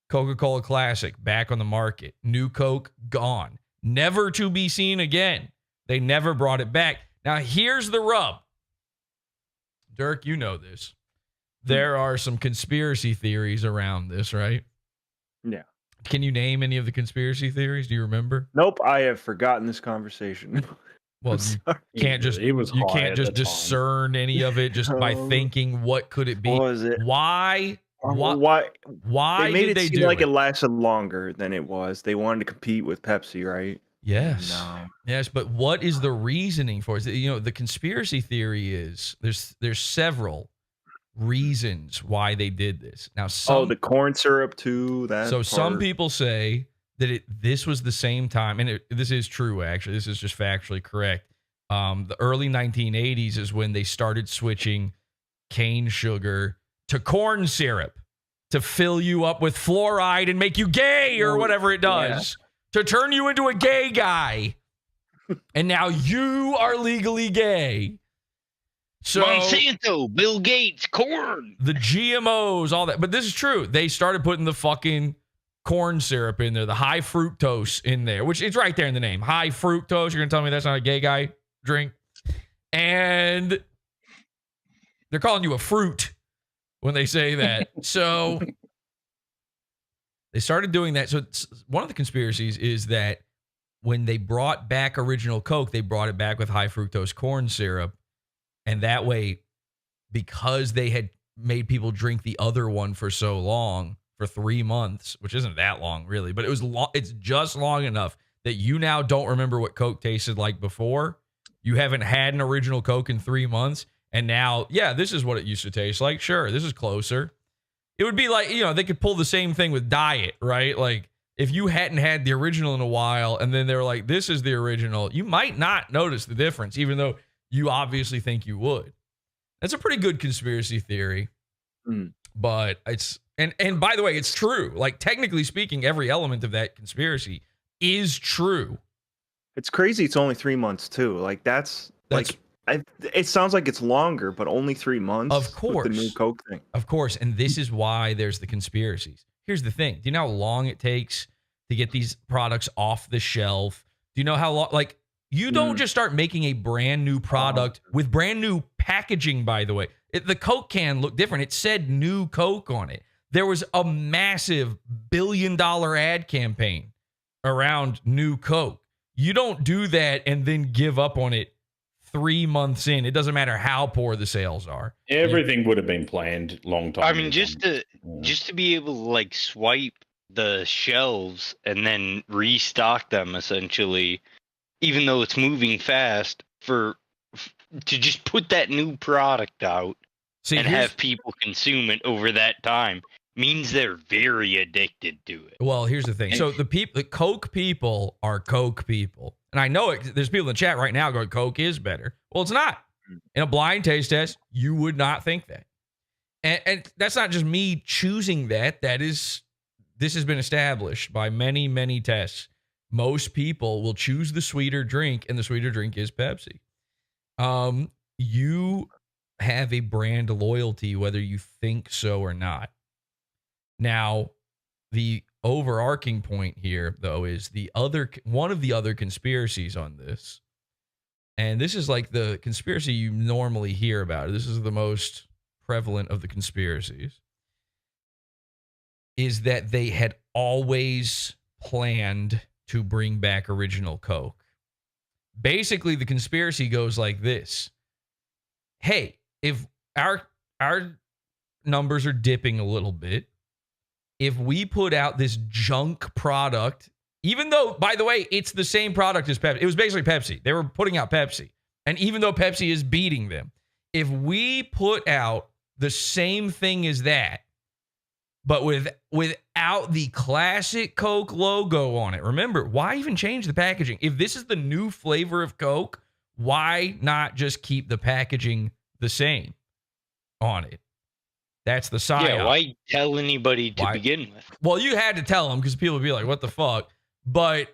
Coca-Cola Classic back on the market. New Coke gone. Never to be seen again. They never brought it back. Now, here's the rub. Dirk, you know this. There are some conspiracy theories around this, right? Yeah. Can you name any of the conspiracy theories? Do you remember? Nope, I have forgotten this conversation. Well, you can't just discern any of it just by thinking what could it be. What was it? Why They made did they it seem do like it? it lasted longer than it was. They wanted to compete with Pepsi, right? Yes. No. Yes, but what is the reasoning for it? The conspiracy theory is there's several, reasons why they did this. Now, the corn syrup too. Some people say that this was the same time, and this is true, actually. This is just factually correct. The early 1980s is when they started switching cane sugar to corn syrup to fill you up with fluoride and make you gay or whatever it does, to turn you into a gay guy. And now you are legally gay. So Monsanto, Bill Gates, corn. The GMOs, all that. But this is true. They started putting the fucking corn syrup in there, the high fructose in there, which it's right there in the name. High fructose. You're going to tell me that's not a gay guy drink? And they're calling you a fruit when they say that. So they started doing that. So one of the conspiracies is that when they brought back original Coke, they brought it back with high fructose corn syrup. And that way, because they had made people drink the other one for so long, for 3 months, which isn't that long really, but it was it's just long enough that you now don't remember what Coke tasted like before. You haven't had an original Coke in 3 months. And now, yeah, this is what it used to taste like. Sure, this is closer. It would be like, they could pull the same thing with Diet, right? Like, if you hadn't had the original in a while and then they're like, this is the original, you might not notice the difference, even though you obviously think you would. That's a pretty good conspiracy theory. But it's, and by the way, it's true. Like, technically speaking, every element of that conspiracy is true. It's crazy. It's only 3 months too. Like that's like, it sounds like it's longer, but only 3 months. Of course. With the new Coke thing. Of course. And this is why there's the conspiracies. Here's the thing. Do you know how long it takes to get these products off the shelf? Do you know how long, like, you don't just start making a brand new product with brand new packaging, by the way. The Coke can looked different. It said new Coke on it. There was a massive billion-dollar ad campaign around new Coke. You don't do that and then give up on it 3 months in. It doesn't matter how poor the sales are. Everything would have been planned long time. I mean, just to be able to like swipe the shelves and then restock them essentially, even though it's moving fast, to just put that new product out and have people consume it over that time means they're very addicted to it. Well, here's the thing. So the Coke people are Coke people. And I know it. There's people in the chat right now going, Coke is better. Well, it's not. In a blind taste test, you would not think that. And that's not just me choosing that. This has been established by many, many tests. Most people will choose the sweeter drink, and the sweeter drink is Pepsi. You have a brand loyalty, whether you think so or not. Now, the overarching point here, though, is one of the other conspiracies on this, and this is like the conspiracy you normally hear about. This is the most prevalent of the conspiracies, is that they had always planned to bring back original Coke. Basically, the conspiracy goes like this. Hey, if our numbers are dipping a little bit, if we put out this junk product, even though, by the way, it's the same product as Pepsi. It was basically Pepsi. They were putting out Pepsi. And even though Pepsi is beating them, if we put out the same thing as that, but without the classic Coke logo on it. Remember, why even change the packaging? If this is the new flavor of Coke, why not just keep the packaging the same on it? That's the psyop. Yeah, why tell anybody to begin with? Well, you had to tell them because people would be like, what the fuck? But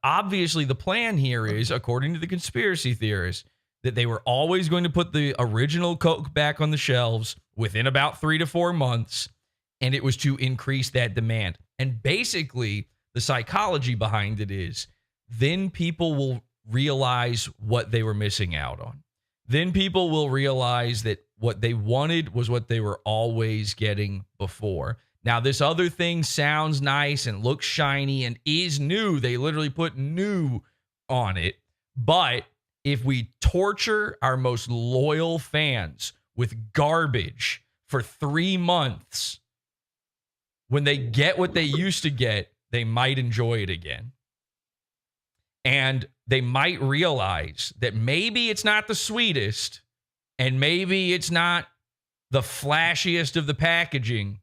obviously the plan here is, according to the conspiracy theorists, that they were always going to put the original Coke back on the shelves within about 3 to 4 months. And it was to increase that demand. And basically, the psychology behind it is then people will realize what they were missing out on. Then people will realize that what they wanted was what they were always getting before. Now, this other thing sounds nice and looks shiny and is new. They literally put new on it. But if we torture our most loyal fans with garbage for 3 months, when they get what they used to get, they might enjoy it again. And they might realize that maybe it's not the sweetest and maybe it's not the flashiest of the packaging,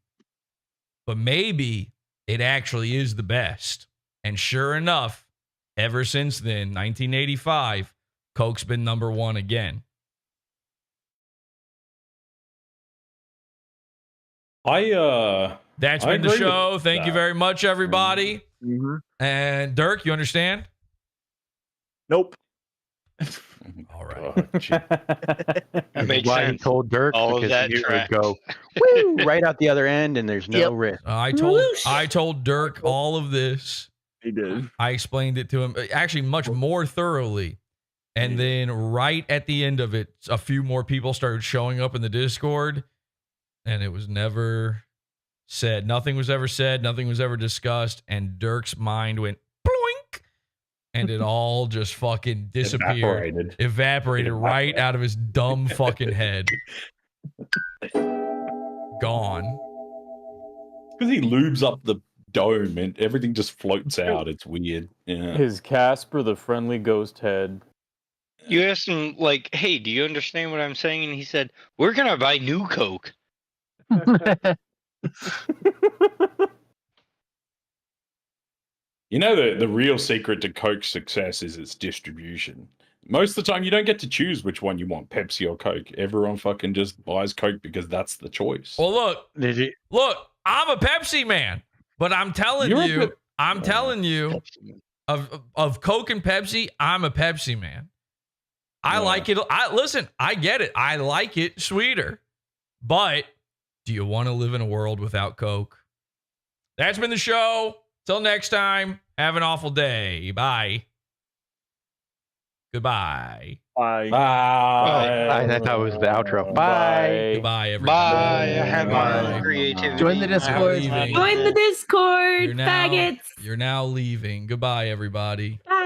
but maybe it actually is the best. And sure enough, ever since then, 1985, Coke's been number one again. That's been the show. Thank you very much, everybody. And Dirk, you understand? Nope. All right. That makes why sense. he told Dirk All of because that he knew it would tracks. go woo, right out the other end, and there's no risk. I told Dirk all of this. He did. I explained it to him actually much more thoroughly. And then right at the end of it, a few more people started showing up in the Discord, and it was never said. Nothing was ever said. Nothing was ever discussed. And Dirk's mind went bloink, and it all just fucking disappeared. Evaporated right out of his dumb fucking head. Gone. Because he lubes up the dome and everything just floats out. It's weird. Yeah. His Casper the Friendly Ghost Head. You asked him, like, hey, do you understand what I'm saying? And he said, we're going to buy new Coke. You know, the real secret to Coke's success is its distribution. Most of the time, you don't get to choose which one you want, Pepsi or Coke. Everyone fucking just buys Coke because that's the choice. Well, look, I'm a Pepsi man, but I'm telling you, of Coke and Pepsi, I'm a Pepsi man. I like it. Listen, I get it. I like it sweeter. But do you want to live in a world without Coke? That's been the show. Till next time, have an awful day. Bye. Goodbye. Bye. I thought it was the outro. Bye. Goodbye, everybody. Bye. Have fun. Creativity. Join the Discord. Join the Discord, faggots. You're now leaving. Goodbye, everybody. Bye.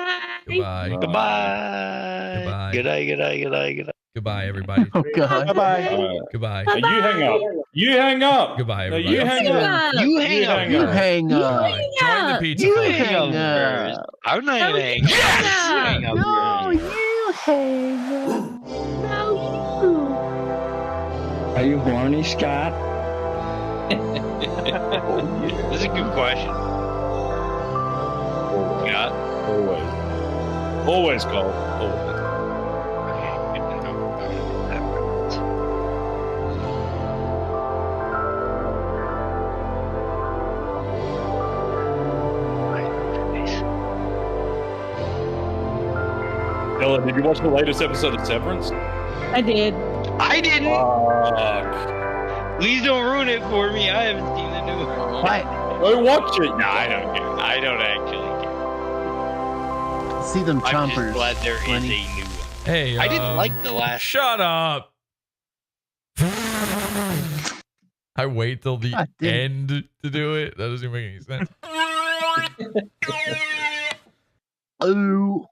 Goodbye. Goodbye. Goodbye. Good night, good night, good night, good night. Goodbye, everybody. Oh, God. Bye-bye. Goodbye. You hang up. You hang up. Goodbye, No, everybody. you hang up. You hang up. You hang up. Goodbye. Join the pizza. You Club. hang up. I'm not gonna hang up. Hang up. No, you hang up. No, you. Are you horny, Scott? This is a good question. Scott? Always. Always, Cole. Always. Okay, good to know. Ella, did you watch the latest episode of Severance? I did. I didn't. Fuck. Please don't ruin it for me. I haven't seen the new one. What? Go watch it. No, I don't care. I don't actually care. See them I'm chompers. just glad there is a Lenny. new one. Hey, I didn't like the last. Shut up. I wait till the God damn. end to do it. That doesn't even make any sense. Oh.